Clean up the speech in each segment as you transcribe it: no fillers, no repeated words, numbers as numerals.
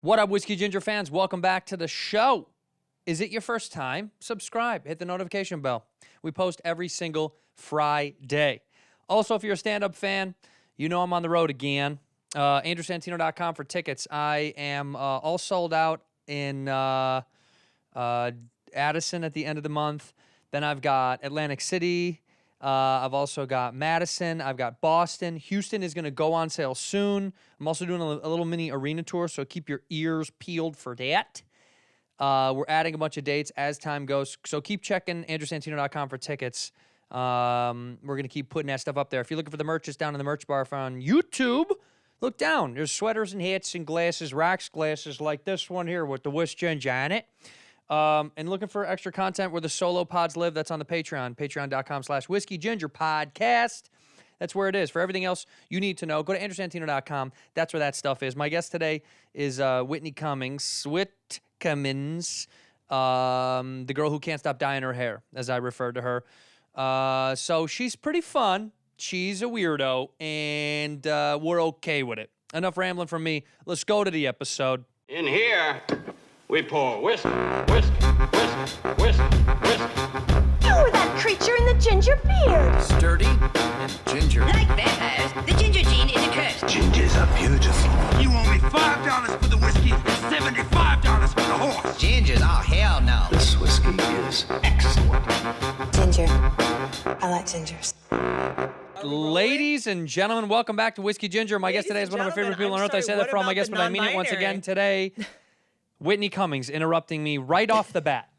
What up, Whiskey Ginger fans? Welcome back to the show. Is it your first time? Subscribe. Hit the notification bell. We post every single Friday. Also, if you're a stand-up fan, you know I'm on the road again. AndrewSantino.com for tickets. I am all sold out in Addison at the end of the month. Then I've got Atlantic City. I've also got Madison. I've got Boston. Houston is going to go on sale soon. I'm also doing a little mini arena tour, so keep your ears peeled for that. We're adding a bunch of dates as time goes, so keep checking AndrewSantino.com for tickets. We're going to keep putting that stuff up there. If you're looking for the merch, it's down in the merch bar on YouTube. Look down. There's sweaters and hats and glasses, rocks glasses like this one here with the Whiskey Ginger on it. And looking for extra content where the solo pods live, that's on the Patreon, patreon.com/whiskeygingerpodcast. That's where it is. For everything else you need to know, go to AndrewSantino.com. That's where that stuff is. My guest today is Whitney Cummings. Cummings, the girl who can't stop dyeing her hair, as I refer to her. So she's pretty fun. She's a weirdo, and we're okay with it. Enough rambling from me. Let's go to the episode. In here, we pour whiskey, whiskey, whiskey, whiskey, whiskey. You were that creature in the ginger beard. Sturdy and ginger. Like vampires, the ginger gene is a curse. Gingers are beautiful. You owe me $5 for the whiskey and $75 for the horse. Gingers? Oh, hell no. This whiskey is excellent. Ginger. I like gingers. Ladies and gentlemen, welcome back to Whiskey Ginger. My guest today is one of my favorite people on earth. I say that for all my guests, but I mean it once again today. Whitney Cummings interrupting me right off the bat.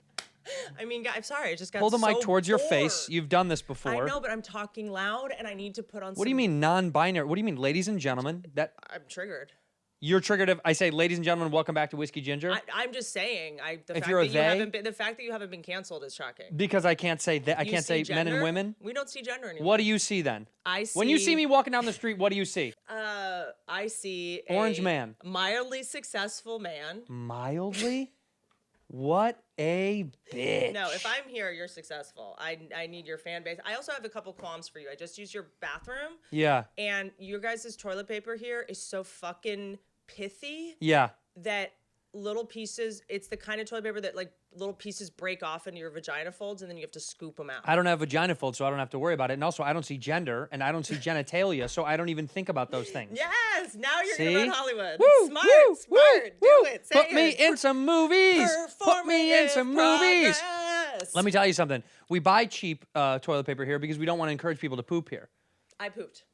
I mean, I'm sorry. I just got Hold the mic so towards your bored. face. You've done this before. I know, but I'm talking loud, and I need to put on. What do you mean non-binary? What do you mean, ladies and gentlemen? That I'm triggered. you're triggered if I say, ladies and gentlemen, welcome back to Whiskey Ginger? I'm just saying. The If fact you're a that they? you haven't been, the fact that you haven't been canceled is shocking. Because I can't say that. I You can't say see men and gender? women. We don't see gender anymore. What do you see then? I see. When you see me walking down the street, what do you see? I see Orange a man. mildly successful man. Mildly? What a bitch. No, if I'm here, you're successful. I need your fan base. I also have a couple qualms for you. I just used your bathroom. Yeah. And your guys' toilet paper here is so fucking pithy. Yeah. That little pieces, it's the kind of toilet paper that like little pieces break off into your vagina folds and then you have to scoop them out. I don't have vagina folds, so I don't have to worry about it. And also, I don't see gender, and I don't see genitalia, so I don't even think about those things. Yes, now you're See? going about Hollywood. Woo, Smart, woo, smart, woo, do woo. it. Say Put me it. in some movies. Put me in some movies. Progress. Let me tell you something. We buy cheap toilet paper here because we don't want to encourage people to poop here. I pooped.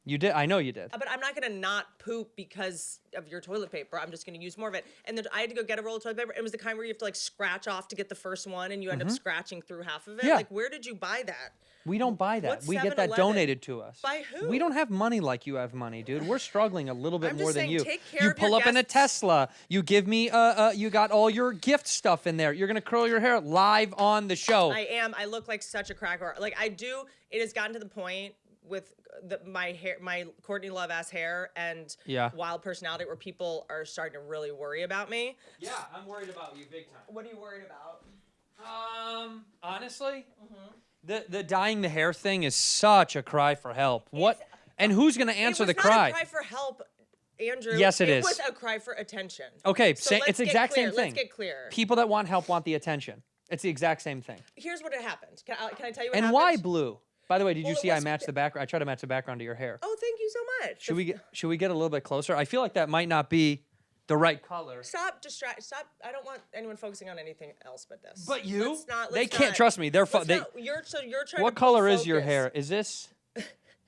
You did? I know you did. But I'm not going to not poop because of your toilet paper. I'm just going to use more of it. And then I had to go get a roll of toilet paper. It was the kind where you have to like scratch off to get the first one and you end up scratching through half of it. Yeah. Like, where did you buy that? We don't buy that. What's We get that 7-Eleven? donated to us. By who? We don't have money like you have money, dude. We're struggling a little bit I'm more just than saying, you. take care You of your pull up in a guests. Tesla. You give me you got all your gift stuff in there. You're gonna curl your hair live on the show. I am. I look like such a cracker. Like I do. It has gotten to the point with my hair, my Courtney Love ass hair, and wild personality, where people are starting to really worry about me. Yeah, I'm worried about you big time. What are you worried about? Honestly, the dyeing the hair thing is such a cry for help. What? And who's gonna answer the cry? It was not a cry for help, Andrew. Yes, it is. It was a cry for attention. Okay, So let's it's the get exact clear. same thing. Let's get clear. People that want help want the attention. It's the exact same thing. Here's what happened. Can I tell you what And happened? why blue? By the way, did you Well, it see I was- matched the background? I try to match the background to your hair. Oh, thank you so much. Should we get a little bit closer? I feel like that might not be the right color. Stop. I don't want anyone focusing on anything else but this. But you? Let's not, They let's can't not- trust me. They're let's they. not- You're trying What to color is your focus. hair?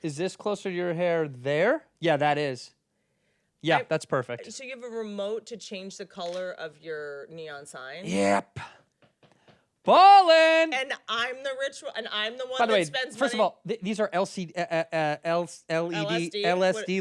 Is this closer to your hair there? Yeah, that is. Yeah, that's perfect. So you have a remote to change the color of your neon sign? Yep. Ballin'. And I'm the rich one, and I'm the one By the that way, spends first of money. all, these are LSD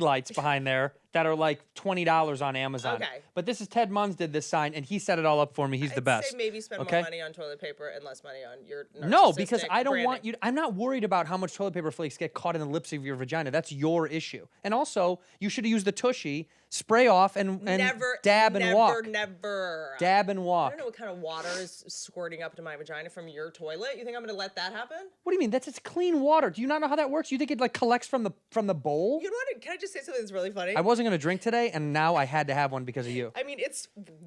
lights behind there that are like $20 on Amazon. Okay. But this is Ted Munns did this sign, and he set it all up for me. He's the best. I'd say maybe spend okay? more money on toilet paper and less money on your No, because I don't branding. want you. I'm not worried about how much toilet paper flakes get caught in the lips of your vagina. That's your issue. And also, you should have used the Tushy Spray off and Never, dab and walk. Never. Dab and I walk. don't know what kind of water is squirting up to my vagina from your toilet. You think I'm gonna let that happen? What do you mean? It's clean water. Do you not know how that works? You think it like collects from the bowl? You know what? Can I just say something that's really funny? I wasn't gonna drink today, and now I had to have one because of you. I mean, it's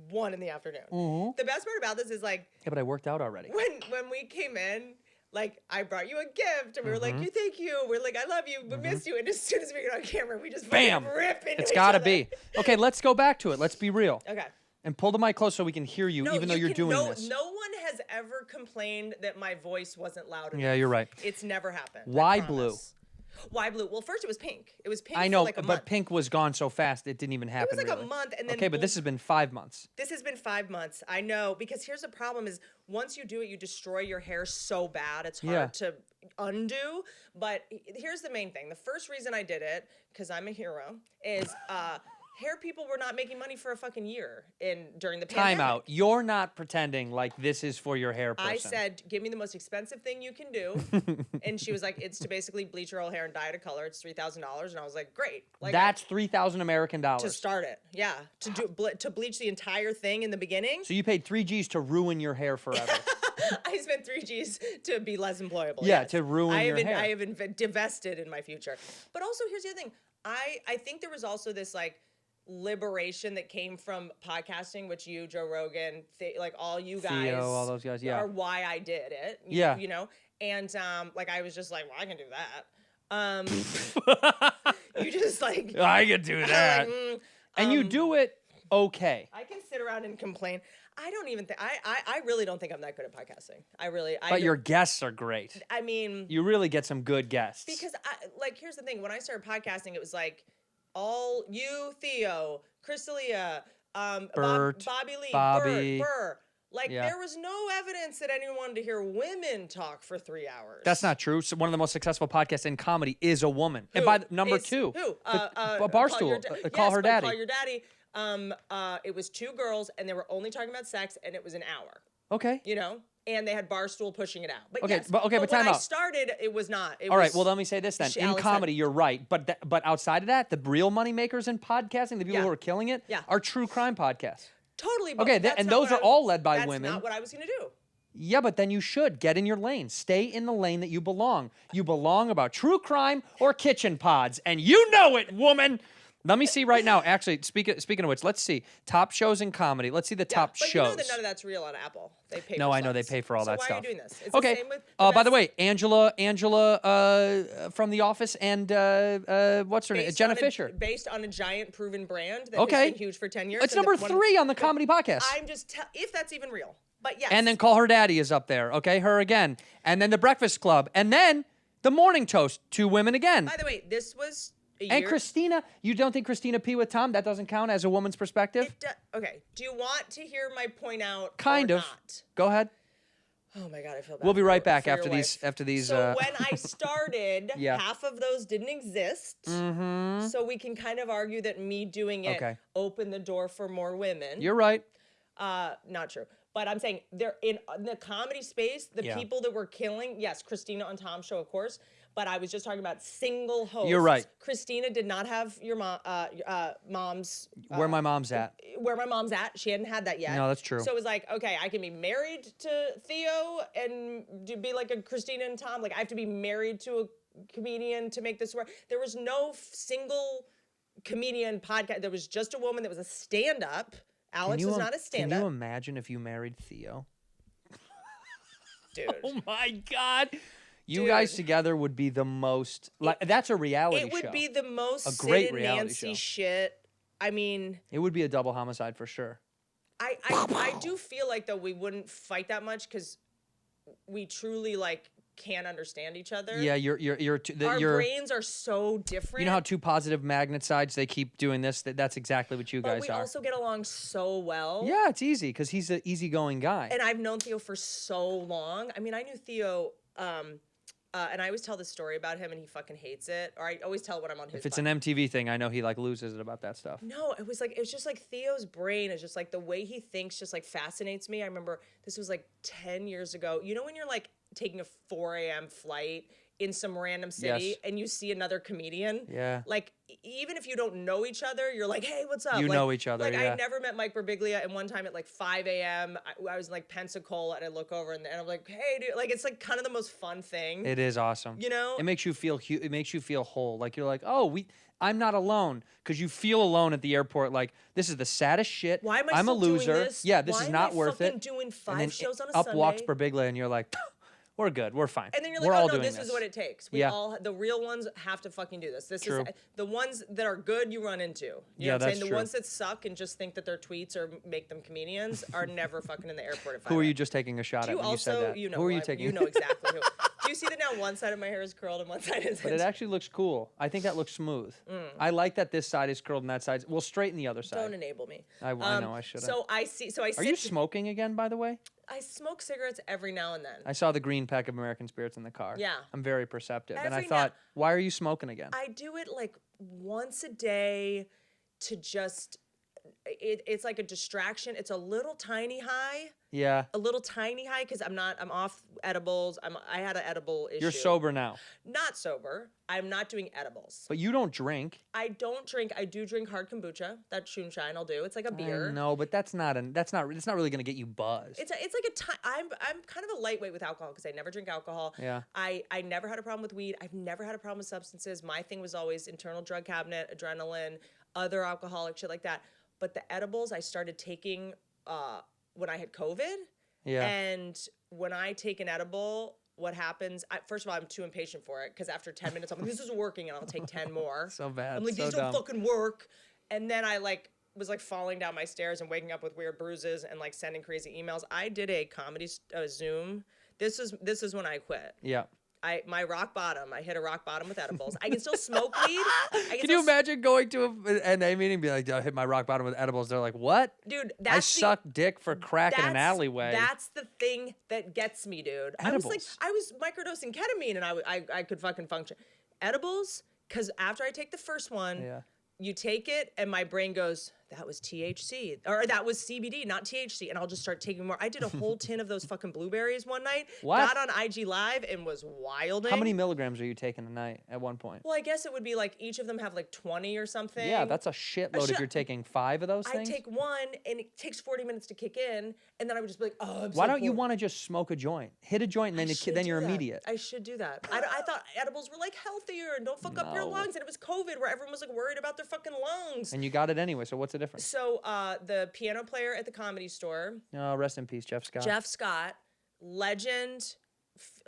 1 in the afternoon. Mm-hmm. The best part about this is like, Yeah, but I worked out already. when we came in, like I brought you a gift, and we were like, "You, thank you." We're like, "I love you, we miss you." And as soon as we get on camera, we just Bam! rip into It's each gotta other. be. Okay, let's go back to it. Let's be real. Okay. And pull the mic close so we can hear you, even though you're doing this. No one has ever complained that my voice wasn't loud enough. Yeah, you're right. It's never happened. Why I blue? promise. Why blue? Well, first it was pink. It was pink I know, for like a but month. pink was gone so fast it didn't even happen. It was like really. a month, and then okay, but this has been 5 months. This has been 5 months. I know, because here's the problem: is once you do it, you destroy your hair so bad it's hard to undo. But here's the main thing: the first reason I did it, because I'm a hero, is hair people were not making money for a fucking year during the pandemic. Time out. You're not pretending like this is for your hair person. I said, give me the most expensive thing you can do. And she was like, it's to basically bleach your whole hair and dye it a color. It's $3,000. And I was like, great. Like, that's 3,000 American dollars. to start it. Yeah. To bleach the entire thing in the beginning. So you paid 3 G's to ruin your hair forever. I spent 3 G's to be less employable. Yeah, yes. to ruin your hair. I have divested in my future. But also, here's the other thing. I think there was also this like liberation that came from podcasting, which you, Joe Rogan, like all you guys, Theo, all those guys, yeah, are why I did it. You know, and like I was just like, well, I can do that. You just like I can do that, like, and you do it okay. I can sit around and complain. I don't even think I really don't think I'm that good at podcasting. But your guests are great. I mean, you really get some good guests. Because here's the thing: when I started podcasting, it was like all you, Theo, Crystalia, Bert, Bobby Lee, Bobby. Burr. Like there was no evidence that anyone wanted to hear women talk for 3 hours. That's not true. So one of the most successful podcasts in comedy is a woman. And by number 2, Barstool, Call Her Daddy. Call Your Daddy. It was 2 girls, and they were only talking about sex, and it was an hour. Okay. You know, and they had Barstool pushing it out. But okay, yes, but when time I out. started, it was not. All right, well, let me say this then. In comedy, you're right. But outside of that, the real money makers in podcasting, the people who are killing it, are true crime podcasts. Totally. But okay, and those are all led by women. That's not what I was going to do. Yeah, but then you should get in your lane. Stay in the lane that you belong. You belong about true crime or kitchen pods, and you know it, woman. Let me see right now. Actually, speaking of which, let's see top shows in comedy. Let's see the top shows. But you know that none of that's real on Apple. They pay. No, for I know subs. they pay for all that why stuff. Why are you doing this? It's okay. The same with By the way, Angela from The Office and what's her name? Jenna Fisher. Based on a giant proven brand that has been huge for 10 years. It's number 3 on the comedy podcast. I'm just if that's even real. But yes. And then Call Her Daddy is up there. Okay, her again. And then The Breakfast Club. And then The Morning Toast. 2 women again. By the way, this was. And Christina, you don't think Christina P. with Tom, that doesn't count as a woman's perspective? Okay. Do you want to hear my point out? Kind of. Not? Go ahead. Oh my God, I feel bad. We'll be right back for after your these. wife. So when I started, half of those didn't exist. Mm-hmm. So we can kind of argue that me doing it opened the door for more women. You're right. Not true. But I'm saying they're in the comedy space, the people that were killing, yes, Christina on Tom's show, of course. But I was just talking about single hosts. You're right. Christina did not have your mom's. Where my mom's at. Where my mom's at. She hadn't had that yet. No, that's true. So it was like, okay, I can be married to Theo and be like a Christina and Tom. Like I have to be married to a comedian to make this work. There was no single comedian podcast. There was just a woman that was a stand-up. Alex was not a stand-up. Can you imagine if you married Theo? Dude. Oh my God. You guys together would be the most that's a reality show. It would be the most great Sid and reality Nancy show. shit. I mean, it would be a double homicide for sure. I do feel like though we wouldn't fight that much because we truly like can't understand each other. Yeah, our brains are so different. You know how 2 positive magnet sides they keep doing this? That's exactly what you guys we are. also get along so well. Yeah, it's easy because he's an easygoing guy. And I've known Theo for so long. I mean, I knew Theo. And I always tell this story about him, and he fucking hates it. Or I always tell it when I'm on his. If it's an MTV thing, I know he like loses it about that stuff. No, it's just like Theo's brain is just like the way he thinks just like fascinates me. I remember this was like 10 years ago. You know when you're like taking a 4 a.m. flight in some random city Yes. and you see another comedian. Yeah. Like even if you don't know each other, you're like, hey, what's up? You Like- know each other, Like yeah. I never met Mike Birbiglia, and one time at like 5 a.m. I was in like Pensacola, and I look over and I'm like, hey, dude, like it's like kind of the most fun thing. It is awesome. You know? It makes you feel it makes you feel whole. Like you're like, oh, I'm not alone, because you feel alone at the airport. Like this is the saddest shit. Why am I I'm still a loser. doing this? Yeah, this Why is am not I worth fucking it. doing And 5 then shows on a up walks Sunday? Birbiglia, and you're like, we're good, we're fine. And then you're we're like, all oh no, doing this is what it takes. We Yeah. all, the real ones have to fucking do this. This True. is the ones that are good you run into. You know Yeah, what I'm saying? that's The true. ones that suck and just think that their tweets or make them comedians are never fucking in the airport at 5 Who are you a.m. just taking a shot Do at you when you said also, that? you know, who are you who taking? You know exactly who. Do you see that now one side of my hair is curled and one side isn't? But it actually looks cool. I think that looks smooth. I like that this side is curled and that side's. We'll straighten the other side. Don't enable me. I know I shouldn't. So I see. So I Are sit. you smoking again, by the way? I smoke cigarettes every now and then. I saw the green pack of American Spirits in the car. Yeah. I'm very perceptive. And I Every thought, why are you smoking again? I do it like once a day to just. It's like a distraction. It's a little tiny high. Yeah. A little tiny high because I'm off edibles. I had an edible issue. You're sober now. Not sober. I'm not doing edibles. But you don't drink. I don't drink. I do drink hard kombucha. That Shunshine I'll do. It's like a beer. No, but it's not really going to get you buzzed. It's like I'm kind of a lightweight with alcohol because I never drink alcohol. Yeah. I never had a problem with weed. I've never had a problem with substances. My thing was always internal drug cabinet, adrenaline, other alcoholic shit like that. But the edibles I started taking when I had COVID. Yeah. And when I take an edible, what happens? First of all, I'm too impatient for it because after 10 minutes, I'm like, this isn't working, and I'll take 10 more. So bad. I'm like, so these dumb. don't fucking work. And then I was falling down my stairs and waking up with weird bruises and sending crazy emails. I did a comedy Zoom. This is when I quit. Yeah. My rock bottom. I hit a rock bottom with edibles. I can still smoke weed. Can you imagine going to an NA meeting and be like, I hit my rock bottom with edibles? They're like, what? Dude, I suck dick for crack in an alleyway. That's the thing that gets me, dude. Edibles. I was microdosing ketamine and I could fucking function. Edibles, because after I take the first one, Yeah. you take it and my brain goes, that was THC or that was CBD, not THC, and I'll just start taking more. I did a whole tin of those fucking blueberries one night. What? Got on IG Live and was wilding. How many milligrams are you taking a night at one point? Well, I guess it would be each of them have 20 or something. Yeah, that's a shitload if you're taking 5 of those I things. take one and it takes 40 minutes to kick in, and then I would just be like, oh, I'm so Why don't you bored. want to just smoke a joint? Hit a joint and then you're do that. immediate. I should do that. I thought edibles were healthier and don't fuck up your No. lungs, and it was COVID where everyone was worried about their fucking lungs. And you got it anyway, so what's the difference? So the piano player at the Comedy Store, Oh, rest in peace, Jeff Scott. Jeff Scott, legend,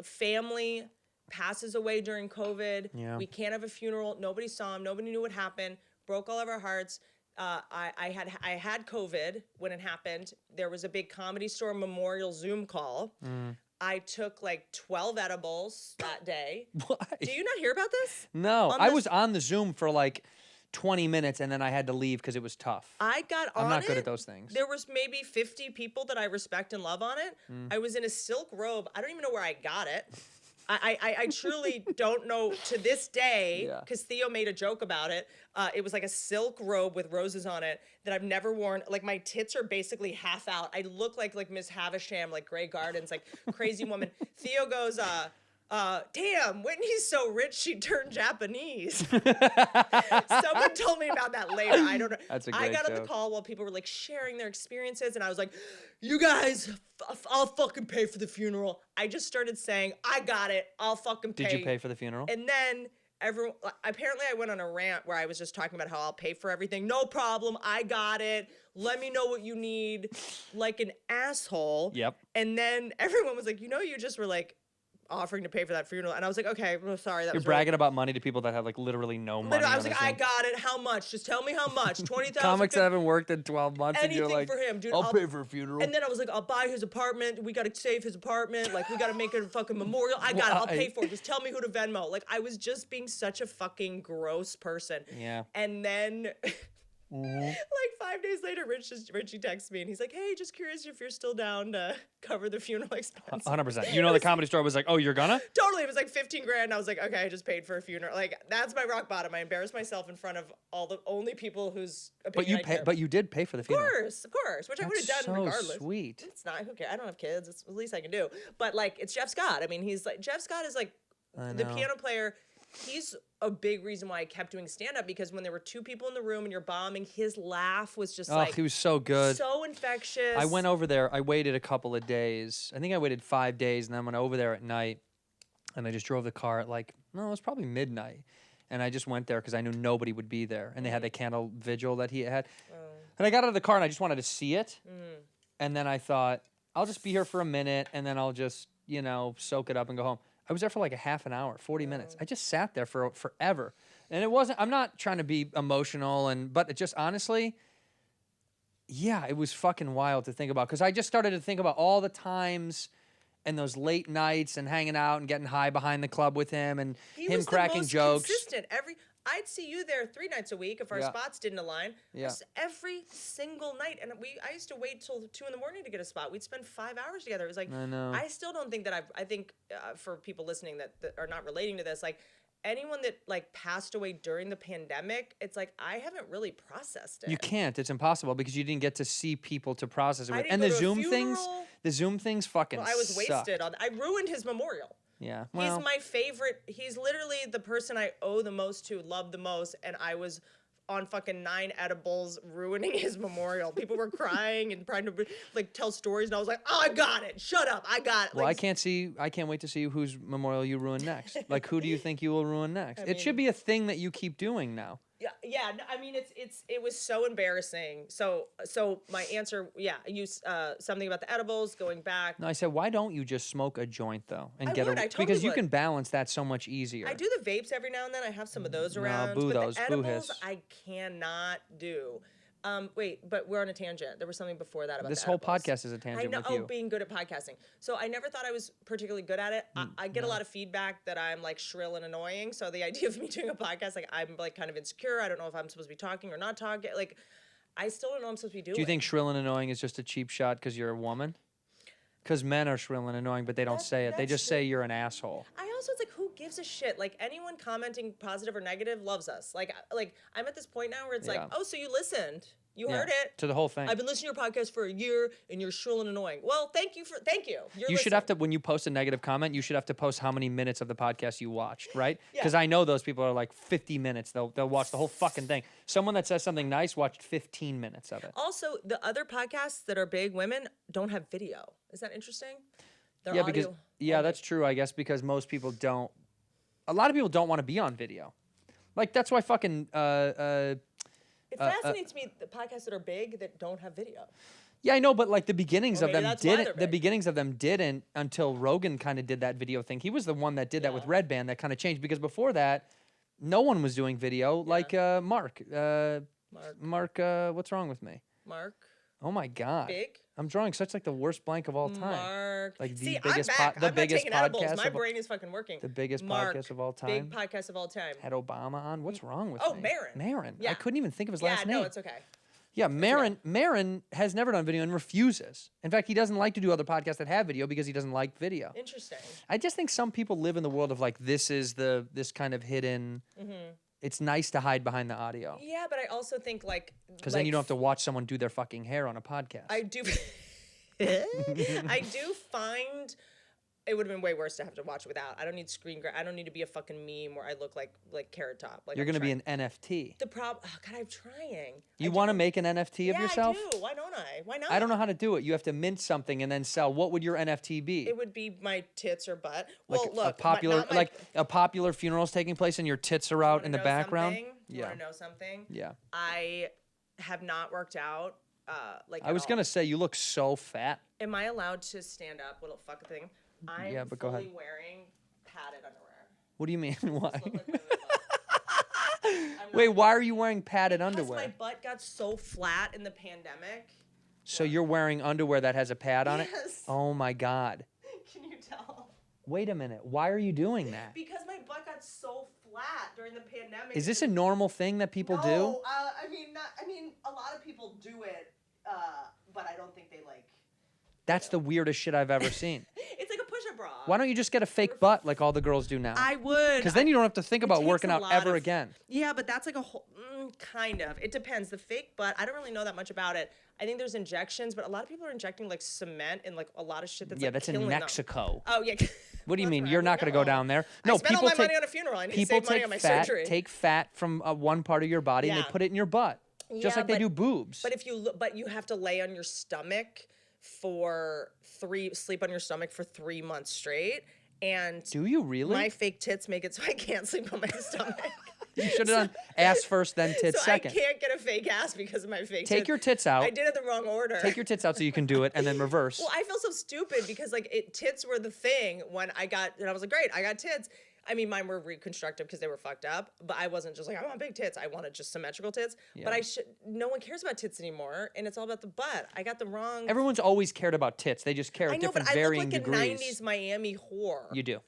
family, passes away during COVID. Yeah. We can't have a funeral. Nobody saw him. Nobody knew what happened. Broke all of our hearts. I had COVID when it happened. There was a big Comedy Store memorial Zoom call. I took 12 edibles that day. Why? Do you not hear about this? No, On I this- was on the Zoom for 20 minutes and then I had to leave because it was tough. I got on I'm not it. good at those things. There was maybe 50 people that I respect and love on it. I was in a silk robe. I don't even know where I got it. I truly don't know to this day, Yeah. because Theo made a joke about it. It was a silk robe with roses on it that I've never worn. My tits are basically half out. I look like Miss Havisham, Grey Gardens, crazy woman. Theo goes, damn, Whitney's so rich she turned Japanese. Someone told me about that later. I don't know. That's a I great got on the joke. call while people were sharing their experiences, and I was like, you guys, I'll fucking pay for the funeral. I just started saying, I got it. I'll fucking pay. Did you pay for the funeral? And then everyone, apparently I went on a rant where I was just talking about how I'll pay for everything. No problem. I got it. Let me know what you need. Like an asshole. Yep. And then everyone was like, you just were offering to pay for that funeral. And I was like, okay, well, sorry. That You're was bragging about money to people that have literally no money. Literally, I was on like, this I thing. got it. How much? Just tell me how much. 20,000. Comics that haven't worked in 12 months and you're Anything like, for him, dude. I'll pay for a funeral. And then I was like, I'll buy his apartment. We got to save his apartment. We got to make it a fucking memorial. I got it. I'll Why? pay for it. Just tell me who to Venmo. I was just being such a fucking gross person. Yeah. And then, 5 days later, Richie texts me and he's like, hey, just curious if you're still down to cover the funeral expense. 100%. You know the Comedy Store was like, oh, you're gonna? Totally. It was 15 grand. I was like, okay, I just paid for a funeral. That's my rock bottom. I embarrassed myself in front of all the only people whose opinion I care. But you did pay for the funeral. Of course, which I would have done so regardless. sweet. It's not, who cares? I don't have kids. It's the least I can do. But it's Jeff Scott. I mean, he's Jeff Scott is the piano player, he's a big reason why I kept doing stand-up, because when there were 2 people in the room and you're bombing, his laugh was just like... he was so good. So infectious. I went over there. I waited a couple of days. I think I waited 5 days, and then went over there at night, and I just drove the car at it was probably midnight. And I just went there because I knew nobody would be there. And they had the candle vigil that he had. And I got out of the car, and I just wanted to see it. And then I thought, I'll just be here for a minute, and then I'll just, soak it up and go home. I was there for like a half an hour, 40 minutes. I just sat there for forever. And it wasn't, I'm not trying to be emotional, but it just honestly, yeah, it was fucking wild to think about. Because I just started to think about all the times and those late nights and hanging out and getting high behind the club with him and him cracking jokes. Consistent. I'd see you there 3 nights a week if our spots didn't align. Yeah. Every single night, and I used to wait till 2 in the morning to get a spot. We'd spend 5 hours together. It was like, I know. I still don't think that I think for people listening that are not relating to this, like anyone that like passed away during the pandemic, it's like I haven't really processed it. You can't. It's impossible because you didn't get to see people to process it with. didn't And go the to a Zoom things fucking I was sucked. wasted on. I ruined his memorial. Yeah. Well, He's my favorite. He's literally the person I owe the most to, love the most, and I was on fucking 9 edibles ruining his memorial. People were crying and trying to like tell stories, and I was like, "Oh, I got it. Shut up. I got it." well, Like, I can't wait to see whose memorial you ruin next. Like, who do you think you will ruin next? It should be a thing that you keep doing now. yeah. No, I mean, it was so embarrassing. So my answer, you something about the edibles going back. No, I said, why don't you just smoke a joint though and I get would, a I totally because you would. can balance that so much easier. I do the vapes every now and then. I have some of those around. boo but those. the Boo edibles, hiss. I cannot do. Wait, but we're on a tangent. There was something before that about This the whole edibles. podcast is a tangent I know, with you. being good at podcasting. So I never thought I was particularly good at it. I get a lot of feedback that I'm like shrill and annoying. So the idea of me doing a podcast, like I'm like kind of insecure. I don't know if I'm supposed to be talking or not talking. Like I still don't know what I'm supposed to be doing. Do you think shrill and annoying is just a cheap shot because you're a woman? Because men are shrill and annoying, but they don't say it. They that's just say you're an asshole. I also, it's like, who gives a shit? Like, anyone commenting positive or negative loves us. Like I'm at this point now where it's like, Yeah. oh, so you listened. You Yeah, heard it. to the whole thing. I've been listening to your podcast for a year, and you're shrill and annoying. Well, thank you. You should have to, when you post a negative comment, you should have to post how many minutes of the podcast you watched, right? Because Yeah. I know those people are like 50 minutes. They'll watch the whole fucking thing. Someone that says something nice watched 15 minutes of it. Also, the other podcasts that are big women don't have video. Is that interesting? They're Yeah, audio because only. that's true. I guess because most people don't. A lot of people don't want to be on video. Like that's why fucking. It fascinates me the podcasts that are big that don't have video. Yeah, I know, but like the beginnings Well, of maybe them that's why didn't. they're The big. beginnings of them didn't until Rogan kind of did that video thing. He was the one that did that with Red Band that kind of changed because before that, no one was doing video. Like Mark. Mark, what's wrong with me? Mark. Oh my God. Big. I'm drawing such like the worst blank of all time. Mark. Like the See, biggest I'm back. the I'm biggest not taking edibles. podcast My of all- brain is fucking working. The biggest Mark, podcast of all time. Big podcast of all time. Had Obama on. What's wrong with Oh, me? Marin. Marin. I Yeah. couldn't even think of his Yeah, last name. no, it's okay. Yeah, Marin has never done video and refuses. In fact, he doesn't like to do other podcasts that have video because he doesn't like video. Interesting. I just think some people live in the world of like this kind of hidden. It's nice to hide behind the audio Yeah, but I also think like because then you don't have to watch someone do their fucking hair on a podcast. I do. I do find it would have been way worse to have to watch without. I don't need I don't need to be a fucking meme where I look like Carrot Top. Like You're I'm going to be trying- an NFT. The problem. Oh God, I'm trying. You want to make an NFT of Yeah, yourself? I do. Why don't I? Why not? I don't know how to do it. You have to mint something and then sell. What would your NFT be? It would be my tits or butt. Like Well, look, a popular, not my, like a popular funeral's taking place and your tits are out in the background. You Yeah, want to know something? yeah. I have not worked out. Like I was gonna say you look so fat. Am I allowed to stand up? Little fuck thing. I'm Yeah, but go fully ahead. wearing padded underwear. What do you mean? Why? Look like my butt. I'm not- Wait, why are you wearing padded Because underwear? my butt got so flat in the pandemic. So you're wearing underwear that has a pad on it? Yes. Oh my God. Can you tell? Wait a minute. Why are you doing that? Because my butt got so flat during the pandemic. Is this a normal thing that people do? No, I mean, a lot of people do it, but I don't think they like. That's the weirdest shit I've ever seen. It's like a push-up bra. Why don't you just get a fake butt like all the girls do now? I would. Because then you don't have to think about takes working a out lot ever of- again. Yeah, but that's like a whole kind of. It depends. The fake butt, I don't really know that much about it. I think there's injections, but a lot of people are injecting like cement and like a lot of shit that's Yeah, like that's in killing them. Mexico. Oh yeah. What do you That's mean? right. You're not going to go No. down there. I No, spent all people my take money on a funeral. I need to people save money take on my fat, surgery. take fat from one part of your body and Yeah. they put it in your butt, just Yeah, like they but- do boobs. But if you look, but you have to lay on your stomach sleep on your stomach for 3 months straight. And Do you really? my fake tits make it so I can't sleep on my stomach. You should have done ass first, then tits So second. I can't get a fake ass because of my fake tits. Take your tits out. I did it the wrong order. Take your tits out so you can do it, and then reverse. Well, I feel so stupid because like tits were the thing when I got, and I was like, great, I got tits. I mean, mine were reconstructive because they were fucked up, but I wasn't just like, I want big tits. I wanted just symmetrical tits. But no one cares about tits anymore, and it's all about the butt. I got the wrong. Everyone's always cared about tits. They just care I at know, different but I look varying like degrees. a '90s Miami whore. You do.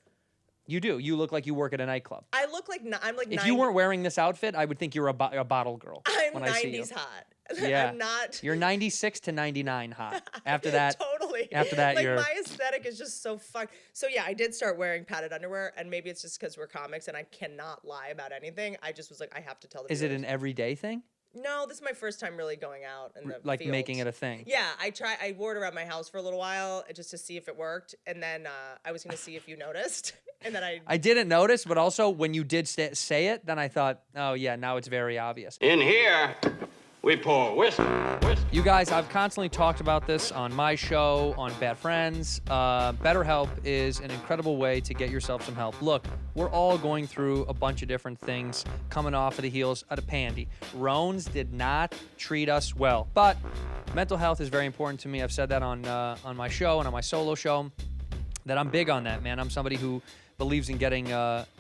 You do. You look like you work at a nightclub. I look like I'm like. If you weren't wearing this outfit, I would think you're a bottle girl. I'm when I see you. 90s hot. Yeah. I'm not. You're 96 to 99 hot. After that, Totally. After that, like you're. my aesthetic is just so fucked. So yeah, I did start wearing padded underwear, and maybe it's just because we're comics and I cannot lie about anything. I just was like, I have to tell the Is it viewers. an everyday thing? No, this is my first time really going out in the Like field. making it a thing? Yeah, I wore it around my house for a little while just to see if it worked, and then I was gonna see if you noticed, and then I didn't notice, but also when you did say it, then I thought, oh yeah, now it's very obvious. In here, we pour whiskey. You guys, I've constantly talked about this on my show, on Bad Friends. BetterHelp is an incredible way to get yourself some help. Look, we're all going through a bunch of different things coming off of the heels of the pandy. Rones did not treat us well, but mental health is very important to me. I've said that on my show and on my solo show, that I'm big on that, man. I'm somebody who believes in getting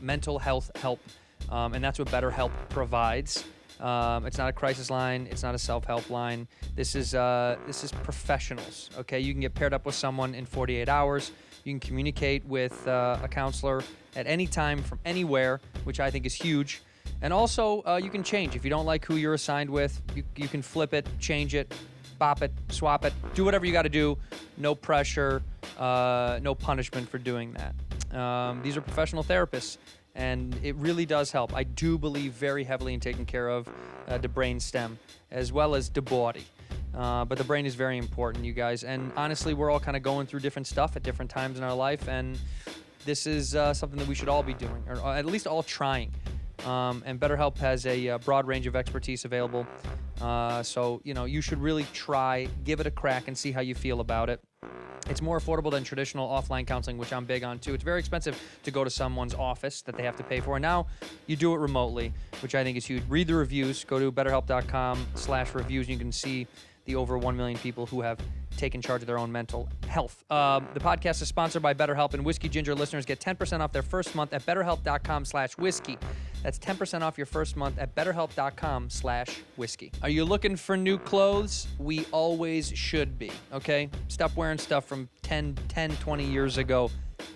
mental health help, and that's what BetterHelp provides. It's not a crisis line. It's not a self-help line. This is professionals. Okay, you can get paired up with someone in 48 hours. You can communicate with a counselor at any time from anywhere, which I think is huge. And also, you can change if you don't like who you're assigned with. You can flip it, change it, bop it, swap it, do whatever you got to do. No pressure, no punishment for doing that. These are professional therapists. And it really does help. I do believe very heavily in taking care of the brain stem as well as the body. But the brain is very important, you guys. And honestly, we're all kind of going through different stuff at different times in our life. And this is something that we should all be doing, or at least all trying. And BetterHelp has a broad range of expertise available. So, you should really try, give it a crack and see how you feel about it. It's more affordable than traditional offline counseling, which I'm big on too. It's very expensive to go to someone's office that they have to pay for. And now you do it remotely, which I think is huge. Read the reviews. Go to betterhelp.com/reviews. You can see the over 1 million people who have taken charge of their own mental health. The podcast is sponsored by BetterHelp, and Whiskey Ginger listeners get 10% off their first month at betterhelp.com/whiskey. That's 10% off your first month at betterhelp.com/whiskey. Are you looking for new clothes? We always should be, okay? Stop wearing stuff from 10, 20 years ago.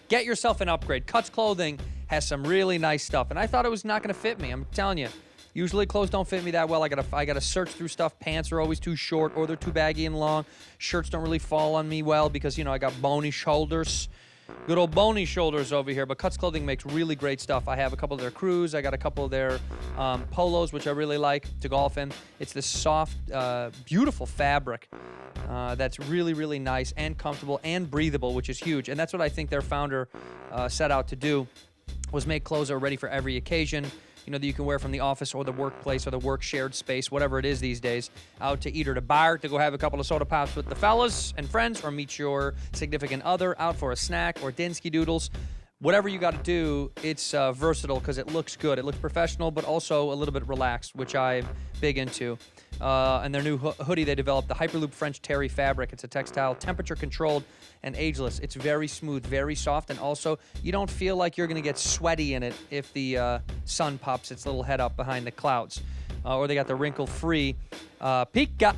Get yourself an upgrade. Cuts Clothing has some really nice stuff, and I thought it was not going to fit me. I'm telling you. Usually clothes don't fit me that well. I gotta search through stuff. Pants are always too short or they're too baggy and long. Shirts don't really fall on me well because, I got bony shoulders. Good old bony shoulders over here. But Cuts Clothing makes really great stuff. I have a couple of their crews. I got a couple of their polos, which I really like to golf in. It's this soft, beautiful fabric that's really, really nice and comfortable and breathable, which is huge. And that's what I think their founder set out to do, was make clothes that are ready for every occasion. That you can wear from the office or the workplace or the work shared space, whatever it is these days, out to eat or to bar, to go have a couple of soda pops with the fellas and friends, or meet your significant other out for a snack or dinsky doodles. Whatever you got to do, it's versatile because it looks good. It looks professional, but also a little bit relaxed, which I'm big into. And their new hoodie they developed, the Hyperloop French Terry fabric. It's a textile, temperature controlled, and ageless. It's very smooth, very soft, and also you don't feel like you're going to get sweaty in it if the sun pops its little head up behind the clouds. Or they got the wrinkle-free Pika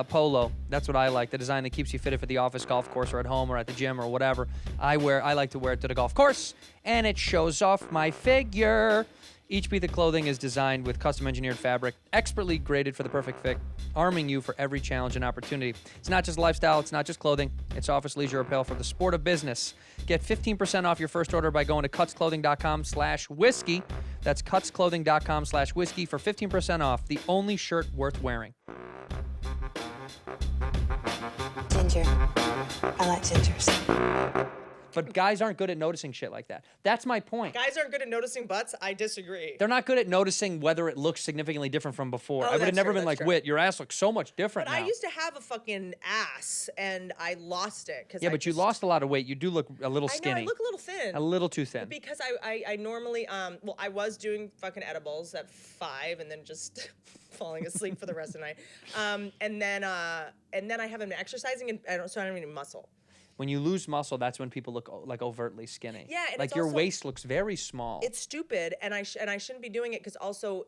polo. That's what I like, the design that keeps you fitted for the office, golf course, or at home, or at the gym, or whatever. I like to wear it to the golf course, and it shows off my figure. Each piece of clothing is designed with custom-engineered fabric, expertly graded for the perfect fit, arming you for every challenge and opportunity. It's not just lifestyle, it's not just clothing, it's office leisure apparel for the sport of business. Get 15% off your first order by going to cutsclothing.com/whiskey. That's cutsclothing.com/whiskey for 15% off, the only shirt worth wearing. Ginger. I like gingers. But guys aren't good at noticing shit like that. That's my point. Guys aren't good at noticing butts. I disagree. They're not good at noticing whether it looks significantly different from before. Oh, I would have that's never true, been that's like, true. Whit, your ass looks so much different But now. I used to have a fucking ass, and I lost it. Yeah, but you lost a lot of weight. You do look a little I know, skinny. I look a little thin. A little too thin. Because I normally, well, I was doing fucking edibles at 5 and then just falling asleep for the rest of the night. And then I haven't been exercising, and I don't have any muscle. When you lose muscle, that's when people look like overtly skinny. Yeah, and like it's your also- waist looks very small. It's stupid, and I shouldn't be doing it because also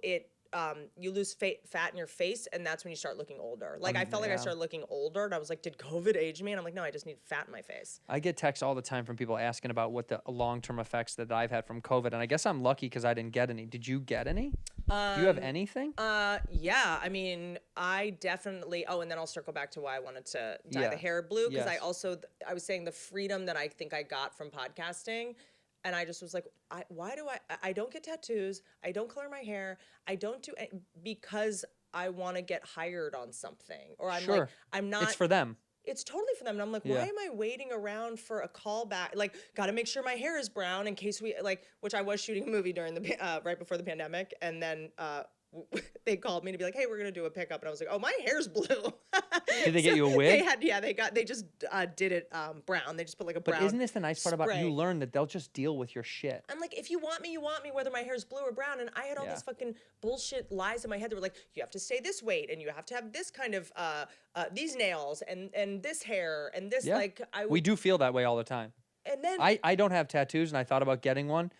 you lose fat in your face, and that's when you start looking older. Like I felt like I started looking older, and I was like, did COVID age me? And I'm like, no, I just need fat in my face. I get texts all the time from people asking about what the long-term effects that I've had from COVID, and I guess I'm lucky because I didn't get any. Did you get any? Do you have anything? Yeah, I mean, I definitely. Oh, and then I'll circle back to why I wanted to dye Yeah. the hair blue because Yes. I was saying the freedom that I think I got from podcasting, and I just was like, why do I don't get tattoos, I don't color my hair, I don't do because I want to get hired on something, or I'm Sure. like, I'm not. It's for them. It's totally for them. And I'm like, Yeah. why am I waiting around for a callback? Like, got to make sure my hair is brown in case we which I was shooting a movie during the right before the pandemic, and then they called me to be like, hey, we're gonna do a pickup, and I was like, oh, my hair's blue. Did they get you a wig? They just did it brown. They just put like a But brown. isn't this the nice part about spray. you learn that they'll just deal with your shit? I'm like, if you want me, whether my hair's blue or brown. And I had all Yeah. these fucking bullshit lies in my head that were like, you have to stay this weight, and you have to have this kind of these nails and this hair and this Yeah. We do feel that way all the time. And then I don't have tattoos, and I thought about getting one.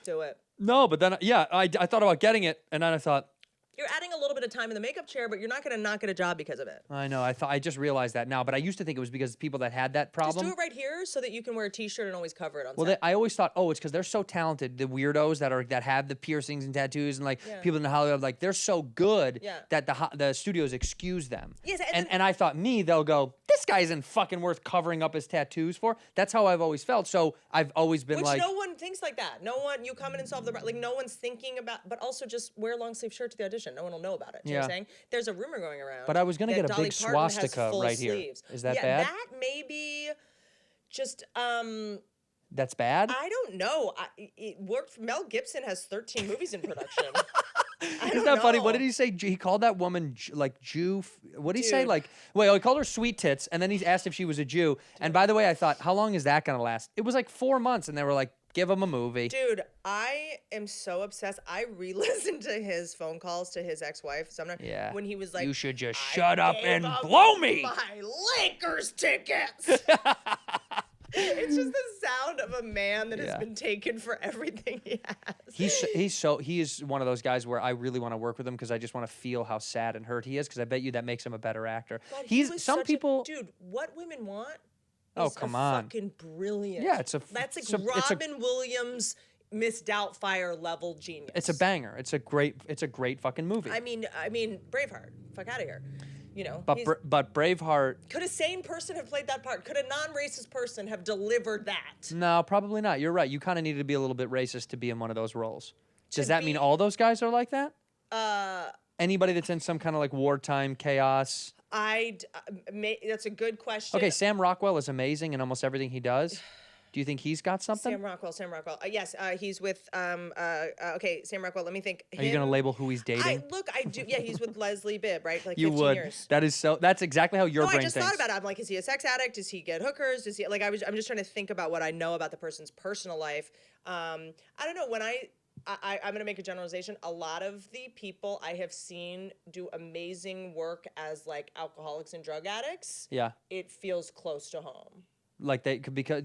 do it. No, but then, I thought about getting it, and then I thought, You're adding a little bit of time in the makeup chair, but you're not going to not get a job because of it. I know, I just realized that now, but I used to think it was because people that had that Just problem. do it right here so that you can wear a t-shirt and always cover it on Well, set. I always thought, it's because they're so talented. The weirdos that have the piercings and tattoos, and like Yeah. people in Hollywood, like they're so good Yeah. that the studios excuse them. Yes, and I thought they'll go, this guy isn't fucking worth covering up his tattoos for. That's how I've always felt. So I've always been Which like, no one thinks like that. No one, you come in and solve no one's thinking about, but also just wear a long sleeve shirt to the audition. No one will know about it. Do you know what I'm Yeah. saying? There's a rumor going around. But I was gonna that get a Dolly big Parton has swastika full right here. sleeves. Is that yeah, bad? That may be just, that's bad. I don't know. It worked. Mel Gibson has 13 movies in production. Isn't that funny? What did he say? He called that woman like Jew. What did he say? Dude. Like, he called her sweet tits, and then he asked if she was a Jew. And by the way, I thought, how long is that gonna last? It was like 4 months, and they were like, give him a movie. Dude, I am so obsessed. I re-listened to his phone calls to his ex-wife, Sumner, Yeah. when he was like, You should just "I shut up gave and up blow me." my Lakers tickets. It's just the sound of a man that has Yeah. been taken for everything he has. He is one of those guys where I really want to work with him because I just want to feel how sad and hurt he is, because I bet you that makes him a better actor. But he was Some such a- people. dude, what women want Oh, is come on. fucking brilliant. Yeah, that's like it's a- Robin Williams, Miss Doubtfire level genius. It's a banger. It's a great fucking movie. I mean, Braveheart. Fuck out of here. You know, but Braveheart. could a sane person have played that part? Could a non-racist person have delivered that? No, probably not. You're right. You kind of need to be a little bit racist to be in one of those roles. Does that mean be- all those guys are like that? Anybody that's in some kind of like wartime chaos. That's a good question. Okay, Sam Rockwell is amazing in almost everything he does. Do you think he's got something? Sam Rockwell. Yes, he's with okay, Sam Rockwell. Let me think. Are you gonna label who he's dating? I do. Yeah, he's with Leslie Bibb, right? Like You 15 would. years. That's exactly how your No, brain I just thinks. thought about it. I'm like, is he a sex addict? Does he get hookers? Does he I'm just trying to think about what I know about the person's personal life. I don't know. When I'm gonna make a generalization. A lot of the people I have seen do amazing work as like alcoholics and drug addicts. Yeah. It feels close to home. Like they could, because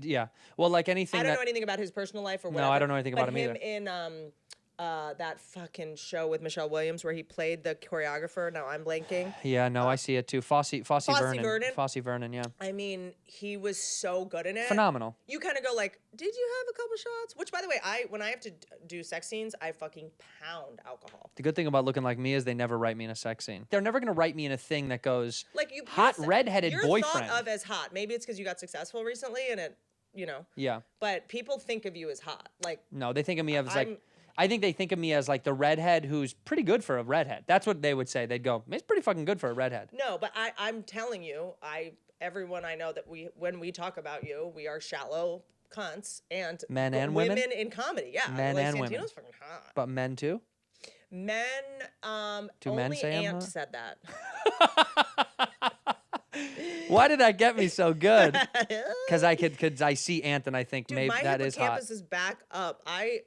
well, like anything I don't that know anything about his personal life or No, whatever. I don't know anything about but him either. in that fucking show with Michelle Williams where he played the choreographer. Now I'm blanking. Yeah, no, I see it too. Fosse Vernon. Vernon? Fosse Vernon, yeah. I mean, he was so good in it. Phenomenal. You kind of go like, did you have a couple shots? Which, by the way, when I have to do sex scenes, I fucking pound alcohol. The good thing about looking like me is they never write me in a sex scene. They're never gonna write me in a thing that goes Like hot redheaded you're boyfriend. thought of as hot. Maybe it's because you got successful recently and it, you know. Yeah. But people think of you as hot. Like, No, they think of me as I'm- like. I think they think of me as like the redhead who's pretty good for a redhead. That's what they would say. They'd go, "He's pretty fucking good for a redhead." no, but I'm telling you, everyone I know that when we talk about you, we are shallow cunts and Men and women? in comedy. Yeah, Men like, and Santino's women. fucking hot. But men too? Men, Do only men say I'm Ant hot? said that. Why did that get me so good? Because I see Ant and I think Dude, maybe my that is hot. hippocampus is back up. I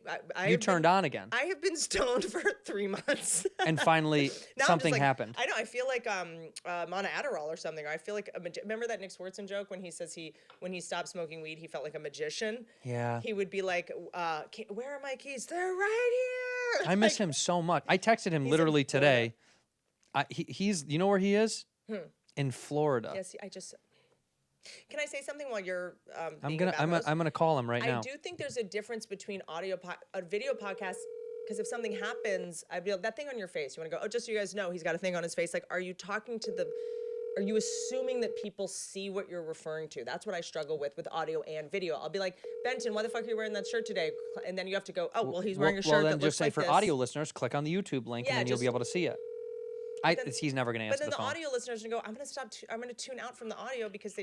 You have turned been, on again. I have been stoned for 3 months. And finally Now I'm just something like- happened. I know. I feel like I'm on Adderall or something. Or I feel like remember that Nick Swartzen joke when he says when he stopped smoking weed, he felt like a magician. Yeah. He would be like, "Where are my keys? They're right here." I miss him so much. I texted him literally today. He's you know where he is? In Florida. Yes, I just. Can I say something while you're? I'm being a gonna bad host? call him right I now. do think there's a difference between a video podcast. Because if something happens, I'd be like, that thing on your face. You want to go? Oh, just so you guys know, he's got a thing on his face. Like, are you talking to the? Are you assuming that people see what you're referring to? That's what I struggle with audio and video. I'll be like, Benton, why the fuck are you wearing that shirt today? And then you have to go, oh, well, he's wearing a shirt Well, then that just looks say like for this. audio listeners, click on the YouTube link Yeah, and then you'll be just- able to see it. He's never gonna But answer then the the phone. audio listeners are gonna go, I'm gonna stop. I'm gonna tune out from the audio because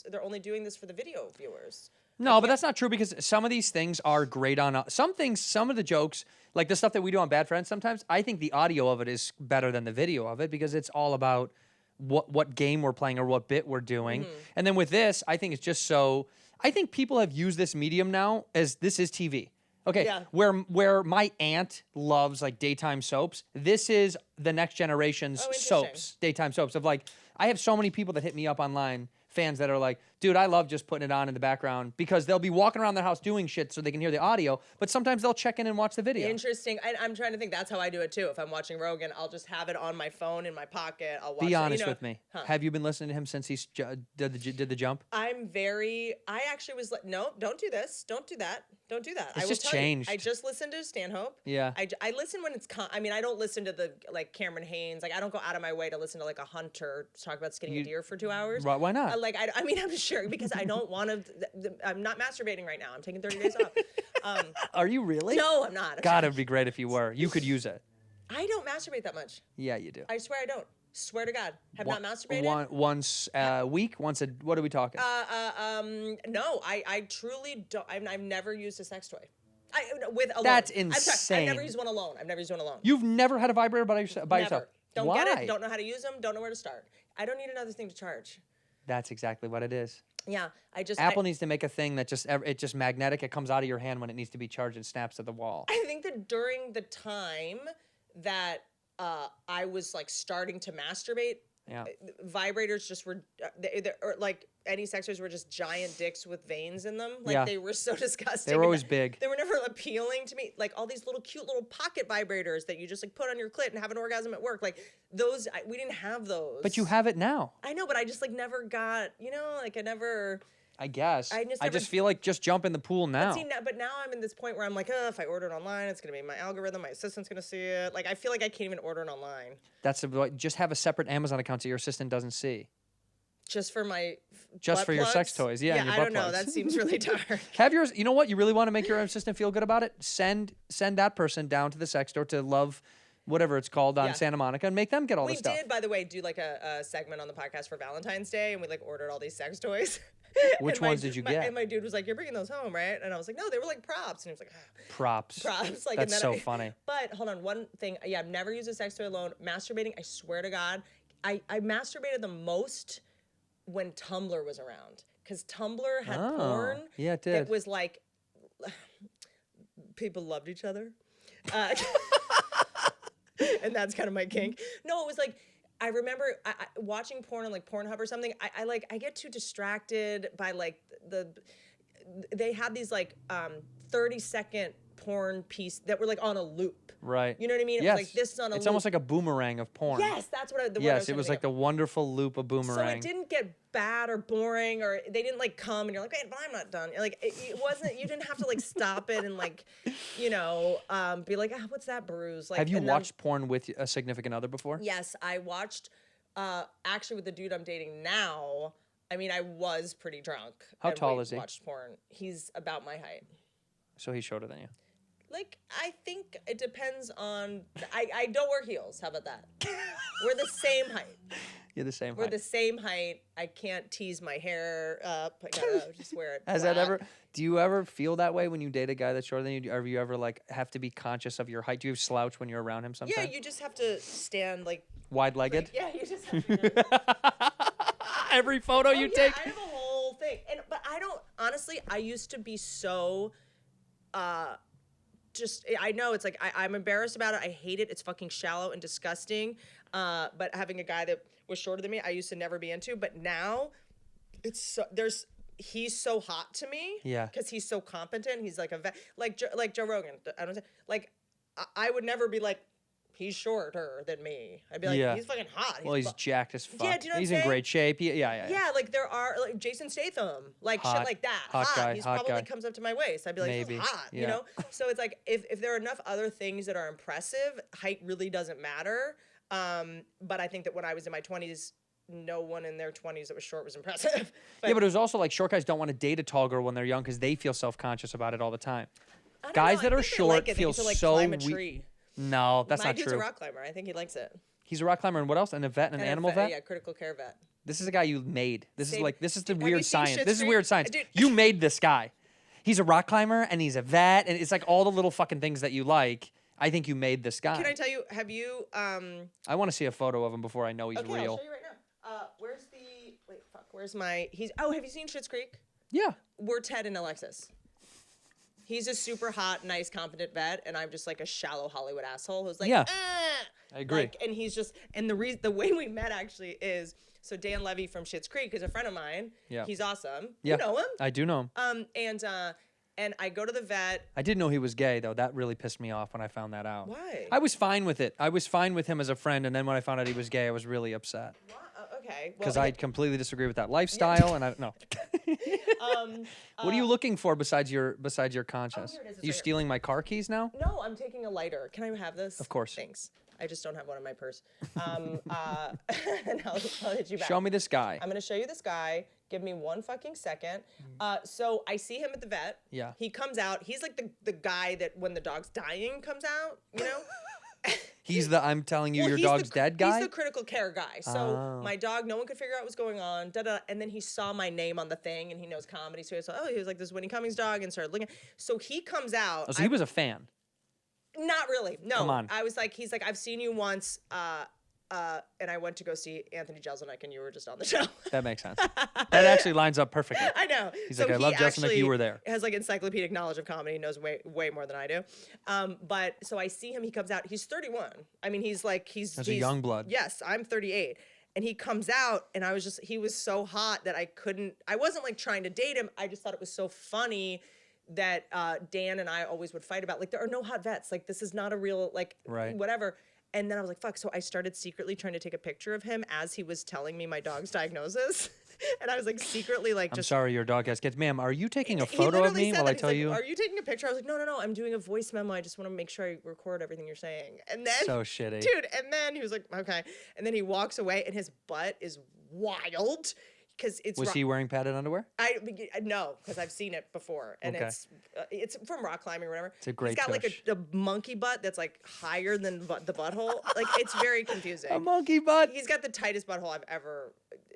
they're only doing this for the video viewers. No, but that's not true because some of these things are great on some things. Some of the jokes, like the stuff that we do on Bad Friends, sometimes I think the audio of it is better than the video of it because it's all about what game we're playing or what bit we're doing. And then with this, I think it's just so. I think people have used this medium now as this is TV. Okay, Yeah. where my aunt loves like daytime soaps, this is the next generation's interesting. soaps, daytime soaps. Of like, I have so many people that hit me up online, fans that are like, dude, I love just putting it on in the background because they'll be walking around their house doing shit so they can hear the audio, but sometimes they'll check in and watch the video. Interesting. I'm trying to think. That's how I do it too. If I'm watching Rogan, I'll just have it on my phone in my pocket. I'll watch. Be it, honest with me. Huh. Have you been listening to him since he did the jump? I actually was like, no, don't do this. Don't do that. Don't do that. It's I will just tell you, changed. I just listened to Stanhope. Yeah. I listen when it's, I mean, I don't listen to the, like Cameron Haynes. Like, I don't go out of my way to listen to like a hunter talk about skinning a deer for 2 hours. Why not? I mean, I'm just sure because I don't want to, I'm not masturbating right now. I'm taking 30 days off. Are you really? No, I'm not. God, it'd be great if you were. You could use it. I don't masturbate that much. Yeah, you do. I swear I don't. Swear to God. Have not masturbated. Once a week? What are we talking? No, I truly don't. I've never used a sex toy. With alone. That's I'm sorry, I've never insane. used one alone. I've never used one alone. You've never had a vibrator by yourself? Never. Don't Why? get it. Don't know how to use them. Don't know where to start. I don't need another thing to charge. That's exactly what it is. Yeah, Apple needs to make a thing that it's just magnetic. It comes out of your hand when it needs to be charged and snaps to the wall. I think that during the time that I was like starting to masturbate, Yeah. vibrators just were or like any sex toys were just giant dicks with veins in them. Like Yeah. they were so disgusting. They were and always big. They were never appealing to me. Like all these little cute little pocket vibrators that you just like put on your clit and have an orgasm at work. Like those, we didn't have those. But you have it now. I know, but I just like never got, like I never. I guess. I I just just feel like just jump in the pool now. But now I'm in this point where I'm like, if I order it online, it's gonna be my algorithm. My assistant's gonna see it. Like I feel like I can't even order it online. Just have a separate Amazon account so your assistant doesn't see. Just for my. Just butt for your sex plugs? toys, yeah. and your I butt don't know. plugs. That seems really dark. Have yours. You know what? You really want to make your assistant feel good about it? Send that person down to the sex store to Love, whatever it's called on Yeah. Santa Monica, and make them get all We the stuff. did, by the way, do like a segment on the podcast for Valentine's Day, and we like ordered all these sex toys. Which And ones did you get? And my dude was like, "You're bringing those home, right?" And I was like, "No, they were like props." And he was like, Props. "Props." Like, That's and then so I- funny. But hold on, one thing. Yeah, I've never used a sex toy alone. Masturbating, I swear to God, I masturbated the most when Tumblr was around, because Tumblr had Oh, porn. yeah, it That did. was like people loved each other. And that's kind of my kink. No, it was like I remember watching porn on like Pornhub or something. I get too distracted by like they had these like 30-second porn piece that were like on a loop. Right. You know what I mean? It Yes. was like this on a It's loop. almost like a boomerang of porn. Yes, that's what the word I Yes, was it trying was to like think the wonderful loop of of. So boomerang. it didn't get bad or boring, or they didn't like come and you're like, wait, but I'm not done. Like it wasn't. You didn't have to like stop it and like, be like, what's that bruise? Like, Have you and then- watched porn with a significant other before? Yes, I watched. Actually, with the dude I'm dating now, I mean, I was pretty drunk. How and tall we is he? Watched porn. He's about my height. So he's shorter than you. Like, I think it depends on. I don't wear heels. How about that? We're the same height. You're the same We're height. the same height. I can't tease my hair up. I gotta just wear it. Has that flat. ever? Do you ever feel that way when you date a guy that's shorter than you? Or you ever like have to be conscious of your height? Do you slouch when you're around him sometimes? Yeah, you just have to stand like. Wide-legged. Yeah, you just have to. Every photo you yeah, take. I have a whole thing, but I don't. Honestly, I used to be so. Just I know it's like I'm embarrassed about it. I hate it. It's fucking shallow and disgusting. But having a guy that was shorter than me, I used to never be into. But now, it's so he's so hot to me. Yeah. Because he's so competent. He's like a vet, like Joe Rogan. I don't say like I would never be like he's shorter than me. I'd be like he's fucking hot. Well, he's jacked as fuck. Yeah, do you know what he's I'm in saying? great shape. Yeah. Yeah, like there are like Jason Statham, like Hot. shit like that. Hot guy, He's hot probably guy. comes up to my waist. I'd be like, Maybe. he's hot, Yeah. you know? So it's like if there are enough other things that are impressive, height really doesn't matter. But I think that when I was in my 20s, no one in their 20s that was short was impressive. But it was also like short guys don't want to date a tall girl when they're young because they feel self-conscious about it all the time. I don't Guys know, that I are think they short like it. They feel get to, like, so climb a weak. tree. No, that's My not dude's true. a rock climber. I think he likes it. He's a rock climber and what else? And a vet, an And a animal vet? Yeah, critical care vet. This is a guy you made. This Same. is the Have you weird seen science. Schitt's This is Creek? weird science. Dude. You made this guy. He's a rock climber and he's a vet and it's like all the little fucking things that you like. I think you made this guy. Can I tell you? Have you? I want to see a photo of him before I know he's Okay, real. I'll show you right now. Where's the? Wait, fuck. Where's my? Have you seen Schitt's Creek? Yeah. We're Ted and Alexis. He's a super hot, nice, competent vet, and I'm just like a shallow Hollywood asshole who's like, Yeah. "Ah." I agree. Like, and he's just, and the way we met actually is, so Dan Levy from Schitt's Creek is a friend of mine. Yeah. He's awesome. Yeah. You know him. I do know him. And I go to the vet. I didn't know he was gay though. That really pissed me off when I found that out. Why? I was fine with it. I was fine with him as a friend, and then when I found out he was gay, I was really upset Okay. because well, I completely disagree with that lifestyle. And I no. What are you looking for besides your conscience? here it is, it's You right here. stealing my car keys now? No, I'm taking a lighter. Can I have this? Of course. Thanks. I just don't have one in my purse. And I'll hit you back. Show me this guy. I'm gonna show you this guy. Give me one fucking second. So I see him at the vet. Yeah. He comes out. He's like the guy that when the dog's dying comes out, you know? He's the I'm telling you Well, your he's dog's the, dead guy. He's the critical care guy. So my dog, no one could figure out what's going on. And then he saw my name on the thing, and he knows comedy. So he was like, he was like, this is Whitney Cummings' dog, and started looking. So he comes out. Oh, so he was a fan. Not really. No. Come on. I was like, he's like, I've seen you once. And I went to go see Anthony Jeselnik, and you were just on the show. That makes sense. That actually lines up perfectly. I know. He's So like, I he love Jeselnik, you actually were there. Has like encyclopedic knowledge of comedy. Knows way more than I do. But so I see him. He comes out. He's 31. I mean, he's That's a young blood. Yes, I'm 38. And he comes out, and he was so hot that I wasn't like trying to date him. I just thought it was so funny that Dan and I always would fight about, like, there are no hot vets. Like, this is not a real, like, Right. whatever. And then I was like, fuck. So I started secretly trying to take a picture of him as he was telling me my dog's diagnosis. And I was like secretly like, I'm sorry your dog has kids. Ma'am, are you taking a he photo of literally me said while that. I He's tell like, you? Are you taking a picture? I was like, no, I'm doing a voice memo. I just want to make sure I record everything you're saying. And then, So shitty. dude. And then he was like, okay. And then he walks away, and his butt is wild because it's. Was he wearing padded underwear? No, because I've seen it before, and Okay. it's from rock climbing or whatever. It's a great He's got tush. like a monkey butt that's like higher than the butthole. Like, it's very confusing. A monkey butt? He's got the tightest butthole I've ever.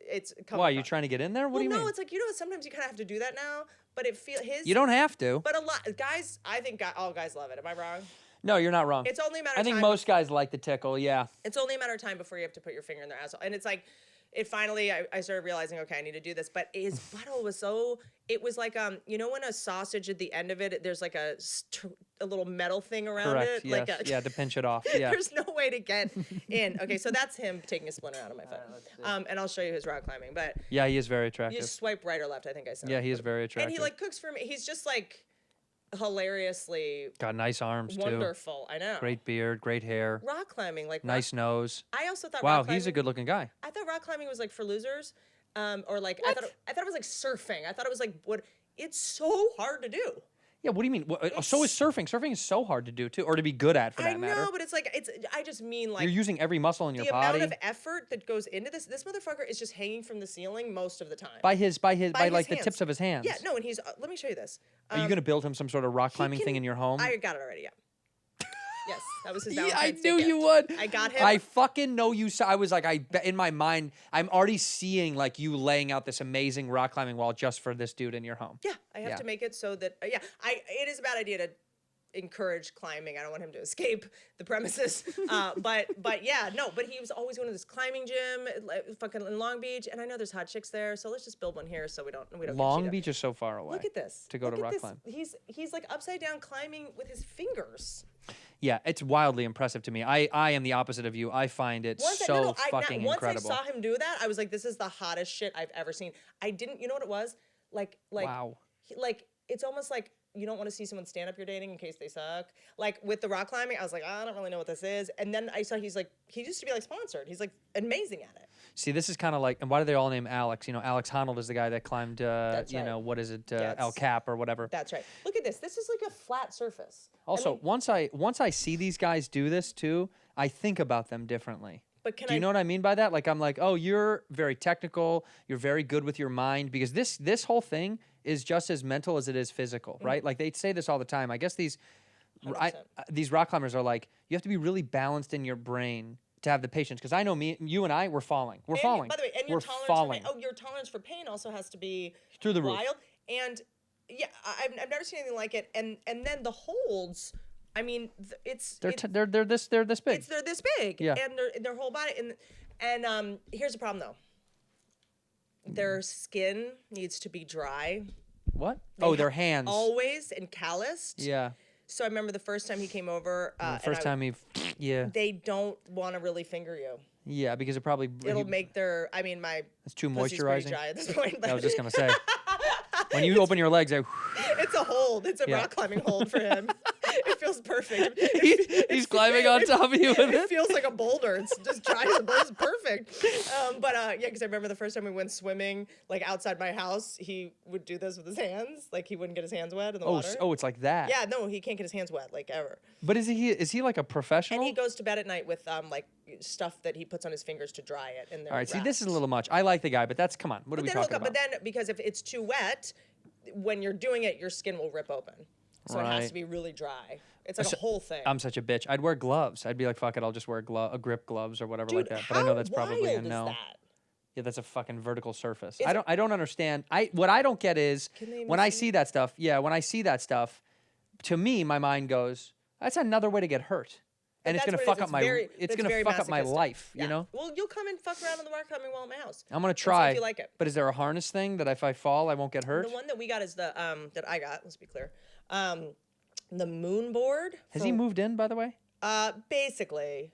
It's come Why, you across. trying to get in there? What Well, do you no, mean? it's like, sometimes you kind of have to do that now, but his. You don't have to. But a lot guys, I think all guys love it. Am I wrong? No, you're not wrong. It's only a matter I of think time. most guys like the tickle, yeah. It's only a matter of time before you have to put your finger in their asshole. And it's like, I started realizing, okay, I need to do this. But his butthole was it was like, when a sausage at the end of it, there's like a little metal thing around Correct, it. yes. Like Yeah, to pinch it off, yeah. There's no way to get in. Okay, so that's him taking a splinter out of my foot. And I'll show you his rock climbing. But Yeah, he is very you attractive. just swipe right or left, I think I said. Yeah, he is very And attractive. he like cooks for me. He's just like hilariously Got nice arms, too. wonderful. I know. Great beard, great hair, Rock climbing, like nice nose. I also thought. Wow, rock he's a climbing- good-looking guy. I thought rock climbing was like for losers, or like I thought it was like surfing. I thought it was like it's so hard to do. Yeah, what do you mean? So is surfing. Surfing is so hard to do too, or to be good at, for that matter. I know, but it's like I just mean like You're using every muscle in your the body. amount of effort that goes into this. This motherfucker is just hanging from the ceiling most of the time. by his like the hands. tips of his hands. Yeah, no, and he's. Let me show you this. Are you gonna build him some sort of rock climbing thing in your home? I got it already. Yeah. Yes, that was his Yeah, Valentine's I Day knew gift. you would. I got him. I fucking know you. I was like, in my mind, I'm already seeing like you laying out this amazing rock climbing wall just for this dude in your home. Yeah, I have to make it so that it is a bad idea to encourage climbing. I don't want him to escape the premises. But he was always going to this climbing gym, fucking in Long Beach, and I know there's hot chicks there, so let's just build one here so we don't get Long cheated. Beach is so far away. Look at this. To go to Look at rock this. climb. He's like upside down climbing with his fingers. Yeah, it's wildly impressive to me. I am the opposite of you. I find it fucking incredible. Once I saw him do that, I was like, this is the hottest shit I've ever seen. I didn't, you know what it was? Like Wow. It's almost like you don't want to see someone stand up you're dating in case they suck. Like with the rock climbing, I was like, I don't really know what this is. And then I saw he used to be like sponsored. He's like amazing at it. See, this is kind of like, and why do they all name Alex? You know, Alex Honnold is the guy that climbed, That's you right. know, what is it, Yeah, El Cap or whatever. That's right. Look at this. This is like a flat surface. Also, once I see these guys do this too, I think about them differently. But can Do you know what I mean by that? Like, I'm like, oh, you're very technical. You're very good with your mind, because this whole thing is just as mental as it is physical, right? Like they say this all the time. I guess these rock climbers are like, you have to be really balanced in your brain to have the patience. Because I know you and I, we're falling. We're falling. By the way, and your tolerance falling. for pain. Oh, your tolerance for pain also has to be Through the roof. wild. And yeah, I've never seen anything like it. And then the holds. I mean, They're this big. they're this big. Yeah. And their whole body. And here's the problem though. Their skin needs to be dry. What? They Their have hands. always and calloused. Yeah. So I remember the first time he came over. Yeah. They don't want to really finger you. Yeah, because it probably It'll make their. I mean, my. It's too pussy's pretty moisturizing. dry at this point. I was just gonna say. When you open your legs, It's a hold. It's a rock climbing hold for him. It feels perfect. he's climbing on top of you with It it. feels like a boulder. It's just dry as a boulder. It's perfect. Because I remember the first time we went swimming, like outside my house, he would do this with his hands. Like he wouldn't get his hands wet in the water. Oh, it's like that. Yeah, no, he can't get his hands wet, like ever. But is he like a professional? And he goes to bed at night with like stuff that he puts on his fingers to dry it. And All right, see, this is a little much. I like the guy, but come on. What are we talking about? But then, because if it's too wet, when you're doing it, your skin will rip open. So it has Right. to be really dry. It's like a whole thing. I'm such a bitch. I'd wear gloves. I'd be like, fuck it, I'll just wear grip gloves or whatever Dude, like that. But I know that's probably a wild is no. that? Yeah, that's a fucking vertical surface. Is I don't understand. What I don't get is Can they when I machine- see that stuff. Yeah, when I see that stuff, to me, my mind goes, that's another way to get hurt. And it's That's gonna what it fuck is. up my. It's gonna very fuck up my masochistic. life. Yeah. You know. Well, you'll come and fuck around on the rock climbing wall at my house. I'm gonna And see try. if you like it. But is there a harness thing that if I fall, I won't get hurt? The one that we got is the that I got. Let's be clear. The moon board. Has he moved in, by the way? Basically.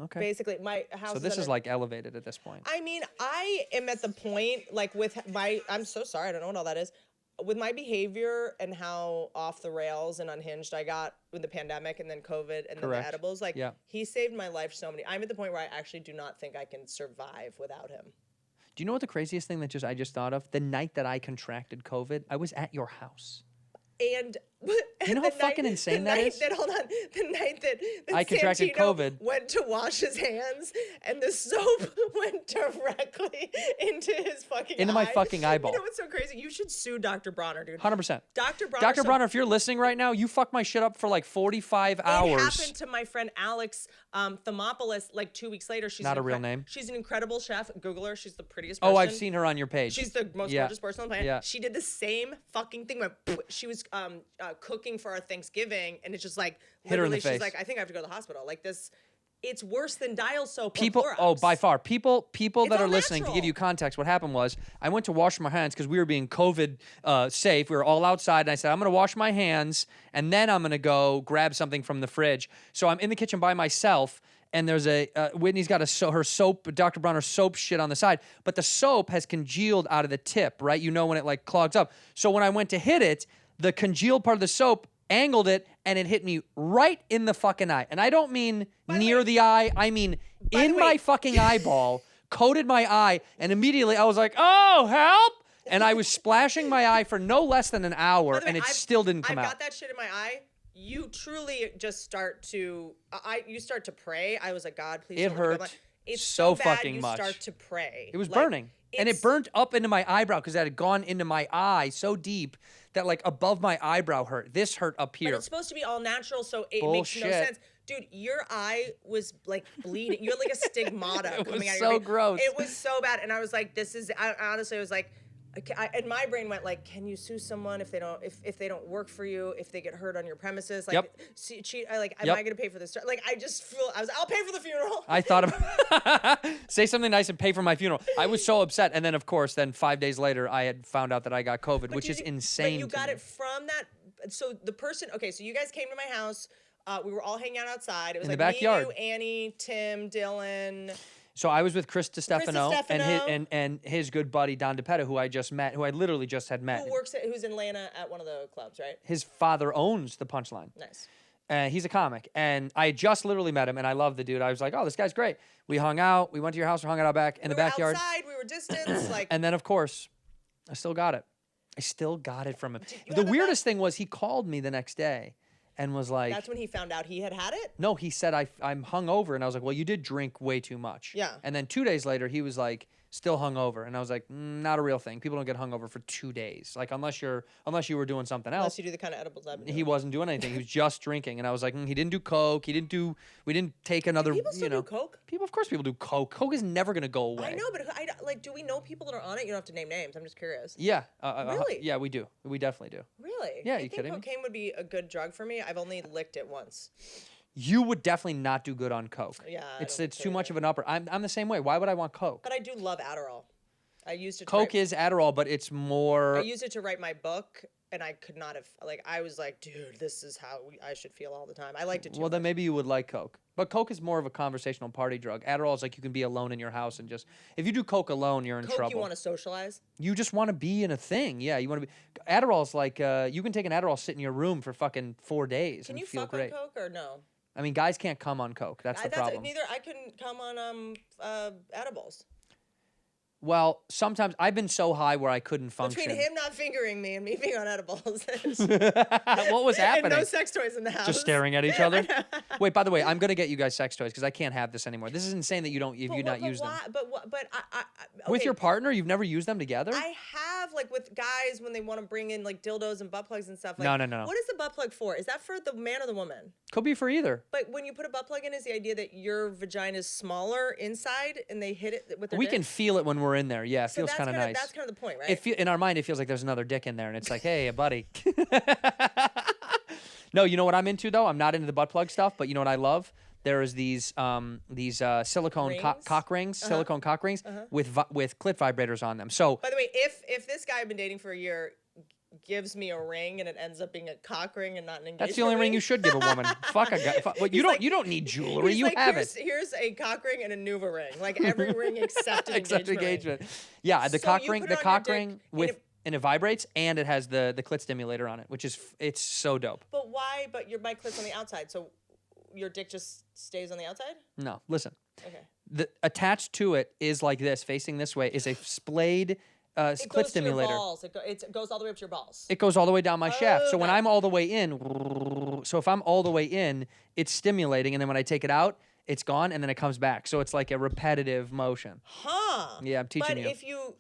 Okay. Basically, my house. So this is like elevated at this point. I mean, I am at the point like with my. I'm so sorry. I don't know what all that is. With my behavior and how off the rails and unhinged I got with the pandemic and then COVID and then Correct. the edibles, like Yeah. he saved my life so many. I'm at the point where I actually do not think I can survive without him. Do you know what the craziest thing that I just thought of? The night that I contracted COVID, I was at your house. And You know how fucking insane that is? Hold on. The night that I contracted Santino COVID. went to wash his hands and the soap went directly into his fucking Into my fucking eyeball. You know what's so crazy? You should sue Dr. Bronner, dude. 100%. Dr. Bronner. Dr. Bronner, if you're listening right now, you fucked my shit up for like 45 It hours. happened to my friend Alex Thermopoulos like 2 weeks later. She's Not a real name. She's an incredible chef. Google her. She's the prettiest person. Oh, I've seen her on your page. She's the most Yeah. gorgeous person on the planet. Yeah. She did the same fucking thing. She was cooking for our Thanksgiving, and it's just like Hit her in the literally, face. she's like, I think I have to go to the hospital. Like this, it's worse than dial soap. People, or oh, Clorox. by far. People that all are listening, to natural. give you context, what happened was I went to wash my hands because we were being COVID safe. We were all outside, and I said, I'm going to wash my hands, and then I'm going to go grab something from the fridge. So I'm in the kitchen by myself, and there's Whitney's got her soap, Dr. Bronner's soap shit on the side, but the soap has congealed out of the tip, right? You know when it like clogs up. So when I went to hit it, the congealed part of the soap angled it, and it hit me right in the fucking eye. And I don't mean near the eye. I mean in my fucking eyeball, coated my eye, and immediately I was like, oh, help! And I was splashing my eye for no less than an hour, By the way, and it still didn't come I've out. got that shit in my eye. You truly just start to, you start to pray. I was like, God, please. It don't let me go hurt blind. It's so bad, fucking you much. start to pray. It was Like, burning. And it it's- burnt up into my eyebrow because it had gone into my eye so deep that like above my eyebrow hurt. This hurt up But here. it's supposed to be all natural, so it makes no Bullshit. sense. Dude, your eye was like bleeding. You had like a stigmata It coming was out of so your face. gross. It was so bad. And I was like, I honestly was like, and my brain went like, can you sue someone if they don't work for you, if they get hurt on your premises? Like, Yep. cheat, am Yep. I going to pay for this? Like, I'll pay for the funeral. I thought of say something nice and pay for my funeral. I was so upset, and then of course, 5 days later, I had found out that I got COVID, which is insane. But you to got me. it from that. So the person, okay, so you guys came to my house. We were all hanging out outside. It was In the like backyard. me, you, Annie, Tim, Dylan. So I was with Chris DiStefano DiStefano. and his good buddy Don DePetta, who I just met, who I literally just had met. Who's in Atlanta at one of the clubs, right? His father owns the Punchline. Nice. He's a comic, and I just literally met him, and I love the dude. I was like, oh, this guy's great. We hung out. We went to your house. We hung out out back in the backyard. Outside, we were distanced, like. And then, of course, I still got it. I still got it from him. you The have it weirdest thing was he called me the next day and was like, That's when he found out he had it. no, he said, I'm hungover. And I was like, well, you did drink way too much. Yeah. And then 2 days later, he was like, still hungover. And I was like, not a real thing. People don't get hungover for 2 days. Like, unless you were doing something else. Unless you do the kind of edibles I've been doing. He wasn't doing anything. He was just drinking. And I was like, he didn't do coke. We didn't take another, People still do coke? People, of course people do coke. Coke is never going to go away. I know, but do we know people that are on it? You don't have to name names. I'm just curious. Yeah. Really? Yeah, we do. We definitely do. Really? Yeah, you you think kidding me? cocaine would be a good drug for me? I've only licked it once. You would definitely not do good on coke. Yeah, I It's don't think too much of an upper. I'm the same way. Why would I want coke? But I do love Adderall. I used it. Coke is Adderall, but it's more. I used it to write my book, and I could not have. Like, I was like, dude, this is how I should feel all the time. I liked it too. Well, then much. maybe you would like coke. But coke is more of a conversational party drug. Adderall is like you can be alone in your house and just. If you do coke alone, you're in Coke, trouble. you want to socialize? You just want to be in a thing. Yeah, you want to be. Adderall's like you can take an Adderall, sit in your room for fucking 4 days Can and you feel fuck great. on coke or no? I mean, guys can't come on coke. That's the problem. Neither. I couldn't come on edibles. Well, sometimes I've been so high where I couldn't function. Between him not fingering me and me being on edibles. What was happening? And no sex toys in the house. Just staring at each other. Wait, by the way, I'm gonna get you guys sex toys because I can't have this anymore. This is insane that you not use them. But With okay, your partner, you've never used them together? I have, like, with guys when they want to bring in like dildos and butt plugs and stuff. Like, No. What is the butt plug for? Is that for the man or the woman? Could be for either. But when you put a butt plug in, is the idea that your vagina is smaller inside and they hit it with their We dick? can feel it when we're in there. Yeah, it So feels kind of nice. That's kind of the point, right? In our mind, it feels like there's another dick in there, and it's like, hey, buddy. No, you know what I'm into though? I'm not into the butt plug stuff, but you know what I love? There is these silicone Rings? cock rings, silicone cock rings with clit vibrators on them. So By the way, if this guy I've been dating for a year gives me a ring and it ends up being a cock ring and not an engagement that's the only ring you should give a woman. Fuck a guy. Well, you don't need jewelry. He's You like, have here's, it. Here's a cock ring and a Nuva ring. Like every ring except an Except engagement. engagement. Yeah, the So cock you ring, put the it on your cock dick ring and it vibrates and it has the clit stimulator on it, which is it's so dope. But why? But my clit's on the outside, so your dick just stays on the outside? No, listen. Okay. Attached to it is like this, facing this way, is a splayed It clit goes stimulator. to your balls. It goes all the way up to your balls. It goes all the way down my shaft. So when Okay. I'm all the way in, so if I'm all the way in, it's stimulating, and then when I take it out, it's gone, and then it comes back. So it's like a repetitive motion. Huh. Yeah, I'm teaching but you.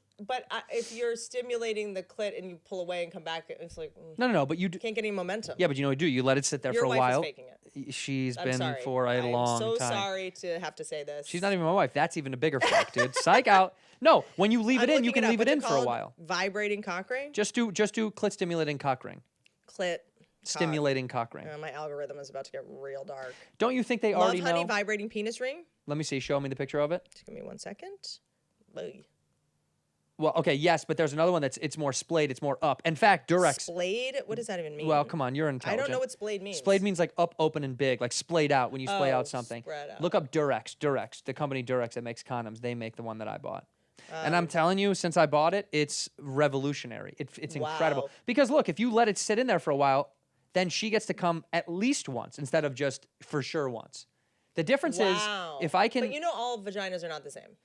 If you're stimulating the clit and you pull away and come back, it's like No, but you do. can't get any momentum. Yeah, but you know what you do? You let it sit there Your for a wife while. is faking it. She's I'm been sorry. for a long I'm so time. sorry to have to say this. She's not even my wife. That's even a bigger fake, dude. Psych out. No, when you leave I'm it in, you looking can up. leave it What's in for a called? while. Vibrating cock ring? Just do clit stimulating cock ring. Clit. Stimulating cock ring. My algorithm is about to get real dark. Don't you think they Love already Honey know? vibrating penis ring? Let me see. Show me the picture of it. Just give me 1 second. Oy. Well, okay, yes, but there's another one it's more splayed, it's more up. In fact, Durex. Splayed? What does that even mean? Well, come on, you're I intelligent. don't know what splayed means. Splayed means like up, open, and big, like splayed out when you splay Oh, out something. spread out. Look up Durex. Durex, the company Durex that makes condoms, they make the one that I bought. And I'm telling you, since I bought it, it's revolutionary. It's incredible. Wow. Because look, if you let it sit in there for a while, then she gets to come at least once instead of just for sure once. The difference Wow. is if I can. But you know all vaginas are not the same.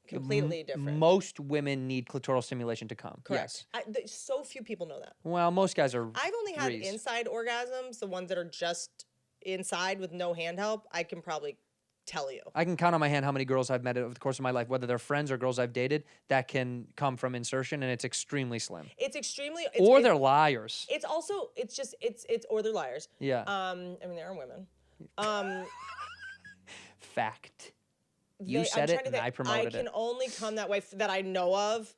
Completely different. Most women need clitoral stimulation to come. Correct. Yes. So few people know that. Well, most guys are. I've only had Reese. inside orgasms, the ones that are just inside with no hand help. I can probably tell you. I can count on my hand how many girls I've met over the course of my life, whether they're friends or girls I've dated, that can come from insertion, and it's extremely slim. It's extremely. Or they're liars. It's also. It's just. It's or they're liars. Yeah. I mean, there are women. Fact. You I'm said trying it, to and think. I promoted I can it. only come that way that I know of,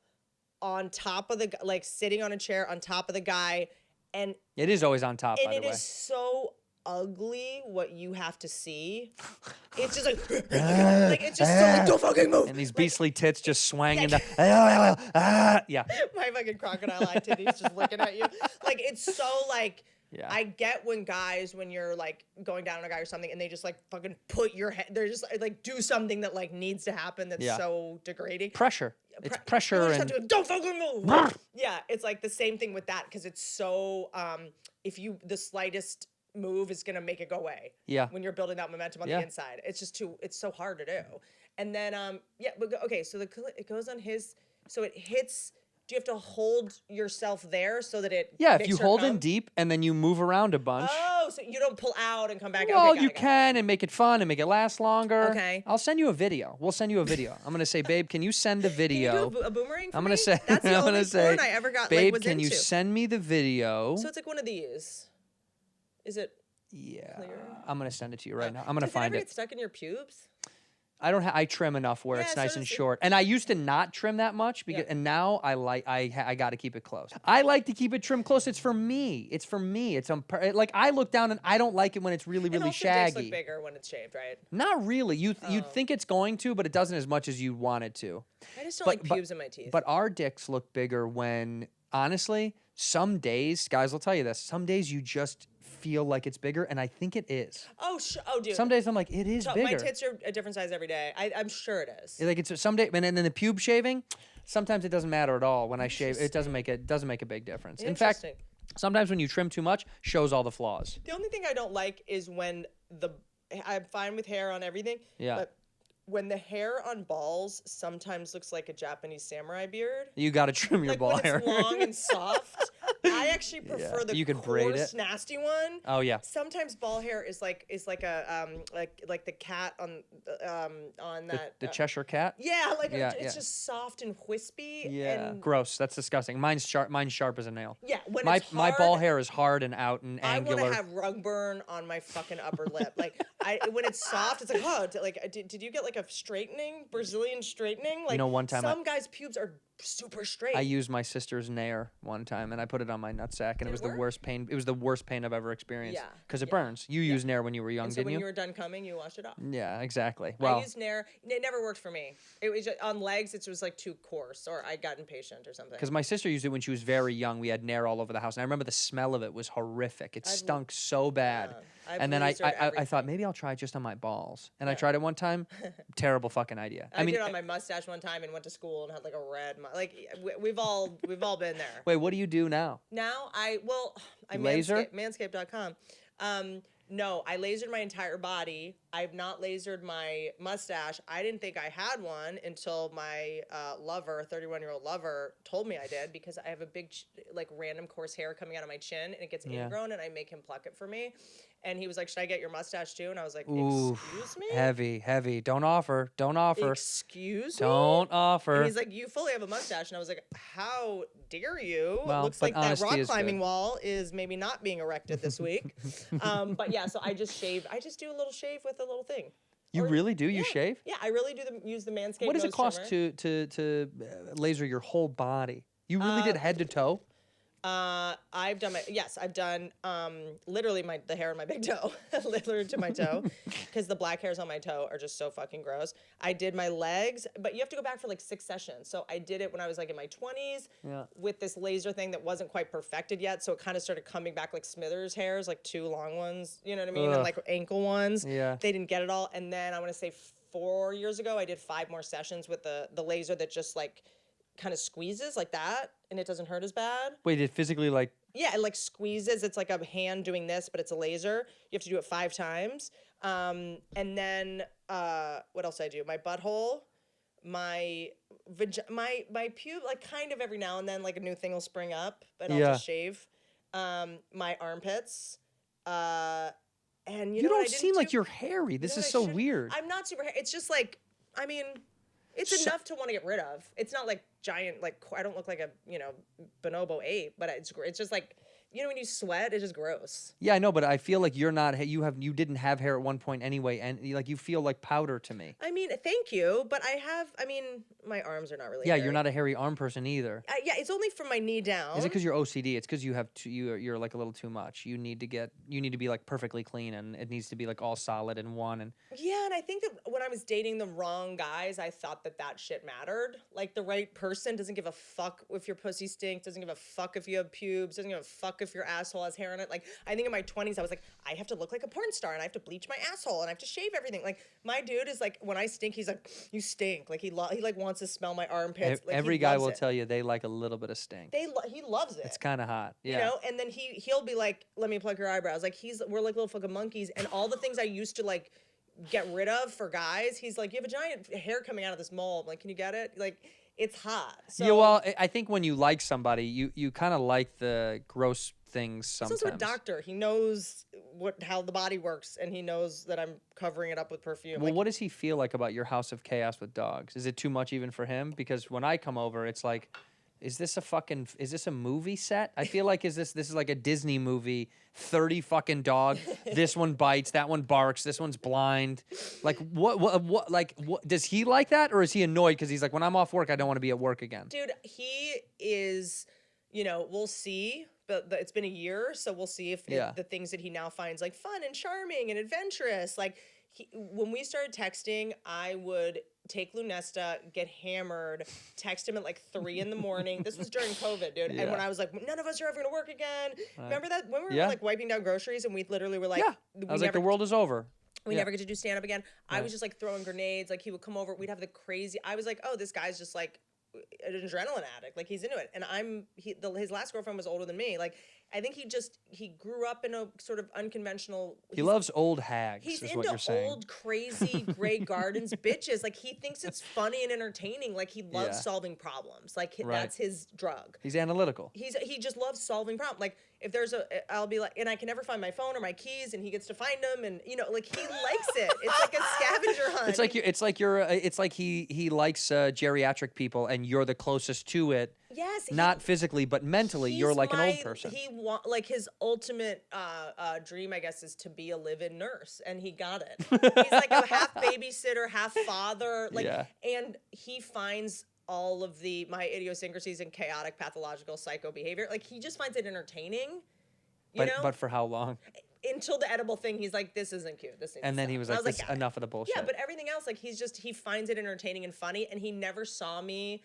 on top of the like sitting on a chair on top of the guy, and It is always on top, by it the way. is so ugly what you have to see. It's just like, like it's just so like, don't fucking move. And these beastly tits just swanging down. Yeah. My fucking crocodile eye titties just looking at you. Like it's so like. Yeah. I get when you're like going down on a guy or something and they just like fucking put your head, they're just like do something that like needs to happen that's Yeah. so degrading. Pressure. It's You pressure just have and to go, don't fucking move. Yeah, it's like the same thing with that because it's so, if the slightest move is gonna make it go away. Yeah. When you're building that momentum on Yeah. the inside. It's just it's so hard to do. And then, okay, so it goes on his, so it hits. Do you have to hold yourself there so that it yeah, if makes you her hold in come? deep and then you move around a bunch. Oh, so you don't pull out and come back. Well, Okay, got you it, got it. can and make it fun and make it last longer. Okay. I'll send you a video. We'll send you a video. I'm gonna say, babe, can you send a Can video? you do a boomerang for I'm me? gonna say, That's the I'm only gonna say, porn I ever got. babe, was can you into. send me the video? So it's like one of these. Is it? Yeah, clear? I'm gonna send it to you right now. I'm gonna Does find it. Ever it. get stuck in your pubes? I don't. I trim enough where Yeah, it's so nice and does it. short. And I used to not trim that much because, Yeah. and now I got to keep it close. I like to keep it trimmed close. It's for me. It's for me. It's like I look down and I don't like it when it's really And also shaggy. dicks look bigger when it's shaved, right? Not really. You'd think it's going to, but it doesn't as much as you want it to. I just don't like pubes in my teeth. But our dicks look bigger when, honestly, some days, guys will tell you this, some days you just feel like it's bigger, and I think it is. oh, dude. Some days I'm like, it is So bigger. my tits are a different size every day. I'm sure it is. Like it's some day, and then the pube shaving, sometimes it doesn't matter at all. When I shave, it doesn't make a big difference. In fact, Interesting. sometimes when you trim too much, shows all the flaws. The only thing I don't like is when I'm fine with hair on everything. Yeah. But when the hair on balls sometimes looks like a Japanese samurai beard. You got to trim your Like ball when hair. it's long and soft. I actually prefer the You could braid coarse, it. nasty one. Oh yeah. Sometimes ball hair is like a like the cat on that The Cheshire cat. yeah, like Yeah, it's yeah. just soft and wispy. Yeah. And Gross. That's disgusting. Mine's sharp. Mine's sharp as a nail. yeah, when My it's my hard, ball hair is hard and out and I angular. want to have rug burn on my fucking upper lip. Like when it's soft, it's like, oh, did you get like a straightening, Brazilian straightening? Like one time some guys' pubes are super straight. I used my sister's Nair one time, and I put it on my nutsack, and it was the work? worst pain. It was the worst pain I've ever experienced. Yeah, Because it burns. You used Nair when you were young, and so didn't when you? you were done coming, you washed it off. Yeah, exactly. I Well, used Nair. It never worked for me. It was just, on legs. It was like too coarse, or I got impatient or something. because my sister used it when she was very young. We had Nair all over the house, and I remember the smell of it was horrific. It stunk so bad. I've And then I lasered thought everything. maybe I'll try it just on my balls, and I tried it one time. Terrible fucking idea. I did it on my mustache one time and went to school and had like a red. We've all been there. wait, what do you do now? Now I Laser? manscaped.com. No, I lasered my entire body. I've not lasered my mustache. I didn't think I had one until my 31-year-old lover, told me I did because I have a big, random coarse hair coming out of my chin and it gets ingrown and I make him pluck it for me. And he was like, "Should I get your mustache too?" And I was like, "Excuse me? Heavy. Don't offer. Excuse me?" Don't offer. And he's like, "You fully have a mustache." And I was like, "How dare you?" Well, It looks but like that honesty rock is climbing good. wall is maybe not being erected this week. But yeah, so I just shave. I just do a little shave with a little thing. You really do? You Yeah. shave? Yeah, I really do use the Manscaped. What does it nose cost trimmer. to laser your whole body? You really did head to toe? I've done literally the hair on my big toe, literally to my toe, because the black hairs on my toe are just so fucking gross. I did my legs, but you have to go back for like 6 sessions. So I did it when I was like in my 20s with this laser thing that wasn't quite perfected yet. So it kind of started coming back like Smithers hairs, like 2 long ones, you know what I mean? And like ankle ones. Yeah. They didn't get it all. And then I want to say 4 years ago, I did 5 more sessions with the laser that just like kind of squeezes like that and it doesn't hurt as bad. Wait, it physically like... Yeah, it like squeezes. It's like a hand doing this, but it's a laser. You have to do it 5 times. And then what else did I do? My butthole. my pube, like kind of every now and then, like a new thing will spring up, but I'll Yeah. just shave. My armpits. And You know what I don't didn't seem like do? you're hairy. You This know is what I so should- weird. I'm not super. It's just like, I mean, it's So- enough to want to get rid of. It's not like giant. Like I don't look like a bonobo ape, but it's just like when you sweat, it's just gross. Yeah, I know, but I feel like you're not. You didn't have hair at one point anyway, and like you feel like powder to me. I mean, thank you, but I have. I mean, my arms are not really. Yeah, hairy. you're not a hairy arm person either. Yeah, it's only from my knee down. Is it because you're OCD? It's because you have you're like a little too much. You need to be like perfectly clean, and it needs to be like all solid in one. And Yeah, and I think that when I was dating the wrong guys, I thought that shit mattered. Like the right person doesn't give a fuck if your pussy stinks, doesn't give a fuck if you have pubes, doesn't give a fuck if your asshole has hair on it. Like I think in my 20s, I was like, I have to look like a porn star, and I have to bleach my asshole, and I have to shave everything. Like my dude is like, when I stink, he's like, you stink. Like he like wants to smell my armpits. Like, every he guy loves will it. tell you they like a little bit of stink. He loves it. It's kind of hot. Yeah. You know, and then he'll be like, let me pluck your eyebrows. Like we're like little fucking monkeys, and all the things I used to like get rid of for guys, he's like, you have a giant hair coming out of this mole. I'm like, can you get it? Like, it's hot. So Yeah, well, I think when you like somebody, you kind of like the gross things sometimes. he's also a doctor. He knows how the body works, and he knows that I'm covering it up with perfume. Well, Like, what does he feel like about your house of chaos with dogs? Is it too much even for him? Because when I come over, it's like, is this a movie set? I feel like this is like a Disney movie. 30 fucking dog. This one bites, that one barks, this one's blind. Like what does he like that, or is he annoyed because he's like, when I'm off work, I don't want to be at work again? dude, he is, we'll see. But it's been a year, so we'll see if Yeah. the things that he now finds like fun and charming and adventurous. Like when we started texting, I would take Lunesta, get hammered, text him at like 3 a.m. This was during COVID, dude. Yeah. And when I was like, none of us are ever gonna work again. Remember that when we were Yeah. like wiping down groceries and we literally were like, Yeah. I was like, the world is over. we Yeah. never get to do stand up again. I was just like throwing grenades. Like he would come over. We'd have the crazy. I was like, oh, this guy's just like an adrenaline addict. Like he's into it. And his last girlfriend was older than me. Like I think he grew up in a sort of unconventional. He loves old hags, He's is what you're into saying. old, crazy Grey Gardens bitches. Like he thinks it's funny and entertaining. Like he loves Yeah. solving problems. Like Right. that's his drug. He's analytical. He just loves solving problems. Like if there's I'll be like, and I can never find my phone or my keys, and he gets to find them, and like he likes it. It's like a scavenger hunt. It's like he likes geriatric people, and you're the closest to it. Yes. Not physically, but mentally, you're he's like an old person. He like his ultimate dream, I guess, is to be a live-in nurse, and he got it. He's like a half babysitter, half father. Like, Yeah. and he finds all of my idiosyncrasies and chaotic, pathological, psycho behavior. Like he just finds it entertaining. But for how long? Until the edible thing, he's like, "This isn't cute." This. And then he was I like, "Got it." enough of the bullshit. Yeah, but everything else, like he finds it entertaining and funny, and he never saw me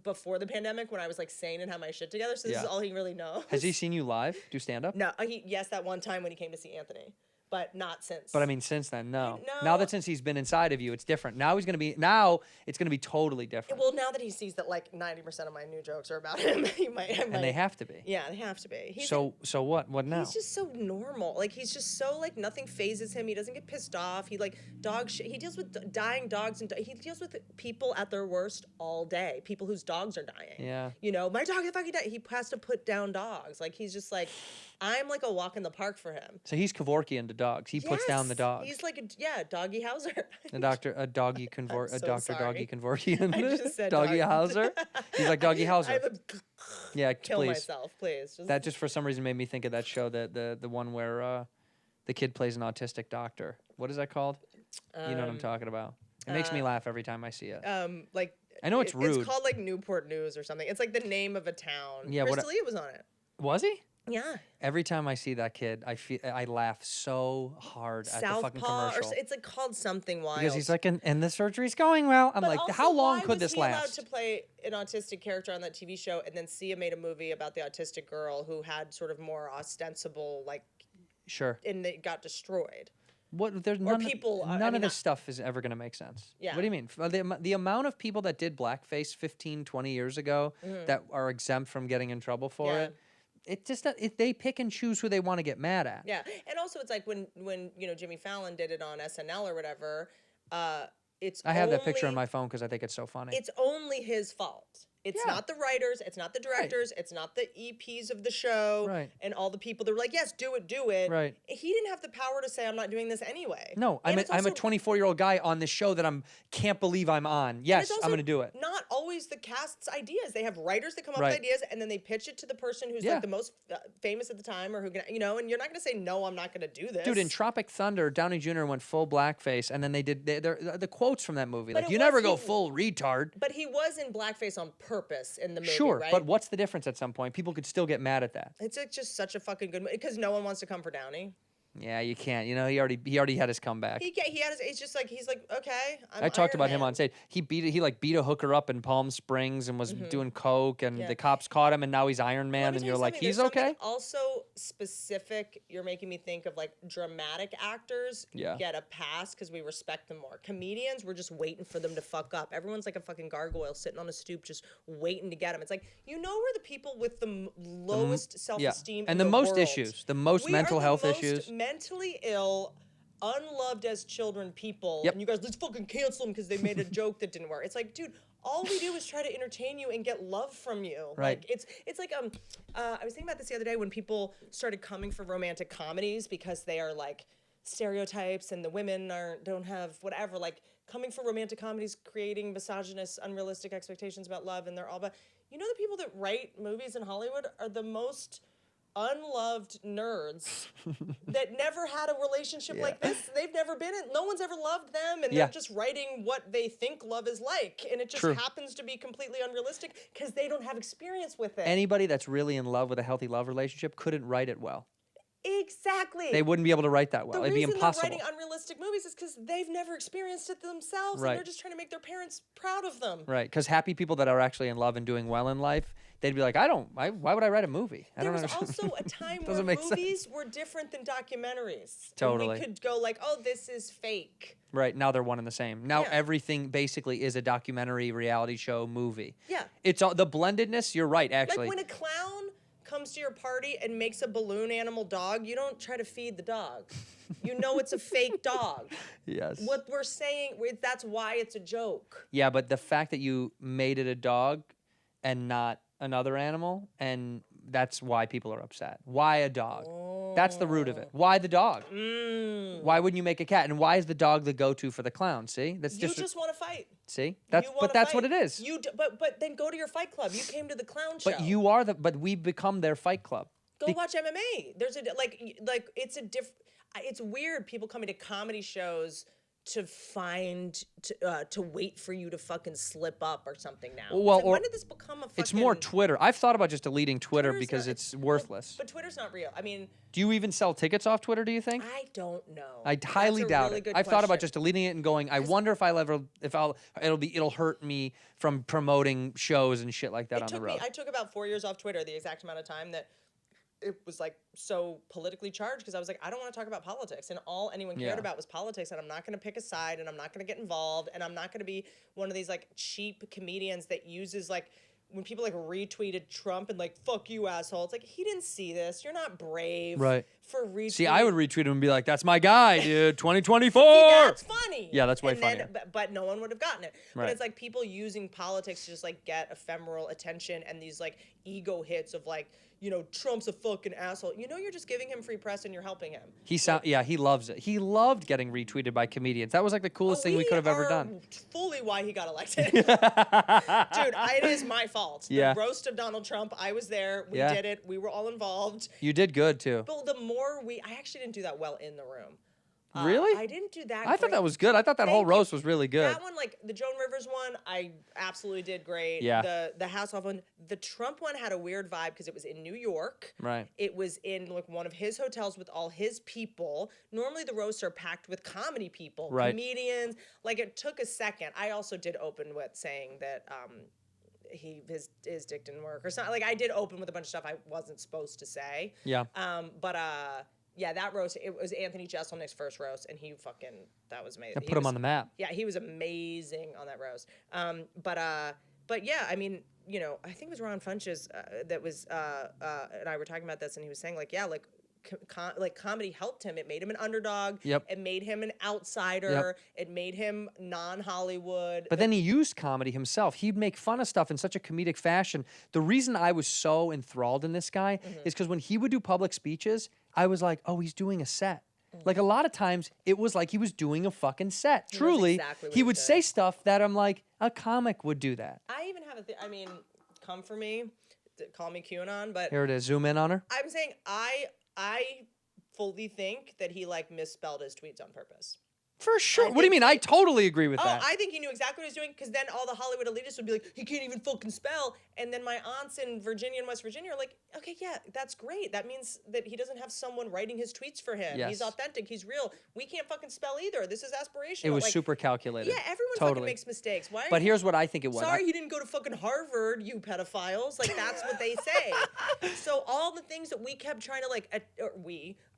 before the pandemic when I was like sane and had my shit together. So this Yeah. is all he really knows. Has he seen you live do stand up? No, yes, that one time when he came to see Anthony, but not since. But I mean, since then, no. No. Now that since he's been inside of you, it's different. Now it's gonna be totally different. Well, now that he sees that like 90% of my new jokes are about him, he might. And they have to be. Yeah, they have to be. So what? What now? He's just so normal. Like he's just so like nothing phases him. He doesn't get pissed off. He like dog shit. He deals with dying dogs and he deals with people at their worst all day. People whose dogs are dying. Yeah. My dog is fucking died. He has to put down dogs. Like he's just like, I'm like a walk in the park for him. So he's Kevorkian to dogs. He puts down the Yes, dogs. He's like doggy Hauser. A doggy so Doggy sorry. Kevorkian. I just said Doggy dog. Hauser. He's like Doggy I Hauser. would Yeah, kill please. myself, please. That just for some reason made me think of that show, the one where the kid plays an autistic doctor. What is that called? You know what I'm talking about. It makes me laugh every time I see it. like I know it's rude. It's called like Newport News or something. It's like the name of a town. Yeah, Chris what- D'Elia was on it. Was he? Yeah. Every time I see that kid, I laugh so hard at the fucking Southpaw, commercial. it's like called something wild. Because he's like, and the surgery's going well. I'm But like, also, how long why could was this he last? allowed to play an autistic character on that TV show, and then Sia made a movie about the autistic girl who had sort of more ostensible, like, Sure. and it got destroyed. What? There's Or none. people, I None of mean, this stuff is ever gonna make sense. Yeah. What do you mean? The amount of people that did blackface 15, 20 years ago that are exempt from getting in trouble for Yeah. it. It just they pick and choose who they want to get mad at. Yeah, and also it's like when Jimmy Fallon did it on SNL or whatever. I have that picture on my phone because I think it's so funny. It's only his fault. It's Yeah. not the writers, it's not the directors, it's not the EPs of the show, Right. and all the people that were like, yes, do it. Right. He didn't have the power to say, I'm not doing this anyway. No, And I'm it's a also- 24-year-old guy on this show that can't believe I'm on. and Yes, it's also I'm going to do it. Not always the cast's ideas. They have writers that come up Right. with ideas, and then they pitch it to the person who's Yeah. like the most famous at the time, or who can, and you're not going to say, no, I'm not going to do this. Dude, in Tropic Thunder, Downey Jr. went full blackface, and then they did the quotes from that movie. But Like, it you never was- go he- full retard. But he was in blackface on purpose in the movie, Sure, right? but what's the difference at some point? People could still get mad at that. It's like just such a fucking good movie because no one wants to come for Downey. Yeah, you can't. You know, he already had his comeback. He had his. It's just like he's like, okay. I talked Iron about him Man. on stage. He beat a hooker up in Palm Springs and was doing coke, and Yeah. the cops caught him, and now he's Iron Let Man, me and tell you're you like, something, he's there's something okay. Also specific. You're making me think of like dramatic actors Yeah. get a pass because we respect them more. Comedians, we're just waiting for them to fuck up. Everyone's like a fucking gargoyle sitting on a stoop, just waiting to get them. It's like we're the people with the lowest self-esteem And in the most world. issues, the most We mental are the health most issues. mentally ill, unloved as children people. Yep. And you guys, let's fucking cancel them because they made a joke that didn't work. It's like, dude, all we do is try to entertain you and get love from you. Right. Like it's like I was thinking about this the other day when people started coming for romantic comedies because they are like stereotypes and the women don't have whatever, like coming for romantic comedies creating misogynist unrealistic expectations about love, and they're all about the people that write movies in Hollywood are the most unloved nerds that never had a relationship like this. They've never been in, no one's ever loved them, and Yeah. they're just writing what they think love is like, and it just True. happens to be completely unrealistic because they don't have experience with it. Anybody that's really in love with a healthy love relationship couldn't write it well. Exactly. They wouldn't be able to write that well. The It'd be reason impossible. they're writing unrealistic movies is because they've never experienced it themselves, Right. and they're just trying to make their parents proud of them. Right, because happy people that are actually in love and doing well in life, they'd be like, why would I write a movie? I There don't was understand. also a time where Doesn't make sense. movies were different than documentaries. And Totally. we could go like, oh, this is fake. Right, now they're one and the same. Now Yeah. everything basically is a documentary, reality show, movie. Yeah. It's all the blendedness, you're right, actually. Like when a clown comes to your party and makes a balloon animal dog, you don't try to feed the dog. You know it's a fake dog. Yes. What we're saying, that's why it's a joke. Yeah, but the fact that you made it a dog and not another animal, and that's why people are upset. Why a dog? That's the root of it. Why the dog? Why wouldn't you make a cat? And why is the dog the go-to for the clown? See, that's You just want to fight. see. That's You but wanna that's what fight. it is. But then go to your fight club. You came to the clown show. But we've become their fight club. Go watch MMA. There's it's a it's weird people coming to comedy shows to wait for you to fucking slip up or something now. Well, It's like, or when did this become a fucking... It's more Twitter. I've thought about just deleting Twitter Twitter's because not- it's worthless. But Twitter's not real. I mean, Do you even sell tickets off Twitter, do you think? I don't know. I highly That's a doubt really it. good I've thought about question. just deleting it and going, I wonder it'll hurt me from promoting shows and shit like that on the road. I took about 4 years off Twitter, the exact amount of time that it was like so politically charged, because I was like, I don't want to talk about politics, and all anyone cared Yeah. about was politics, and I'm not going to pick a side, and I'm not going to get involved, and I'm not going to be one of these like cheap comedians that uses like when people like retweeted Trump and like, fuck you asshole. It's like, he didn't see this. You're not brave Right. for retweeting. See, I would retweet him and be like, that's my guy, dude, 2024. That's funny. Yeah, that's way And then- funnier. but no one would have gotten it. Right. But it's like people using politics to just like get ephemeral attention and these like ego hits of like, Trump's a fucking asshole. You're just giving him free press and you're helping him. He loves it. He loved getting retweeted by comedians. That was like the coolest thing we could have ever done. Fully why he got elected. Dude, it is my fault. Yeah. The roast of Donald Trump, I was there. We Yeah. did it. We were all involved. You did good too. But the more I actually didn't do that well in the room. Really? I didn't do that I thought great. that was good. I thought that Thank whole you. roast was really good. That one, like the Joan Rivers one, I absolutely did great. Yeah. The Hasselhoff one, the Trump one had a weird vibe because it was in New York. Right. It was in like one of his hotels with all his people. Normally the roasts are packed with comedy people, Right. comedians. Like it took a second. I also did open with saying that his dick didn't work or something. Like I did open with a bunch of stuff I wasn't supposed to say. Yeah. Yeah, that roast, it was Anthony Jeselnik's first roast, and that was amazing. That put him on the map. Yeah, he was amazing on that roast. But yeah, I mean, I think it was Ron Funches that was, and I were talking about this, and he was saying like, yeah, like comedy helped him. It made him an underdog. Yep. It made him an outsider. It made him non-Hollywood. But then he used comedy himself. He'd make fun of stuff in such a comedic fashion. The reason I was so enthralled in this guy is because when he would do public speeches, I was like, oh, he's doing a set. Like a lot of times, it was like he was doing a fucking set. Truly, exactly what he he would did. say stuff that I'm like, a comic would do that. I even have I mean, come for me, call me QAnon, but Here it is. Zoom in on her. I'm saying I fully think that he like misspelled his tweets on purpose. For sure. What do you mean? I totally agree with Oh, that. I think he knew exactly what he was doing because then all the Hollywood elitists would be like, he can't even fucking spell. And then my aunts in Virginia and West Virginia are like, okay, yeah, that's great. That means that he doesn't have someone writing his tweets for him. Yes. He's authentic. He's real. We can't fucking spell either. This is aspirational. It was Like, super calculated. Yeah, everyone totally. fucking makes mistakes. Why? But here's what I think it was. Sorry, he didn't go to fucking Harvard, you pedophiles. Like, that's what they say. So all the things that we kept trying to, like,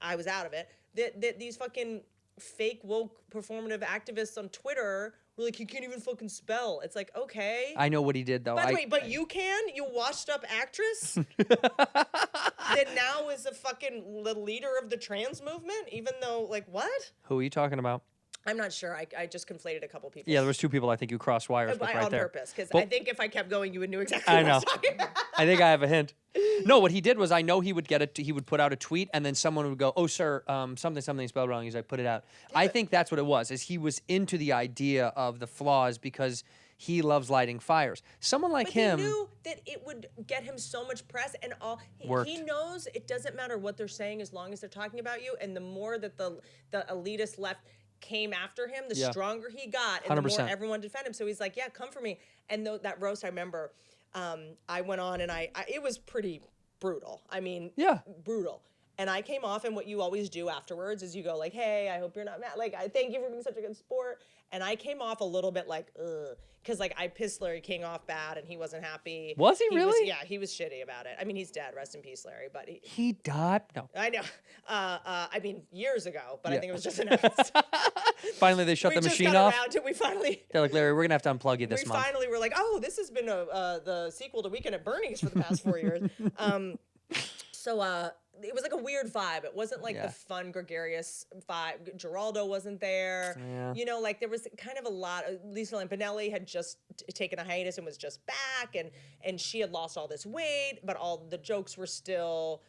I was out of it, that these fucking fake woke performative activists on Twitter were like, you can't even fucking spell. It's like, okay. I know what he did, though. By the way, but you can? You washed up actress? That now is a fucking the leader of the trans movement? Even though, like, what? Who are you talking about? I'm not sure. I just conflated a couple people. Yeah, there was two people I think you crossed wires with right on there. purpose, because Well- I think if I kept going, you would know exactly I what know. I was talking about. I think I have a hint. No, what he did was I know he would he would put out a tweet and then someone would go, "Oh, sir, something spelled wrong." He's like, "Put it out." I think that's what it was. Is he was into the idea of the flaws because he loves lighting fires. Someone like But him. he knew that it would get him so much press and all. Worked. He knows it doesn't matter what they're saying as long as they're talking about you. And the more that the elitist left came after him, the Yeah. stronger he got, and the 100%. more everyone defended him. So he's like, "Yeah, come for me." And that roast, I remember, I went on and I it was pretty brutal. I mean, Yeah. brutal. And I came off, and what you always do afterwards is you go like, "Hey, I hope you're not mad. Like, I thank you for being such a good sport." And I came off a little bit like, ugh, because like I pissed Larry King off bad, and he wasn't happy. Was he really? Yeah, he was shitty about it. I mean, he's dead. Rest in peace, Larry. But He died. No. I know. I mean, years ago, but I Yeah. think it was just announced. Finally, they shut we the just machine got off. around to. We finally. They're like, Larry, we're gonna have to unplug you this We month. finally were like, oh, this has been the sequel to Weekend at Bernie's for the past 4 years. So it was like a weird vibe. It wasn't like Yeah. the fun, gregarious vibe. Geraldo wasn't there. Yeah. You know, like there was kind of a lot. Lisa Lampanelli had just taken a hiatus and was just back, and she had lost all this weight, but all the jokes were still.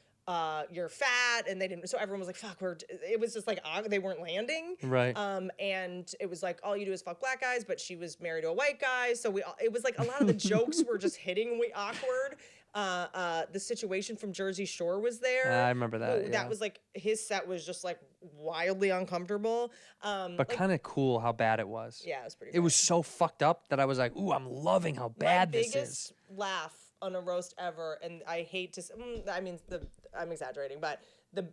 You're fat, and they didn't. So everyone was like, "Fuck." It was just like they weren't landing. Right. And it was like all you do is fuck black guys, but she was married to a white guy, so it was like a lot of the jokes were just hitting awkward. The situation from Jersey Shore was there. I remember that, yeah. That was like his set was just like wildly uncomfortable. But Like, kind of cool how bad it was. yeah, it was pretty. It was so fucked up that I was like, ooh, I'm loving how bad my this biggest is. laugh on a roast ever, and I hate to. I mean, I'm exaggerating, but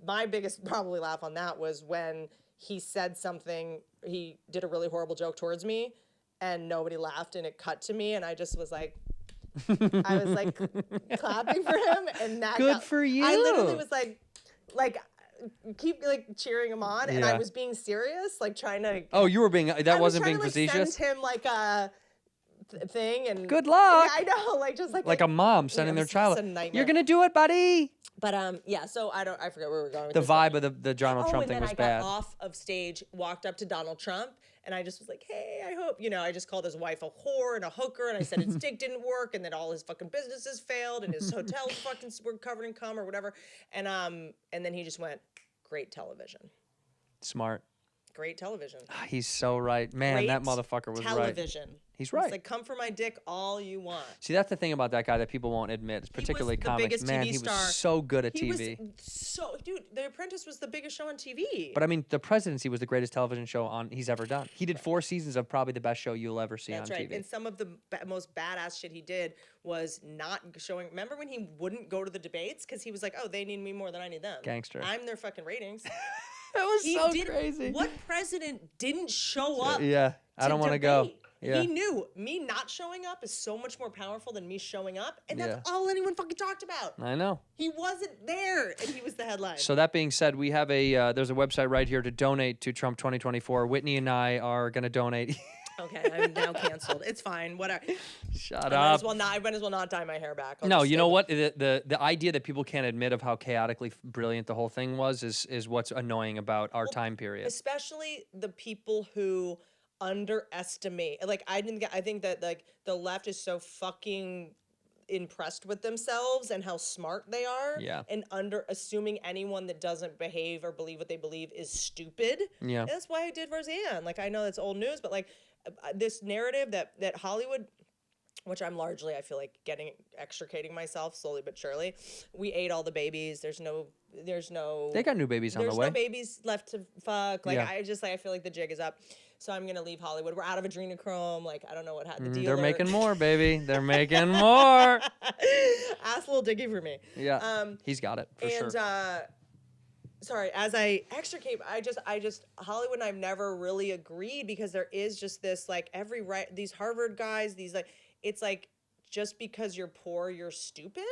my biggest probably laugh on that was when he said something. He did a really horrible joke towards me, and nobody laughed, and it cut to me, and I just was like. I was like clapping for him, and that Good for you. I literally was like keep like cheering him on, and I Yeah. was being serious, like trying to. Oh, you were being, that I was wasn't trying being to, like, facetious? Send him like a thing, and Good luck. Yeah, I know, like just Like a mom sending their it's child. a nightmare. You're gonna do it, buddy. But yeah, so I forget where we're going. with The this, vibe but- of the Donald Trump and thing then was I bad. got off of stage, walked up to Donald Trump, and I just was like, "Hey, I hope I just called his wife a whore and a hooker, and I said his dick didn't work, and that all his fucking businesses failed, and his hotels fucking were covered in cum or whatever." And then he just went, "Great television, Smart. great television." He's so right. Man, that Great motherfucker was right. television. He's right. It's like, come for my dick all you want. See, that's the thing about that guy that people won't admit, particularly the comics. biggest Man, TV he star. was so good at He TV. was so, dude, The Apprentice was the biggest show on TV. But I mean, The Presidency was the greatest television show he's ever done. He did 4 seasons of probably the best show you'll ever see That's on right. TV. And some of the most badass shit he did was not showing. Remember when he wouldn't go to the debates because he was like, "Oh, they need me more than I need them. Gangster. I'm their fucking ratings." That was He so did, crazy. What president didn't show up? Yeah, I don't want to go. debate? Yeah. He knew me not showing up is so much more powerful than me showing up, and that's Yeah. all anyone fucking talked about. I know. He wasn't there, and he was the headline. So that being said, we have there's a website right here to donate to Trump 2024. Whitney and I are going to donate. Okay, I'm now canceled. It's fine. Whatever. Shut I might up. as well not. I might as well not dye my hair back. I'll No, just you stay know with- what? The idea that people can't admit of how chaotically brilliant the whole thing was is what's annoying about our time period. Especially the people who underestimate. Like I think that like the left is so fucking impressed with themselves and how smart they are. Yeah. And assuming anyone that doesn't behave or believe what they believe is stupid. Yeah. And that's why I did Roseanne. Like I know that's old news, but like this narrative that Hollywood, which I'm largely, I feel like extricating myself slowly but surely. We ate all the babies. There's no. They got new babies on the There's way. no babies left to fuck. Like Yeah. I feel like the jig is up. So I'm gonna leave Hollywood. We're out of adrenochrome. Like I don't know what the deal. They're making more, baby. They're making more. Ass a little dicky for me. Yeah. He's got it for And sure. sorry, as I extricate, I just Hollywood and I've never really agreed because there is just this like these Harvard guys, these like it's like just because you're poor, you're stupid.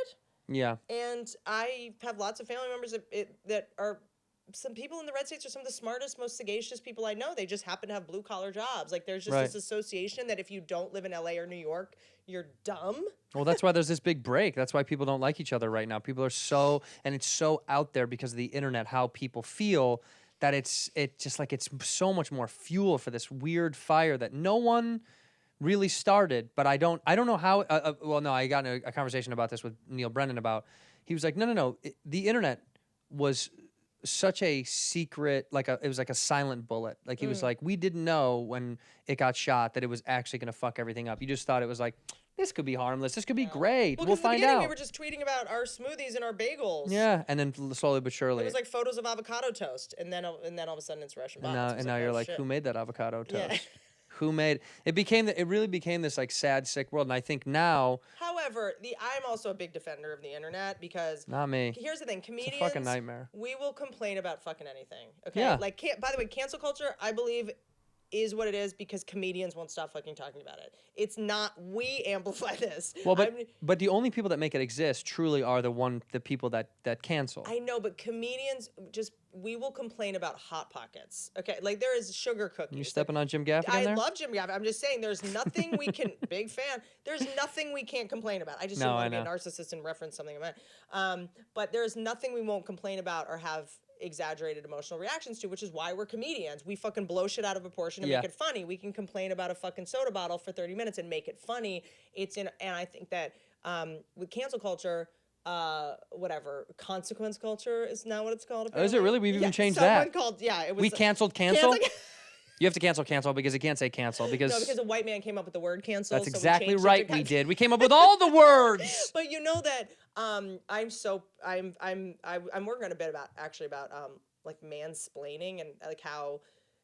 Yeah. And I have lots of family members that are some people in the red states are some of the smartest, most sagacious people I know. They just happen to have blue collar jobs. Like there's just Right. this association that if you don't live in LA or New York, you're dumb. Well, that's why there's this big break. That's why people don't like each other right now. People are and it's so out there because of the internet, how people feel that it's just like it's so much more fuel for this weird fire that no one really started. But I don't know how. Well, no, I got in a conversation about this with Neil Brennan about. He was like, no. The internet was such a secret, it was like a silent bullet. Like he was like, we didn't know when it got shot that it was actually gonna fuck everything up. You just thought it was like, this could be harmless. This could be great. Well, We'll 'cause in the find beginning, out. we were just tweeting about our smoothies and our bagels. Yeah, and then slowly but surely. It was like photos of avocado toast, and then all of a sudden it's Russian bots. and now you're oh, like, shit. who made that avocado toast? Yeah. Who made it? It really became this like sad, sick world. And I think now, However, I'm also a big defender of the internet because not me. here's the thing, comedians, fucking nightmare. We will complain about fucking anything. Okay, Yeah. like by the way, cancel culture, I believe, is what it is because comedians won't stop fucking talking about it. It's not we amplify this. Well, but the only people that make it exist truly are the people that cancel. I know, but comedians we will complain about hot pockets. Okay, like there is sugar cookies. You stepping on Jim Gaffigan I there? love Jim Gaffigan. I'm just saying, there's nothing we can. Big fan. There's nothing we can't complain about. I just didn't No, want I to be a know. narcissist and reference something I meant. But there's nothing we won't complain about or have exaggerated emotional reactions to, which is why we're comedians. We fucking blow shit out of proportion and Yeah. make it funny. We can complain about a fucking soda bottle for 30 minutes and make it funny. And I think that with cancel culture. Whatever consequence culture is now what it's called. Oh, is it apparently. really? We've even changed someone that. Called, it was. We canceled cancel. Cancel- You have to cancel because it can't say cancel because, No, because a white man came up with the word cancel. that's so we exactly changed it right. to We con- did. We came up with all the words. But you know that I'm working on a bit about like mansplaining and like how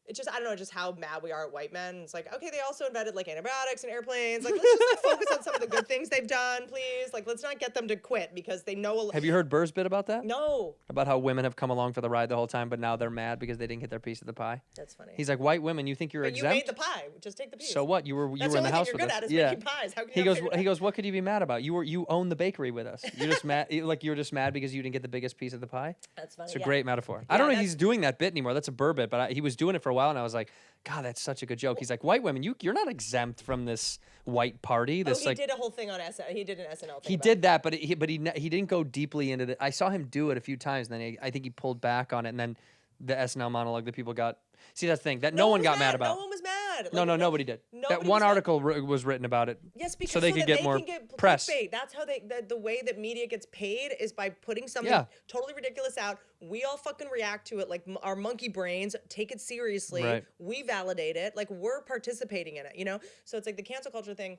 it's just I don't know just how mad we are at white men. It's like okay, they also invented like antibiotics and airplanes. Like let's just like, focus on some of the good things they've done, please. Like let's not get them to quit because they know. Have you heard Burr's bit about that? No, About how women have come along for the ride the whole time, but now they're mad because they didn't get their piece of the pie. that's funny. He's like, white women, you think you're but you exempt? made the pie. Just take the piece. So what? You were That's in the the house only with thing you're us. good at is Yeah. making pies. How can He you not goes. figure it He out? goes. What could you be mad about? You own the bakery with us. You're just mad. Like you're just mad because you didn't get the biggest piece of the pie. That's funny. It's a yeah. great metaphor. I don't know if that's- he's doing that bit anymore. That's a Burr bit, but he was doing it for a while, and I was like, God, that's such a good joke. He's like, white women, you're not exempt from this white party. This he did a whole thing on SNL. He did an SNL thing. He about did that, but he didn't go deeply into it. I saw him do it a few times, and then I think he pulled back on it, and then the SNL monologue that people got. See, that's the thing that no one got mad about. No one was mad. No, Like, nobody did. nobody That one was mad. article was written about it. Yes, because so they could get more press. clickbait. That's how the way that media gets paid is by putting something Yeah. totally ridiculous out. We all fucking react to it like our monkey brains, take it seriously. Right. We validate it. Like we're participating in it, you know? So it's like the cancel culture thing.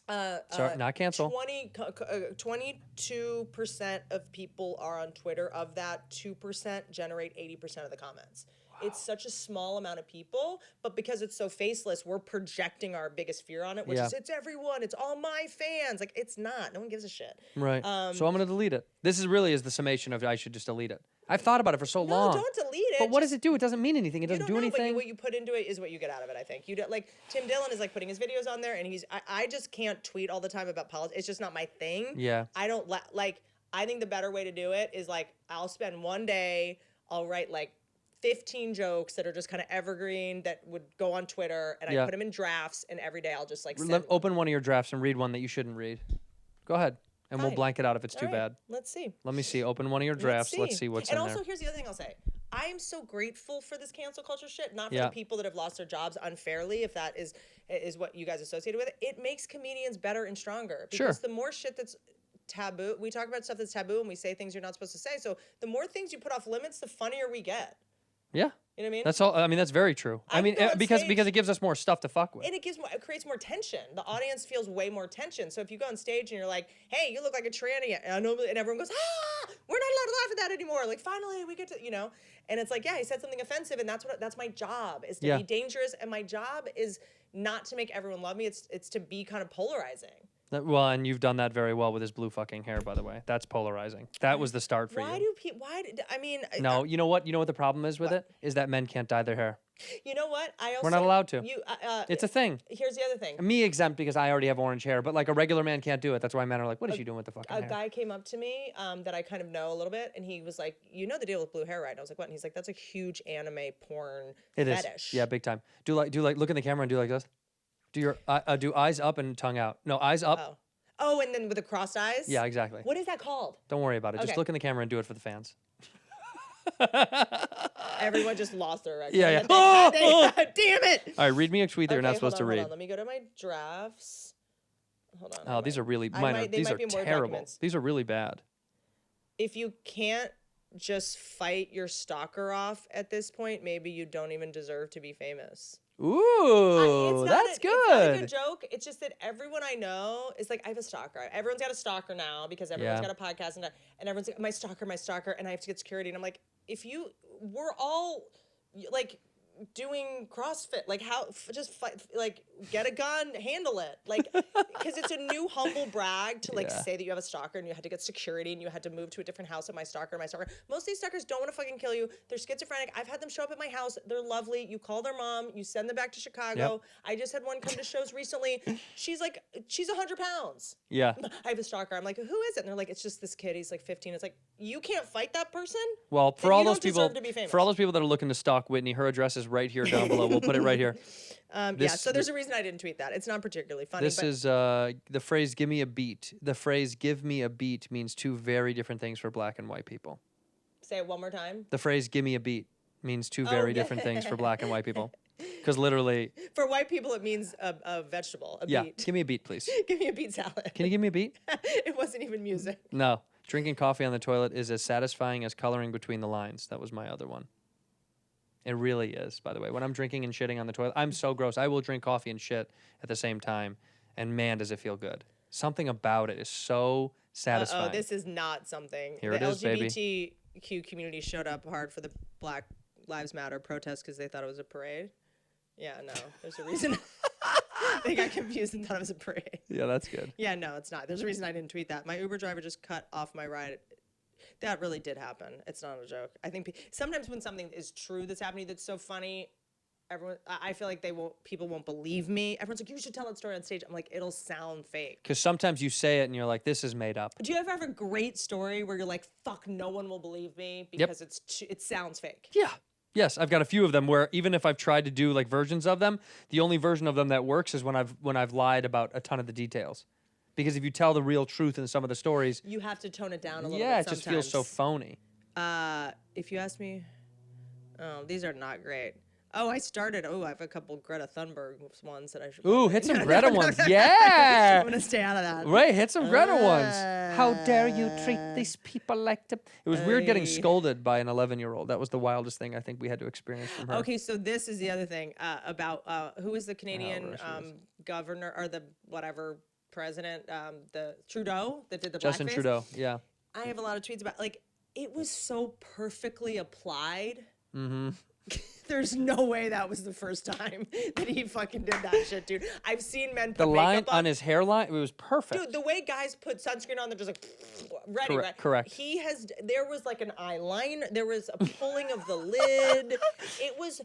Sorry, not cancel. 22% of people are on Twitter. Of that, 2% generate 80% of the comments. It's such a small amount of people, but because it's so faceless, we're projecting our biggest fear on it, which Yeah. is it's everyone, it's all my fans. Like it's not. No one gives a shit. Right. So I'm gonna delete it. This is the summation of I should just delete it. I've thought about it for so long. No, don't delete it. But what does Just- it do? It doesn't mean anything. It You doesn't don't do know, but anything. what you put into it is what you get out of it. I think you do, like Tim Dillon is like putting his videos on there, and I just can't tweet all the time about politics. It's just not my thing. Yeah. I don't like. I think the better way to do it is like I'll spend one day. I'll write like 15 jokes that are just kind of evergreen that would go on Twitter, and I Yeah. put them in drafts, and every day I'll just like send Open one of your drafts and read one that you shouldn't read. Go ahead, and we'll Fine. blank it out if it's too All right, bad. Let's see. Let me see. Open one of your drafts. Let's see what's and in also, there. here's the other thing I'll say. I am so grateful for this cancel culture shit, not for Yeah. the people that have lost their jobs unfairly, if that is what you guys associated with it. It makes comedians better and stronger. Because the more shit that's taboo, we talk about stuff that's taboo and we say things you're not supposed to say. So the more things you put off limits, the funnier we get. Yeah. You know what I mean? That's all. I mean, that's very true. I mean, go on because stage- it gives us more stuff to fuck with. And it creates more tension. The audience feels way more tension. So if you go on stage and you're like, "Hey, you look like a tranny," and everyone goes, "Ah, we're not allowed to laugh at that anymore." Like, finally, we get to, And it's like, yeah, he said something offensive, and that's my job, is to be dangerous, and my job is not to make everyone love me. It's to be kind of polarizing. Well, and you've done that very well with his blue fucking hair, by the way. That's polarizing. That was the start for Why you. do people? I mean, No, you know what? You know what the problem is with it? Is that men can't dye their hair. you know what? I also We're not allowed to. You, It's a thing. Here's the other thing. Me exempt because I already have orange hair, but like a regular man can't do it. That's why men are like, "What is she doing with the fucking A hair?" guy came up to me that I kind of know a little bit, and he was like, "You know the deal with blue hair, right?" And I was like, "What?" And he's like, "That's a huge anime porn It is. fetish." Yeah, big time. Do like look in the camera and do like this. Do your do eyes up and tongue out. No, eyes up. Oh, and then with the crossed eyes. Yeah, exactly. What is that called? Don't worry about it. Just Okay. look in the camera and do it for the fans. Everyone just lost their erection. Yeah, yeah. Damn it! All right, read me a tweet that you're not Okay, supposed to hold read. on. Let me go to my drafts. Hold on. Oh, these are really I mine. might- they These might are be Word terrible. documents. These are really bad. If you can't just fight your stalker off at this point, maybe you don't even deserve to be famous. Ooh, It's not that's It's not a good. good joke. It's just that everyone I know is like, I have a stalker. Everyone's got a stalker now because everyone's Yeah. got a podcast and everyone's like, my stalker, and I have to get security. And I'm like, we're all like doing CrossFit. Like, how, just fight, like, get a gun, handle it. Like, because it's a new humble brag to like Yeah. say that you have a stalker and you had to get security and you had to move to a different house at my stalker. Most of these stalkers don't want to fucking kill you. They're schizophrenic. I've had them show up at my house. They're lovely. You call their mom. You send them back to Chicago. Yep. I just had one come to shows recently. She's 100 pounds. Yeah. I have a stalker. I'm like, who is it? And they're like, it's just this kid. He's like 15. It's like, you can't fight that person? Well, for Then all you those don't people, deserve to be famous. for all those people that are looking to stalk Whitney, her address is right here down below. We'll put it right here. So there's a reason I didn't tweet that. It's not particularly funny. This but is the phrase "give me a beat." The phrase "give me a beat" means two very different things for black and white people. Say it one more time. The phrase "give me a beat" means two very yeah. different things for black and white people. Because literally, For white people, it means a vegetable, a yeah, beet. give me a beat, please. Give me a beet salad. Can you give me a beat? It wasn't even music. No. Drinking coffee on the toilet is as satisfying as coloring between the lines. That was my other one. It really is, by the way. When I'm drinking and shitting on the toilet, I'm so gross. I will drink coffee and shit at the same time, and man, does it feel good. Something about it is so satisfying. Oh, this is not something. Here the it is, baby. LGBTQ community showed up hard for the Black Lives Matter protest because they thought it was a parade. Yeah, no, there's a reason. They got confused and thought it was a parade. Yeah, that's good. Yeah, no, it's not. There's a reason I didn't tweet that. My Uber driver just cut off my ride. That really did happen. It's not a joke. I think sometimes when something is true that's happening that's so funny, I feel like people won't believe me. Everyone's like, you should tell that story on stage. I'm like, it'll sound fake. Because sometimes you say it and you're like, this is made up. Do you ever have a great story where you're like, fuck, no one will believe me because it sounds fake? Yeah. Yes, I've got a few of them where even if I've tried to do like versions of them, the only version of them that works is when I've lied about a ton of the details. Because if you tell the real truth in some of the stories, You have to tone it down a little yeah, bit it just feels so sometimes. phony. If you ask me, these are not great. Oh, I have a couple Greta Thunberg ones that I should. Ooh, probably- hit some No, Greta no, ones. no, no. Yeah. I'm gonna stay out of that. Right, hit some Greta ones. How dare you treat these people like the... It was weird getting scolded by an 11-year-old. That was the wildest thing I think we had to experience from her. Okay, so this is the other thing about who is the Canadian where she is. governor or the whatever president, the Trudeau that did the Justin blackface? Trudeau, yeah. I have a lot of tweets about like it was so perfectly applied. Mm-hmm. There's no way that was the first time that he fucking did that shit, dude. I've seen men put The line makeup on his hairline, it was perfect. Dude, the way guys put sunscreen on, they're just like ready, right? Correct. There was like an eyeliner, there was a pulling of the lid. It was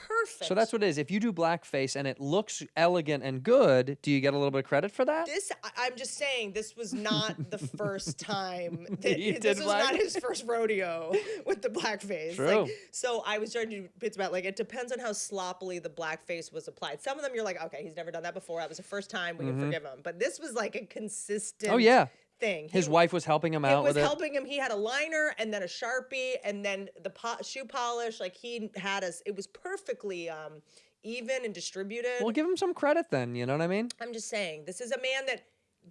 perfect. So that's what it is. If you do blackface and it looks elegant and good, do you get a little bit of credit for that? I'm just saying, this was not the first time. He This did was black- not his first rodeo with the blackface. True. Like, so I was trying to do bits about, like, it depends on how sloppily the blackface was applied. Some of them you're like, okay, he's never done that before. That was the first time. We can forgive him. But this was like a consistent Oh, yeah. thing. His wife was helping him out It was with it. helping him. He had a liner and then a Sharpie and then the shoe polish. Like, he had us. It was perfectly even and distributed. Well, give him some credit then. You know what I mean? I'm just saying, this is a man that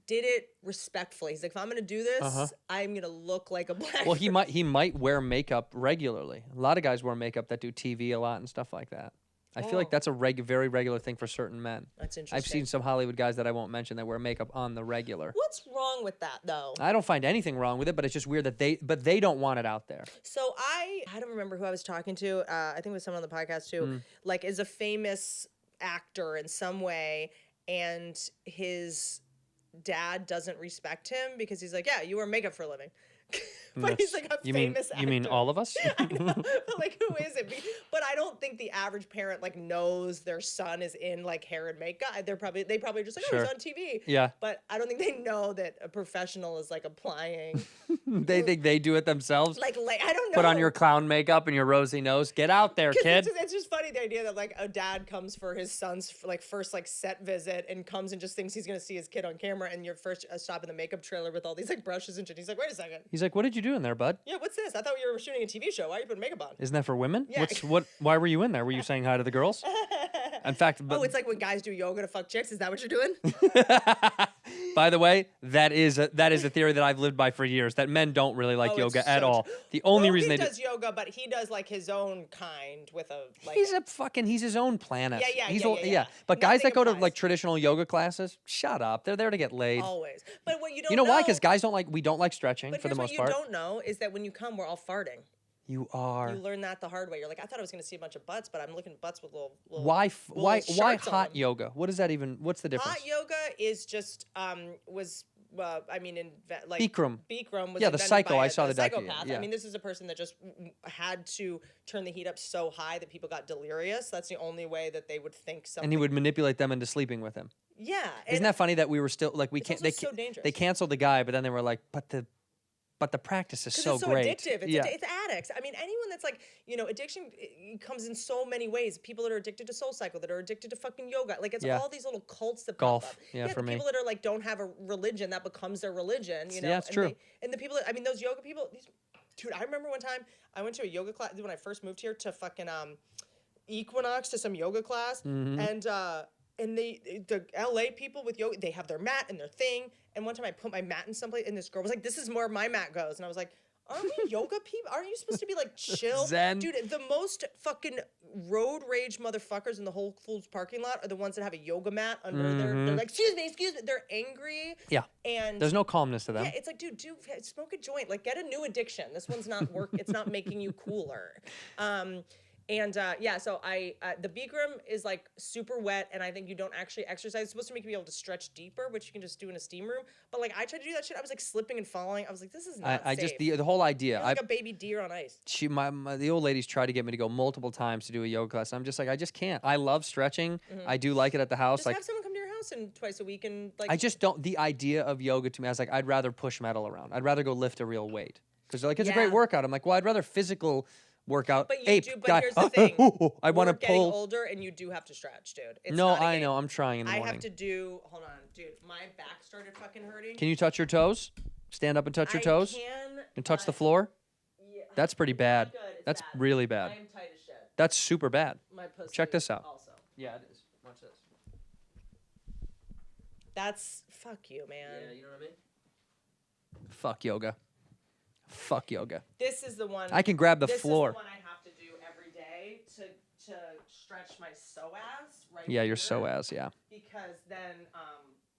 did it respectfully. He's like, if I'm gonna do this, I'm gonna look like a black. Well, he might wear makeup regularly. A lot of guys wear makeup that do TV a lot and stuff like that. I feel like that's a very regular thing for certain men. That's interesting. I've seen some Hollywood guys that I won't mention that wear makeup on the regular. What's wrong with that, though? I don't find anything wrong with it, but it's just weird that they don't want it out there. So I don't remember who I was talking to. I think it was someone on the podcast too. Like, is a famous actor in some way, and his dad doesn't respect him because he's like, yeah, you wear makeup for a living. But he's like a famous actor. You mean all of us? I know, but like, who is it? But I don't think the average parent like knows their son is in like hair and makeup. They probably just like, oh, he's on TV. Yeah. But I don't think they know that a professional is like applying. They think they do it themselves. like I don't know. Put on your clown makeup and your rosy nose. Get out there, kid. It's just funny, the idea that like a dad comes for his son's like first like set visit and comes and just thinks he's gonna see his kid on camera, and your first stop in the makeup trailer with all these like brushes and shit. He's like, wait a second. He's like, what did you do in there, bud? Yeah, what's this? I thought you were shooting a TV show. Why are you putting makeup on? Isn't that for women? Yeah. Why were you in there? Were you saying hi to the girls? In fact, but, Oh, it's like when guys do yoga to fuck chicks. Is that what you're doing? by the way, that is a theory that I've lived by for years. That men don't really like Oh, yoga it's at so all. true. The only Well, reason he they does yoga, but he does like his own kind with a like. he's his own planet. Yeah. But guys Nothing that go to applies. like traditional yoga classes, shut up. They're there to get laid. Always. But what you don't You know why? Because guys we don't like stretching But for the here's most what part. you don't know is that when you come, we're all farting. You are. You learn that the hard way. You're like, I thought I was going to see a bunch of butts, but I'm looking at butts with little Why shirts on hot them. yoga? What is that even? What's the difference? Hot yoga is just like Bikram. Bikram was Yeah, the invented psycho. by I saw the psychopath. documentary, yeah. I mean, this is a person that just had to turn the heat up so high that people got delirious. That's the only way that they would think something. And he would manipulate them into sleeping with him. Yeah. Isn't that funny that we were still like we It's can't? also so dangerous. They canceled the guy, but then they were like, but the practice is so It's so great. addictive. Yeah. It's addicts. I mean, anyone that's like, addiction it comes in so many ways. People that are addicted to SoulCycle, that are addicted to fucking yoga. Like, it's Yeah. all these little cults that Golf. pop up. Yeah, for the me. people that are like, don't have a religion, that becomes their religion, Yeah, it's and true. And the people that, I mean, those yoga people, dude, I remember one time I went to a yoga class when I first moved here to fucking Equinox to some yoga class. Mm-hmm. And the LA people with yoga, they have their mat and their thing. And one time I put my mat in someplace, and this girl was like, "This is where my mat goes." And I was like, "Aren't we yoga people? Aren't you supposed to be like chill?" Zen. Dude, the most fucking road rage motherfuckers in the Whole Foods parking lot are the ones that have a yoga mat under they're like, excuse me. They're angry. Yeah. And There's no calmness to them. yeah, it's like, dude, smoke a joint. Like, get a new addiction. This one's not it's not making you cooler. So the Bikram is like super wet, and I think you don't actually exercise. It's supposed to make you be able to stretch deeper, which you can just do in a steam room. But like, I tried to do that shit. I was like slipping and falling. I was like, this is not I safe. just the whole idea. You're like a baby deer on ice. The old ladies tried to get me to go multiple times to do a yoga class. I'm just like, I just can't. I love stretching. I do like it at the house. Just like have someone come to your house and twice a week and like. I just don't. The idea of yoga to me, I was like, I'd rather push metal around. I'd rather go lift a real weight because they're like, it's a great Yeah. workout. I'm like, well, I'd rather physical workout. But you Ape do. But guy. here's the thing. I want to We're getting pull. older, and you do have to stretch, dude. It's No, not a I game. know. I'm trying in the I morning. have to do. Hold on, dude. My back started fucking hurting. Can you touch your toes? Stand up and touch your toes. I can. And touch the but- floor. Yeah, That's pretty bad. good. It's That's bad. really bad. I am tight as shit. That's super bad. My pussy. Check this out. Also. Yeah, it is. Watch this. That's fuck you, man. you know what I mean? Fuck yoga. Fuck yoga. This is the one. I can grab the this floor. Is the one I have to do every day to stretch my psoas right. Yeah, your here, psoas, yeah. Because then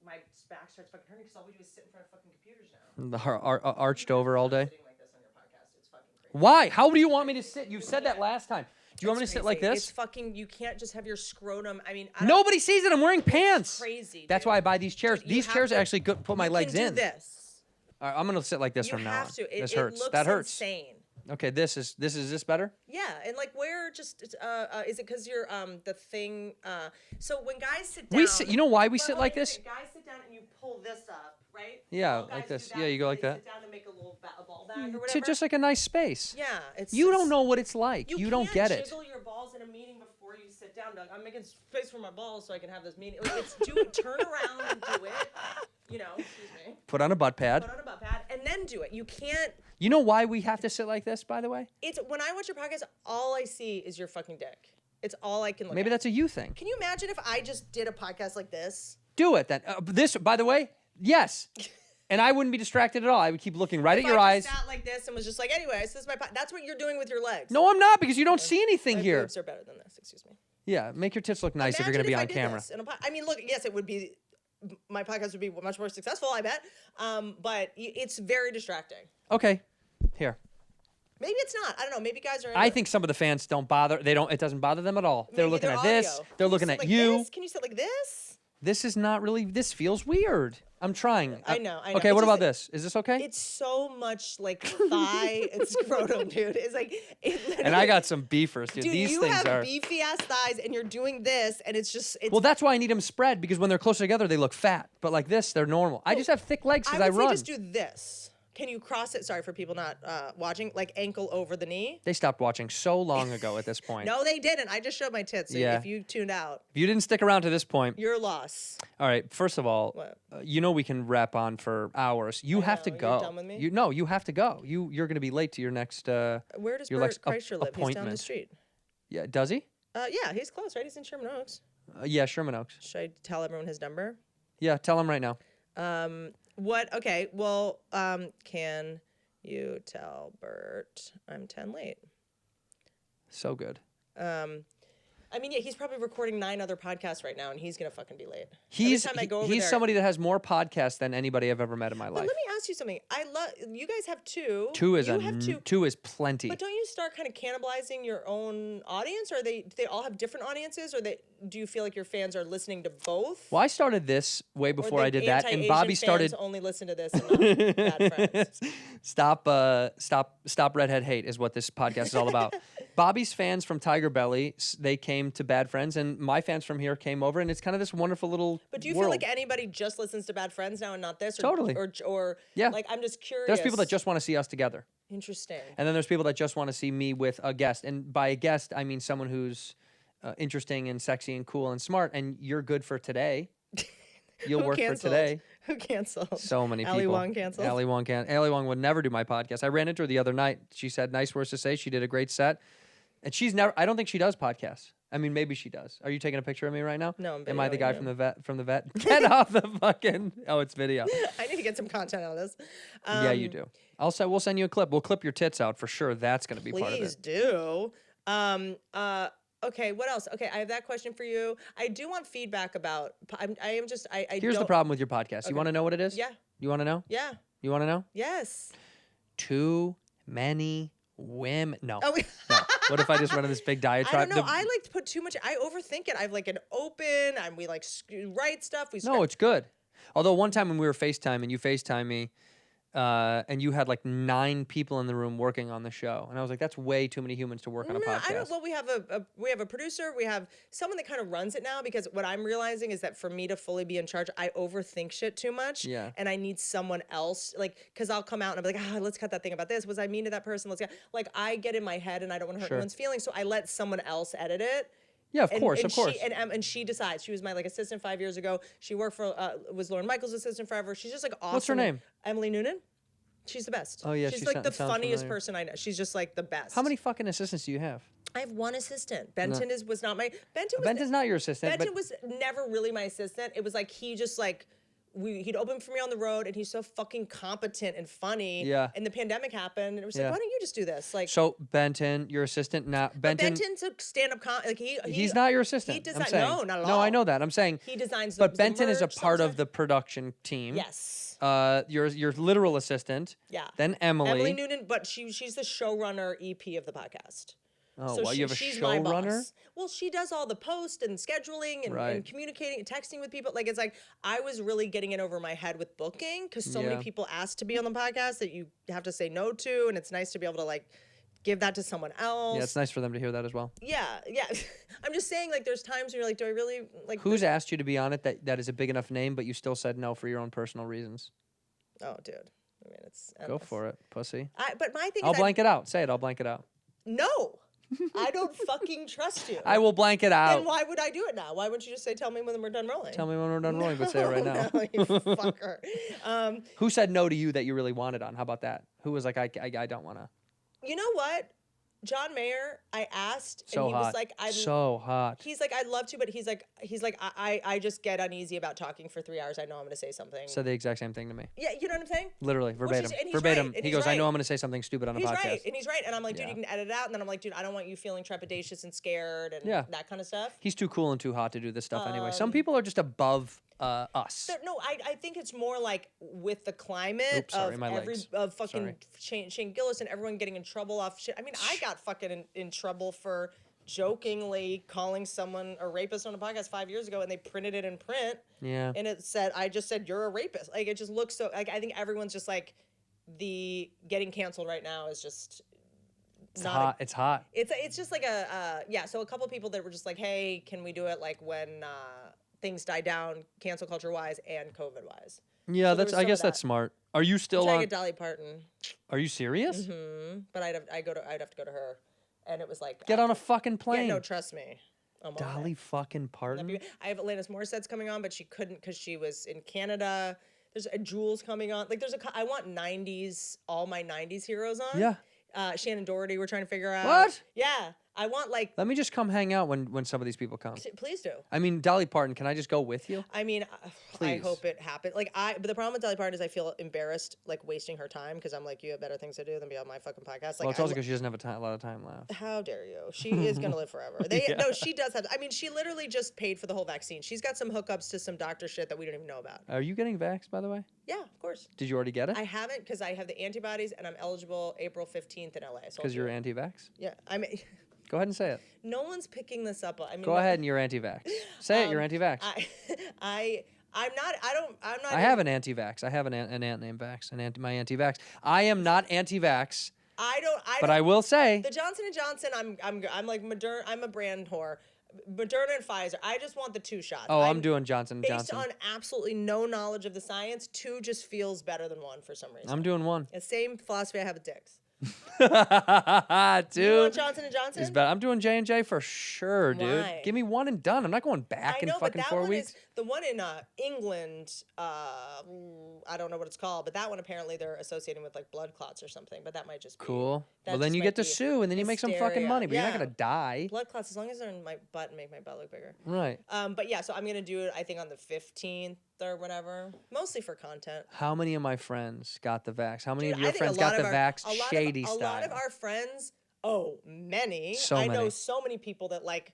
my back starts fucking hurting. Because all we do is sit in front of fucking computers now. Arched over all day. Sitting like this on your podcast, it's fucking crazy. Why? How do you want me to sit? You said that last time. Do you want me to It's sit like crazy. this? It's fucking. You can't just have your scrotum. I mean, I don't- Nobody sees it. I'm wearing pants. crazy. That's dude. why I buy these chairs. Dude, you These have chairs to- actually put my You legs can in. do this. All right, I'm gonna sit like this You from now have on. to. This It hurts. looks That hurts. insane. Okay, this is this better? Yeah, and like where just is it because you're the thing? So when guys sit down, We sit. You know why we Well, sit hold like on, this? guys sit down and you pull this up, right? Yeah, All like guys this. do Yeah, you go before like they that. Sit down and make a little a ball bag or To whatever. just like a nice space. Yeah, it's. You don't it's- know what it's like. You don't get can't it. jiggle your balls in a meeting before you sit down, Doug. I'm making space for my balls so I can have this meeting. Like, turn around and do it. You know, excuse me. Put on a butt pad. Put on a butt pad and then do it. You can't. You know why we have to sit like this, by the way? It's when I watch your podcast, all I see is your fucking dick. It's all I can look Maybe at. that's a you thing. Can you imagine if I just did a podcast like this? Do it then. This, by the way, yes. And I wouldn't be distracted at all. I would keep looking right at If your I eyes. just sat like this and was just like, anyways, this is my that's what you're doing with your legs. No, I'm not, because you don't see anything My here. boobs are better than this. Excuse me. Yeah, make your tits look nice if you're going to be Imagine on if I did camera. this in a I mean, look, yes, it would be. My podcast would be much more successful, I bet. But it's very distracting. Okay, here. Maybe it's not. I don't know. Maybe guys are. I think some of the fans don't bother. They don't. It doesn't bother them at all. They're Maybe looking their at this. audio. They're Can looking sit at like you. This? Can you sit like this? This is not really. This feels weird. I'm trying. I know. Okay, It's what just about that- this? Is this okay? It's so much like thigh and scrotum, dude. It's like. And I got some beefers, dude. Dude, These you things have are. beefy ass thighs, and you're doing this, and it's just. It's, Well, that's why I need them spread, because when they're closer together, they look fat. But like this, they're normal. I just have thick legs because I I would say run. just do this. Can you cross it? Sorry for people not watching. Like ankle over the knee. They stopped watching so long ago at this point. No, they didn't. I just showed my tits. So Yeah. If you tuned out, If you didn't stick around to this point, your loss. all right. First of all, What? you know we can rap on for hours. You have to know. go. You're done with me? You have to go. You're going to be late to your next. Where does your Bert next Kreischer live? He's down the appointment. street. Yeah, does he? Yeah, he's close, right? He's in Sherman Oaks. Yeah, Sherman Oaks. Should I tell everyone his number? Yeah, tell him right now. What? Okay. Well, can you tell Bert I'm 10 late? So good. I mean, yeah, he's probably recording 9 other podcasts right now, and he's gonna fucking be late. He's Every time I go over he's there- somebody that has more podcasts than anybody I've ever met in my But life. let me ask you something. I love you guys have 2. Two is you have 2. two is plenty. But don't you start kind of cannibalizing your own audience? Or do they all have different audiences? Or do you feel like your fans are listening to both? Well, I started this way Or before the I did that, and anti-Asian Bobby fans started. only listen to this and not bad friends. Stop redhead hate is what this podcast is all about. Bobby's fans from Tiger Belly, they came to Bad Friends, and my fans from here came over, and it's kind of this wonderful little. But do you world. feel like anybody just listens to Bad Friends now and not this? Or, Totally. Or Yeah. like I'm just curious. There's people that just want to see us together, Interesting. and then there's people that just want to see me with a guest, and by a guest I mean someone who's interesting and sexy and cool and smart, and you're good for today. You'll Who work canceled? for today. Who canceled? So many people. Ali Wong canceled. Ali Wong would never do my podcast. I ran into her the other night. She said nice words to say. She did a great set. And she's never I don't think she does podcasts. I mean, maybe she does. Are you taking a picture of me right now? No, I'm Am I the videoing guy you. from the vet? Get off the fucking Oh, it's video. I need to get some content out of this. Yeah, you do. We'll send you a clip. We'll clip your tits out for sure. That's gonna be part of Please it. do. Okay, what else? Okay, I have that question for you. I do want feedback about. I Here's the don't- problem with your podcast. You wanna know what it is? Yeah. You wanna know? Yeah. You wanna know? Yes. Too many women. No. Oh, No. What if I just run this big I diatribe? don't know. I like to put too much. I overthink it. I've like an open. We like write stuff. No, it's good. Although one time when we were FaceTime and you FaceTime me, and you had like 9 people in the room working on the show, and I was like, that's way too many humans to work on a No, podcast. I don't. Well, we have a producer. We have someone that kind of runs it now because what I'm realizing is that for me to fully be in charge, I overthink shit too much. Yeah. And I need someone else, like, because I'll come out and I'll be like, let's cut that thing about this. Was I mean to that person? Like, I get in my head and I don't want to hurt Sure. anyone's feelings, so I let someone else edit it. Yeah, of course. And she decides. She was my like assistant 5 years ago. She worked for was Lauren Michaels' assistant forever. She's just like awesome. What's her name? Emily Noonan. She's the best. Oh, yeah, she's she like the sounds funniest familiar. person I know. She's just like the best. How many fucking assistants do you have? I have one assistant. Benton was not my Benton. Was, Benton's not your assistant. Benton but was never really my assistant. It was like he just like he'd open for me on the road, and he's so fucking competent and funny. Yeah. And the pandemic happened, and it was Yeah. like, why don't you just do this? Like, So Benton, your assistant, now Benton's a stand-up like he's not your assistant. He I'm designs. saying. No, not at all. No, I know that. I'm saying. He designs. But the Benton is a merch part of sometimes. the production team. Yes. Your literal assistant. Yeah. Then Emily. Emily Noonan, but she's the showrunner EP of the podcast. Oh, So wow, you have a she's my showrunner? boss. Well, she does all the post and scheduling and, Right. and communicating and texting with people. Like, it's like I was really getting it over my head with booking because so Yeah. many people ask to be on the podcast that you have to say no to, and it's nice to be able to like give that to someone else. Yeah, it's nice for them to hear that as well. Yeah. I'm just saying, like, there's times when you're like, do I really like? Who's asked you to be on it that is a big enough name, but you still said no for your own personal reasons? Oh, dude. I mean, it's Go endless. for it, pussy. But my thing I'll is, blank it out. Say it. I'll blank it out. No, I don't fucking trust you. I will blank it out. Then why would I do it now? Why wouldn't you just say, tell me when we're done rolling? Tell me when we're done rolling, but say it right now. No, you fucker. Who said no to you that you really wanted on? How about that? Who was like, I don't want to? You know what? John Mayer, I asked, So and he hot. was like, So hot. He's like, I'd love to, but he's like, I just get uneasy about talking for 3 hours. I know I'm going to say something. Said the exact same thing to me. Yeah, you know what I'm saying? Literally, verbatim. and he's Verbatim. right, and He he's goes, I know right. I'm going to say something stupid on a He's podcast. right, and he's right. And I'm like, dude, Yeah. you can edit it out. And then I'm like, dude, I don't want you feeling trepidatious and scared and Yeah. that kind of stuff. He's too cool and too hot to do this stuff anyway. Some people are just above us. No, I think it's more like with the climate Oops, sorry, of my legs. of fucking Shane Gillis and everyone getting in trouble off shit. I mean, I got fucking in trouble for jokingly calling someone a rapist on a podcast 5 years ago, and they printed it in print. Yeah. And it said, I just said, you're a rapist. Like, it just looks so, like, I think everyone's just like, the getting canceled right now is just It's hot. It's hot. It's just like so a couple people that were just like, hey, can we do it like when things die down, cancel culture wise and COVID wise? Yeah, So there that's. was I some of guess that's that. smart. Are you I'm still trying on? to get Dolly Parton, Are you serious? but I'd have to go to her, and it was like Get on a fucking yeah, plane. no, trust me. I'm on Dolly it. fucking Parton. I have Alanis Morissette's coming on, but she couldn't because she was in Canada. There's a Jules coming on. Like I want 90s, all my 90s heroes on. Yeah. Shannon Doherty, we're trying to figure out. What? Yeah. I want like, Let me just come hang out when some of these people come. please do. I mean, Dolly Parton. Can I just go with you? I mean, I Please. hope it happens. But the problem with Dolly Parton is I feel embarrassed, like wasting her time because I'm like, you have better things to do than be on my fucking podcast. Like, Well, it's also because she doesn't have a lot of time left. how dare you? She is gonna live forever. No, she does have. I mean, she literally just paid for the whole vaccine. She's got some hookups to some doctor shit that we don't even know about. Are you getting vaxxed, by the way? Yeah, of course. Did you already get it? I haven't because I have the antibodies and I'm eligible April 15th in LA. So Because you're anti-vax? yeah. I mean, Go ahead and say it. no one's picking this up. I mean, Go ahead and you're anti-vax. Say it, you're anti-vax. I'm not. I'm not. I have an anti-vax. I have an aunt named Vax. My anti-vax. I am not anti-vax, but I will say The Johnson & Johnson, I'm like Moderna. I'm a brand whore. Moderna and Pfizer. I just want the 2 shots. I'm doing Johnson & based Johnson. on absolutely no knowledge of the science. 2 just feels better than 1 for some reason. I'm doing 1. The same philosophy I have with dicks. Dude. You want Johnson & Johnson? It's better. I'm doing J&J for sure, dude. Why? Give me 1 and done. I'm not going back I in know, but fucking that 4 one weeks. is the one in England. I don't know what it's called, but that one apparently they're associating with like blood clots or something. But that might just be Cool. that Well, then just you might get to be sue, and then you make some fucking hysteria. money, but you're not Yeah. gonna die. blood clots as long as they're in my butt and make my butt look bigger. Right. But yeah, so I'm gonna do it. I think on the 15th or whatever, mostly for content. How many of my friends got the vax? How many Dude, of your I think friends a lot got the of our- vax a lot shady of, style? A lot of our friends. Oh, many. So I know many. so many people that like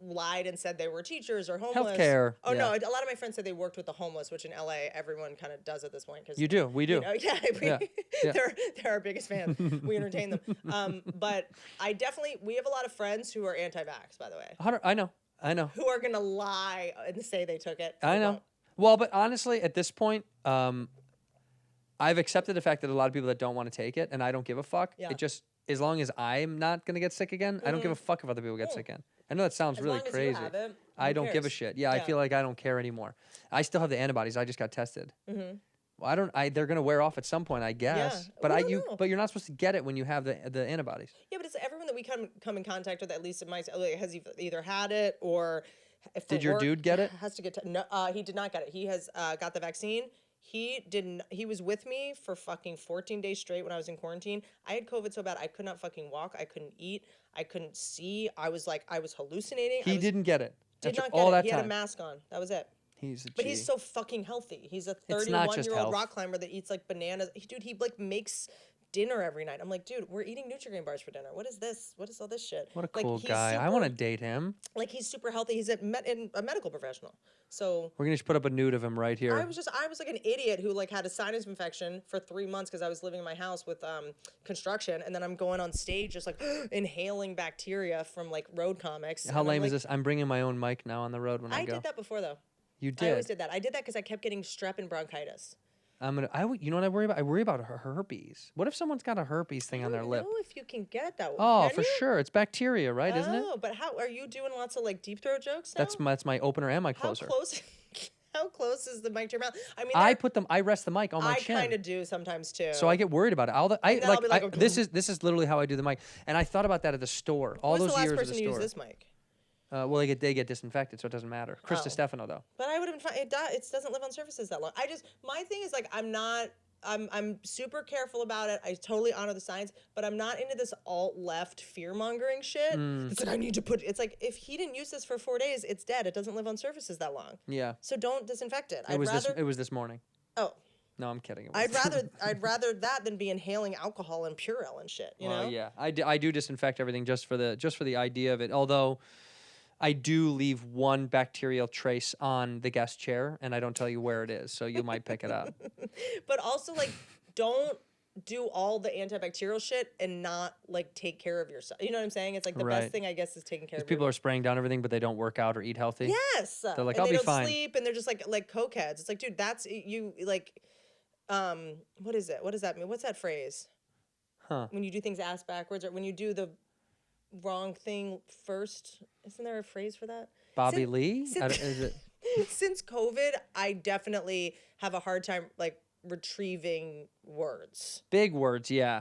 lied and said they were teachers or homeless. Healthcare, Oh no, yeah. a lot of my friends said they worked with the homeless, which in LA everyone kind of does at this point. Cause You do. We do. You know, yeah, Yeah, yeah. they're our biggest fans. We entertain them. But we have a lot of friends who are anti-vax, by the way, 100 I know. who are gonna lie and say they took it. I They know. won't. Well, but honestly, at this point, I've accepted the fact that a lot of people that don't want to take it, and I don't give a fuck. Yeah. It just, as long as I'm not gonna get sick again, I don't give a fuck if other people get sick again. I know that sounds As really long as you crazy. have it, I who don't give a cares? shit. Yeah, I Yeah. feel like I don't care anymore. I still have the antibodies. I just got tested. Well, they're gonna wear off at some point, I guess. But we don't know. but you're not supposed to get it when you have the antibodies. Yeah, but it's everyone that we come in contact with. At least it might has either had it or. If Did for your work, dude get it? Has to get no. He did not get it. He has got the vaccine. He didn't. He was with me for fucking 14 days straight when I was in quarantine. I had COVID so bad I could not fucking walk. I couldn't eat. I couldn't see. I was hallucinating. He didn't get it. Did After not get all it. that He had a time. mask on. That was it. He's a But G. he's so fucking healthy. He's a not just 31-year-old health. rock climber that eats like bananas. He like makes dinner every night. I'm like, dude, we're eating Nutri-Grain bars for dinner. What is this? What is all this shit? What a Like, cool he's guy. I super- want to date him. Like he's super healthy. He's a medical professional. So We're gonna just put up a nude of him right here. I was like an idiot who like had a sinus infection for 3 months because I was living in my house with construction, and then I'm going on stage just like inhaling bacteria from like road comics. How and I'm lame is like, this? I'm bringing my own mic now on the road when I I go. did that before though. You I always did. did that. I did that because I kept getting strep and bronchitis. You know what I worry about? I worry about herpes. What if someone's got a herpes thing on their lip? I don't know if you can get that. Oh, Can for you? sure. It's bacteria, right? Isn't it? Oh, but how are you doing? Lots of like deep throat jokes now? That's my opener and my how closer. close. How close is the mic to your mouth? I mean, I rest the mic on my I chin. kind of do sometimes too. So I get worried about it. then I'll be like, okay. This is literally how I do the mic. And I thought about that at the store. All Who's those the last years at person the to use store. this mic? Well, they get disinfected, so it doesn't matter. Chris Oh. Stefano though. But I would have been fine. It doesn't live on surfaces that long. My thing is like I'm super careful about it. I totally honor the science, but I'm not into this alt left fear mongering shit. It's like it's like if he didn't use this for 4 days, it's dead. It doesn't live on surfaces that long. Yeah. So don't disinfect it. It was this morning. Oh. No, I'm kidding. I'd rather that than be inhaling alcohol and Purell and shit, you know? Yeah. I do disinfect everything just for the idea of it. Although I do leave one bacterial trace on the guest chair, and I don't tell you where it is, so you might pick it up. But also, like, don't do all the antibacterial shit and not, like, take care of yourself. You know what I'm saying? It's like the Right. best thing, I guess, is taking care of People are spraying down everything, but they don't work out or eat healthy. Yes. They're like, and I'll they be don't fine. sleep, and they're just like cokeheads. It's like, dude, that's you like, what is it? What does that mean? What's that phrase? Huh. When you do things ass backwards, or when you do the wrong thing first. Isn't there a phrase for that? Bobby Lee? since- Is it? Since COVID, I definitely have a hard time like retrieving words. Big words, yeah.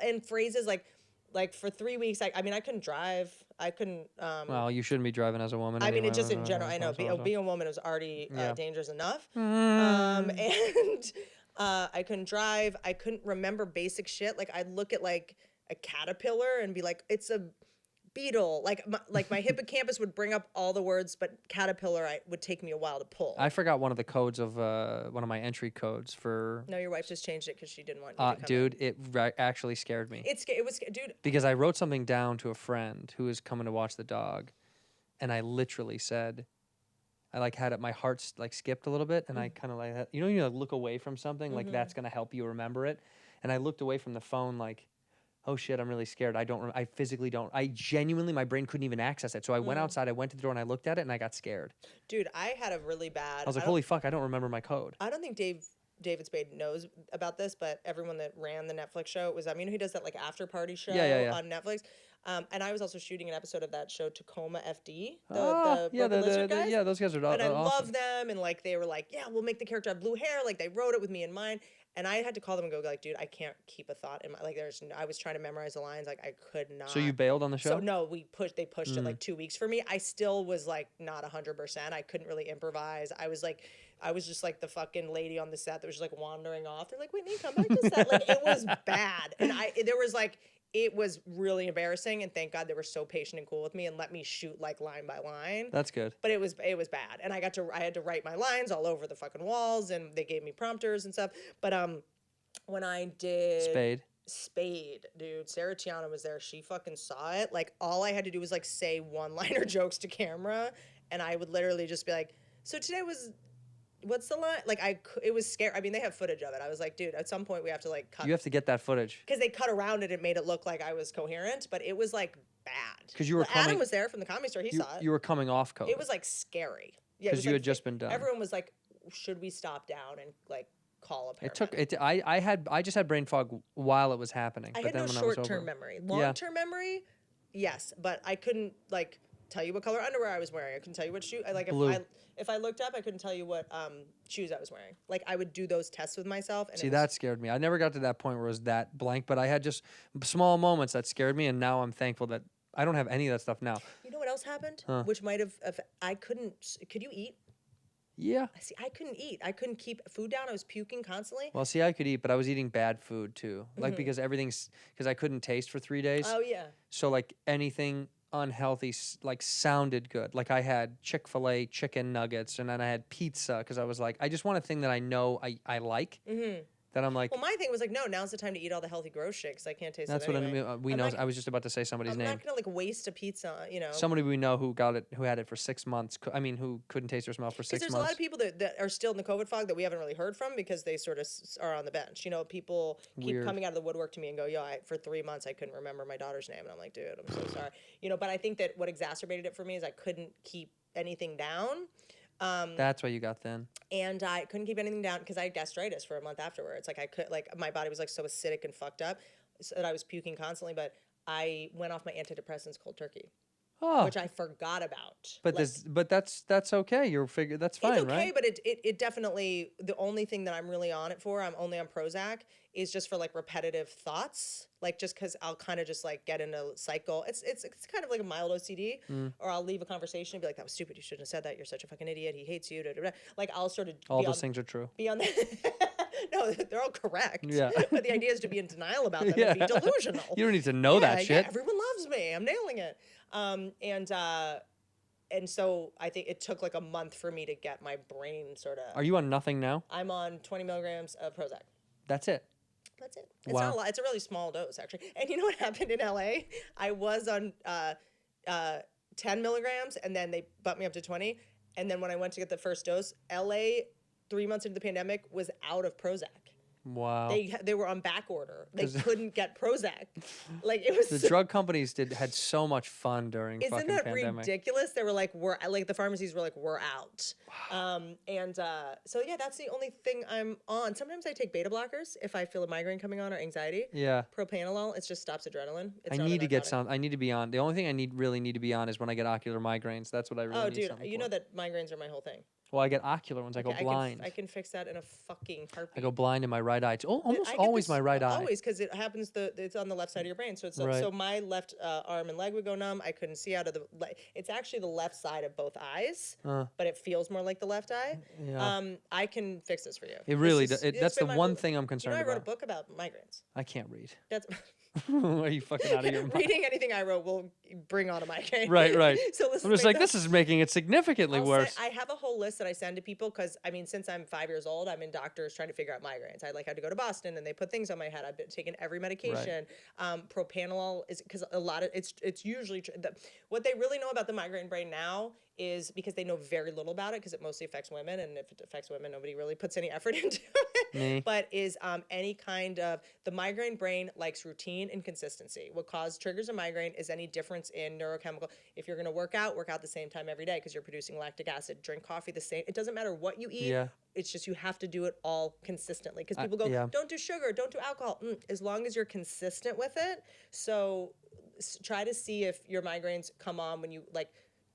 And phrases like for 3 weeks. I mean, I couldn't drive. I couldn't. Well, you shouldn't be driving as a woman. I mean, anyway. it just in general. I know being a woman was already Yeah. dangerous enough. Mm. And I couldn't drive. I couldn't remember basic shit. Like I'd look at like a caterpillar and be like, it's a beetle. Like my hippocampus would bring up all the words, but caterpillar would take me a while to pull. I forgot one of the codes of one of my entry codes for. No, your wife just changed it because she didn't want you to come Dude, it actually scared me. It was, dude. Because I wrote something down to a friend who was coming to watch the dog, and I literally said, I like had it. My heart like skipped a little bit, and I kind of like you like look away from something like that's gonna help you remember it, and I looked away from the phone like, oh shit, I'm really scared. I physically don't. I genuinely, my brain couldn't even access it. So I went outside. I went to the door and I looked at it and I got scared. Dude, I had a really bad. I was like, holy fuck, I don't remember my code. I don't think David Spade knows about this, but everyone that ran the Netflix show was, I mean, he does that like after party show on Netflix. And I was also shooting an episode of that show, Tacoma FD. The Lizard guys. Yeah, those guys are And I awesome. love them, and like they were like, yeah, we'll make the character have blue hair. Like they wrote it with me in mind, and I had to call them and go like, dude, I can't keep a thought in my like. I was trying to memorize the lines, like I could not. So you bailed on the show? So no, they pushed it like 2 weeks for me. I still was like not 100%. I couldn't really improvise. I was just like the fucking lady on the set that was just like wandering off. They're like, Whitney, come back to set. Like it was bad, and it was really embarrassing, and thank God they were so patient and cool with me and let me shoot like line by line. That's good. But it was bad, and I had to write my lines all over the fucking walls, and they gave me prompters and stuff. But when I did Spade, dude, Sarah Tiana was there. She fucking saw it. Like all I had to do was like say one-liner jokes to camera, and I would literally just be like, so today was. What's the line? Like it was scary. I mean, they have footage of it. I was like, dude, at some point we have to like cut. You have to get that footage. Because they cut around it and made it look like I was coherent, but it was like bad. Because you were Adam was there from the Comedy Store. He saw it. You were coming off COVID. It was like scary. Yeah. Because you had just been done. Everyone was like, should we stop down and like call a paramedic? It took it. I just had brain fog while it was happening. I but had then no when short-term memory. Long-term memory, yes, but I couldn't like tell you what color underwear I was wearing. I couldn't tell you what shoe. If I looked up, I couldn't tell you what shoes I was wearing. Like I would do those tests with myself. And that scared me. I never got to that point where it was that blank, but I had just small moments that scared me, and now I'm thankful that I don't have any of that stuff now. You know what else happened? Huh. Which might have I couldn't. Could you eat? Yeah. See, I couldn't eat. I couldn't keep food down. I was puking constantly. Well, see, I could eat, but I was eating bad food too. Like because I couldn't taste for 3 days. Oh yeah. So like anything unhealthy like sounded good. Like I had Chick-fil-A chicken nuggets, and then I had pizza because I was like, I just want a thing that I know I like. That I'm like. Well, my thing was like, no, now's the time to eat all the healthy gross shit because I can't taste That's it what anyway. we know. I was just about to say somebody's name. I'm not gonna like waste a pizza, you know. Somebody we know who had it for 6 months. I mean, who couldn't taste or smell for 6 months. Because there's a lot of people that are still in the COVID fog that we haven't really heard from because they sort of are on the bench. You know, people keep coming out of the woodwork to me and go, yo, for 3 months I couldn't remember my daughter's name, and I'm like, dude, I'm so sorry. You know, but I think that what exacerbated it for me is I couldn't keep anything down. That's why you got thin. And I couldn't keep anything down because I had gastritis for a month afterwards. Like I could, like my body was like so acidic and fucked up so that I was puking constantly. But I went off my antidepressants cold turkey, Oh, which I forgot about. but Like, that's okay. You're that's fine, it's okay, right? but it definitely, the only thing that I'm really on it for, I'm only on Prozac, is just for like repetitive thoughts. Like just because I'll kind of just like get in a cycle. It's kind of like a mild OCD, or I'll leave a conversation and be like, that was stupid. You shouldn't have said that. You're such a fucking idiot. He hates you. Da, da, da. Like I'll sort of All those things are true. be on the no, they're all correct. Yeah. But the idea is to be in denial about them Yeah. and be delusional. You don't need to know that Yeah, shit. everyone loves me. I'm nailing it. And so I think it took like a month for me to get my brain sort of. Are you on nothing now? I'm on 20 milligrams of Prozac. That's it. That's it. It's Wow. not a lot. It's a really small dose, actually. And you know what happened in LA? I was on 10 milligrams, and then they bumped me up to 20. And then when I went to get the first dose, LA, 3 months into the pandemic, was out of Prozac. Wow. They were on back order. They couldn't get Prozac. Like it was. The drug companies had so much fun during Isn't fucking that pandemic. ridiculous? They were like, we're like the pharmacies were like, we're out. So yeah, that's the only thing I'm on. Sometimes I take beta blockers if I feel a migraine coming on or anxiety. Yeah. Propranolol, it just stops adrenaline. It's I not a need to get narcotic. some. I need to be on. The only thing I really need to be on is when I get ocular migraines. That's what I really Oh, need dude, something you for. know that migraines are my whole thing. Well, I get ocular ones. I go Okay, blind. I can fix that in a fucking heartbeat. I go blind in my right eye. It's almost I get always this my right eye. Always, because it happens. It's on the left side of your brain. So it's Right. so my left arm and leg would go numb. I couldn't see out of the. It's actually the left side of both eyes, but it feels more like the left eye. Yeah. I can fix this for you. It really This does. is- That's it's been the my one whole- thing I'm You concerned know, I wrote a about. book about migraines. I can't read. That's Are you fucking out of your mind? reading anything I wrote will bring on a migraine. Right, right. So let's I'm just make like, this is making it significantly I'll worse. I have a whole list that I send to people because I mean, since I'm 5 years old, I'm in doctors trying to figure out migraines. I like had to go to Boston and they put things on my head. I've been taking every medication. Propranolol is because a lot of it's usually what they really know about the migraine brain now is because they know very little about it because it mostly affects women, and if it affects women, nobody really puts any effort into it. Me. But is any kind of the migraine brain likes routine and consistency. What triggers a migraine is any difference in neurochemical. If you're going to work out the same time every day because you're producing lactic acid. Drink coffee the same. It doesn't matter what you eat. Yeah. It's just you have to do it all consistently because people go, yeah. don't do sugar, don't do alcohol. As long as you're consistent with it. So try to see if your migraines come on when you like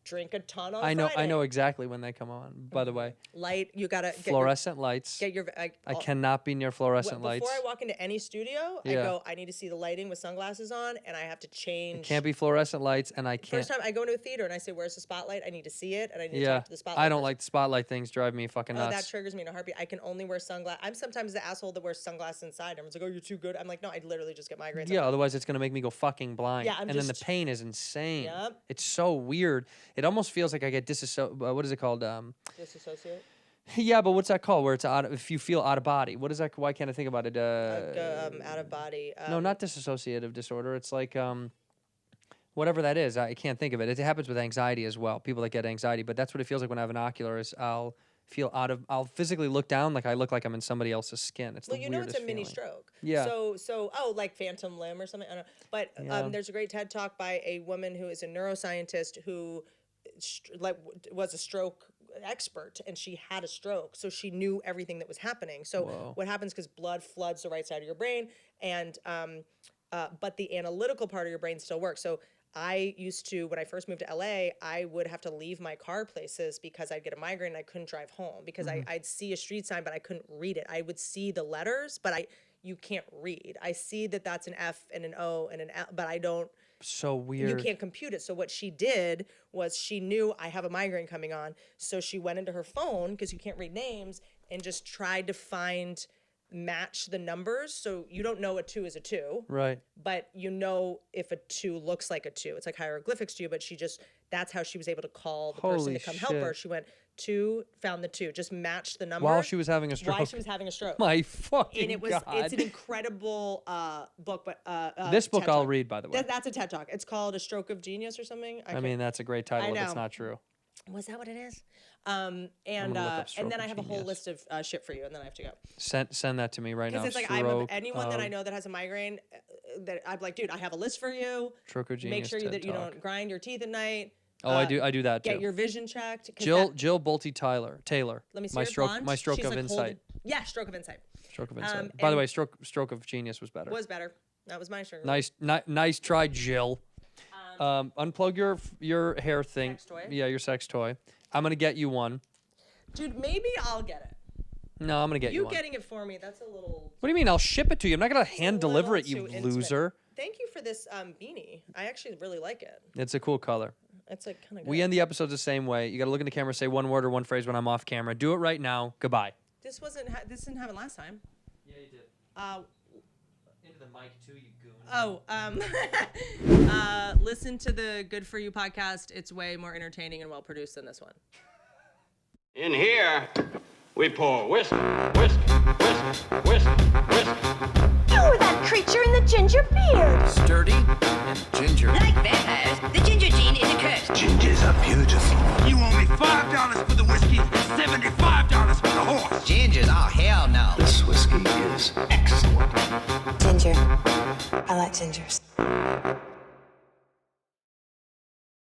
drink a ton on I Friday. know exactly when they come on. By the way, Light, you gotta get fluorescent lights. Get your. I cannot be near fluorescent lights. Before I walk into any studio, I Yeah. go. I need to see the lighting with sunglasses on, and I have to change. Can't be fluorescent lights, and I can't. First time I go into a theater and I say, "Where's the spotlight?" I need to see it, and I need to Yeah, talk to the spotlight. I don't person. like the spotlight things. Drive me fucking Oh, nuts. that triggers me in a heartbeat. I can only wear sunglasses. I'm sometimes the asshole that wears sunglasses inside. Everyone's like, "Oh, you're too good." I'm like, "No, I literally just get migraines." Yeah, otherwise it's gonna make me go fucking blind. Yeah, I'm and then the just- pain is insane. Yep. It's so weird. It almost feels like I get what is it called? Disassociate. Yeah, but what's that called? Where it's if you feel out of body. What is that? Why can't I think about it? Out of body. No, not dissociative disorder. It's like whatever that is. I can't think of it. It happens with anxiety as well. People that get anxiety, but that's what it feels like when I have an ocular. Is I'll physically look down like I look like I'm in somebody else's skin. It's Well, the you know it's weirdest a mini feeling. stroke. Yeah. So like phantom limb or something. I don't know. But Yeah. there's a great TED talk by a woman who is a neuroscientist who was a stroke expert, and she had a stroke, so she knew everything that was happening. So Whoa. what happens because blood floods the right side of your brain, and but the analytical part of your brain still works. So I used to, when I first moved to LA, I would have to leave my car places because I'd get a migraine and I couldn't drive home because I'd see a street sign, but I couldn't read it. I would see the letters, but you can't read. I see that that's an F and an O and an L, but I don't. So weird. You can't compute it. So what she did was she knew I have a migraine coming on. So she went into her phone, because you can't read names, and just tried to match the numbers. So you don't know a 2 is a 2. Right. But you know if a 2 looks like a 2. It's like hieroglyphics to you, but that's how she was able to call the person Holy to come help her. shit. She went 2, found the 2, just matched the number. While she was having a stroke. While she was having a stroke. My fucking And God. it's an incredible book, but This book TED I'll Talk. read, by the way. That's a TED Talk. It's called A Stroke of Genius or something. I mean, that's a great title if it's know. not true. Was that what it is? gonna look up Stroke And then of I have a whole Genius. list of shit for you, and then I have to go. Send that to me right now. Because it's like anyone that I know that has a migraine, that I'm like, dude, I have a list for you. Stroke of Make Genius sure TED that you Talk. don't grind your teeth at night. Oh, I do that too. Get your vision checked. 'cause Jill Bolte Taylor. Let me see my her stroke. blonde. My stroke She's of like insight. Yeah, stroke of insight. Stroke of insight. By the and- way, stroke of genius was better. Was better. That was my stroke. Nice try, Jill. Unplug your hair thing. Sex toy? Yeah, your sex toy. I'm gonna get you one. Dude, maybe I'll get it. No, I'm gonna get you You one. getting it for me, that's a little... What do you mean? I'll ship it to you. I'm not gonna hand deliver it, you too intimate. loser. Thank you for this beanie. I actually really like it. It's a cool color. It's like kind of good. We end the episodes the same way. You gotta look in the camera, say one word or one phrase when I'm off camera. Do it right now. Goodbye. This didn't happen last time. Yeah, you did. Into the mic too, you goon. Listen to the Good For You podcast. It's way more entertaining and well produced than this one. In here, we pour whisk, whisk, whisk, whisk, whisk. You were that creature in the ginger beard. Sturdy and ginger. Like vampires, the ginger gene is a curse. Gingers are beautiful. You owe me $5 for the whiskey and $75 for the horse. Gingers? Oh, hell no. This whiskey is excellent. Ginger. I like gingers.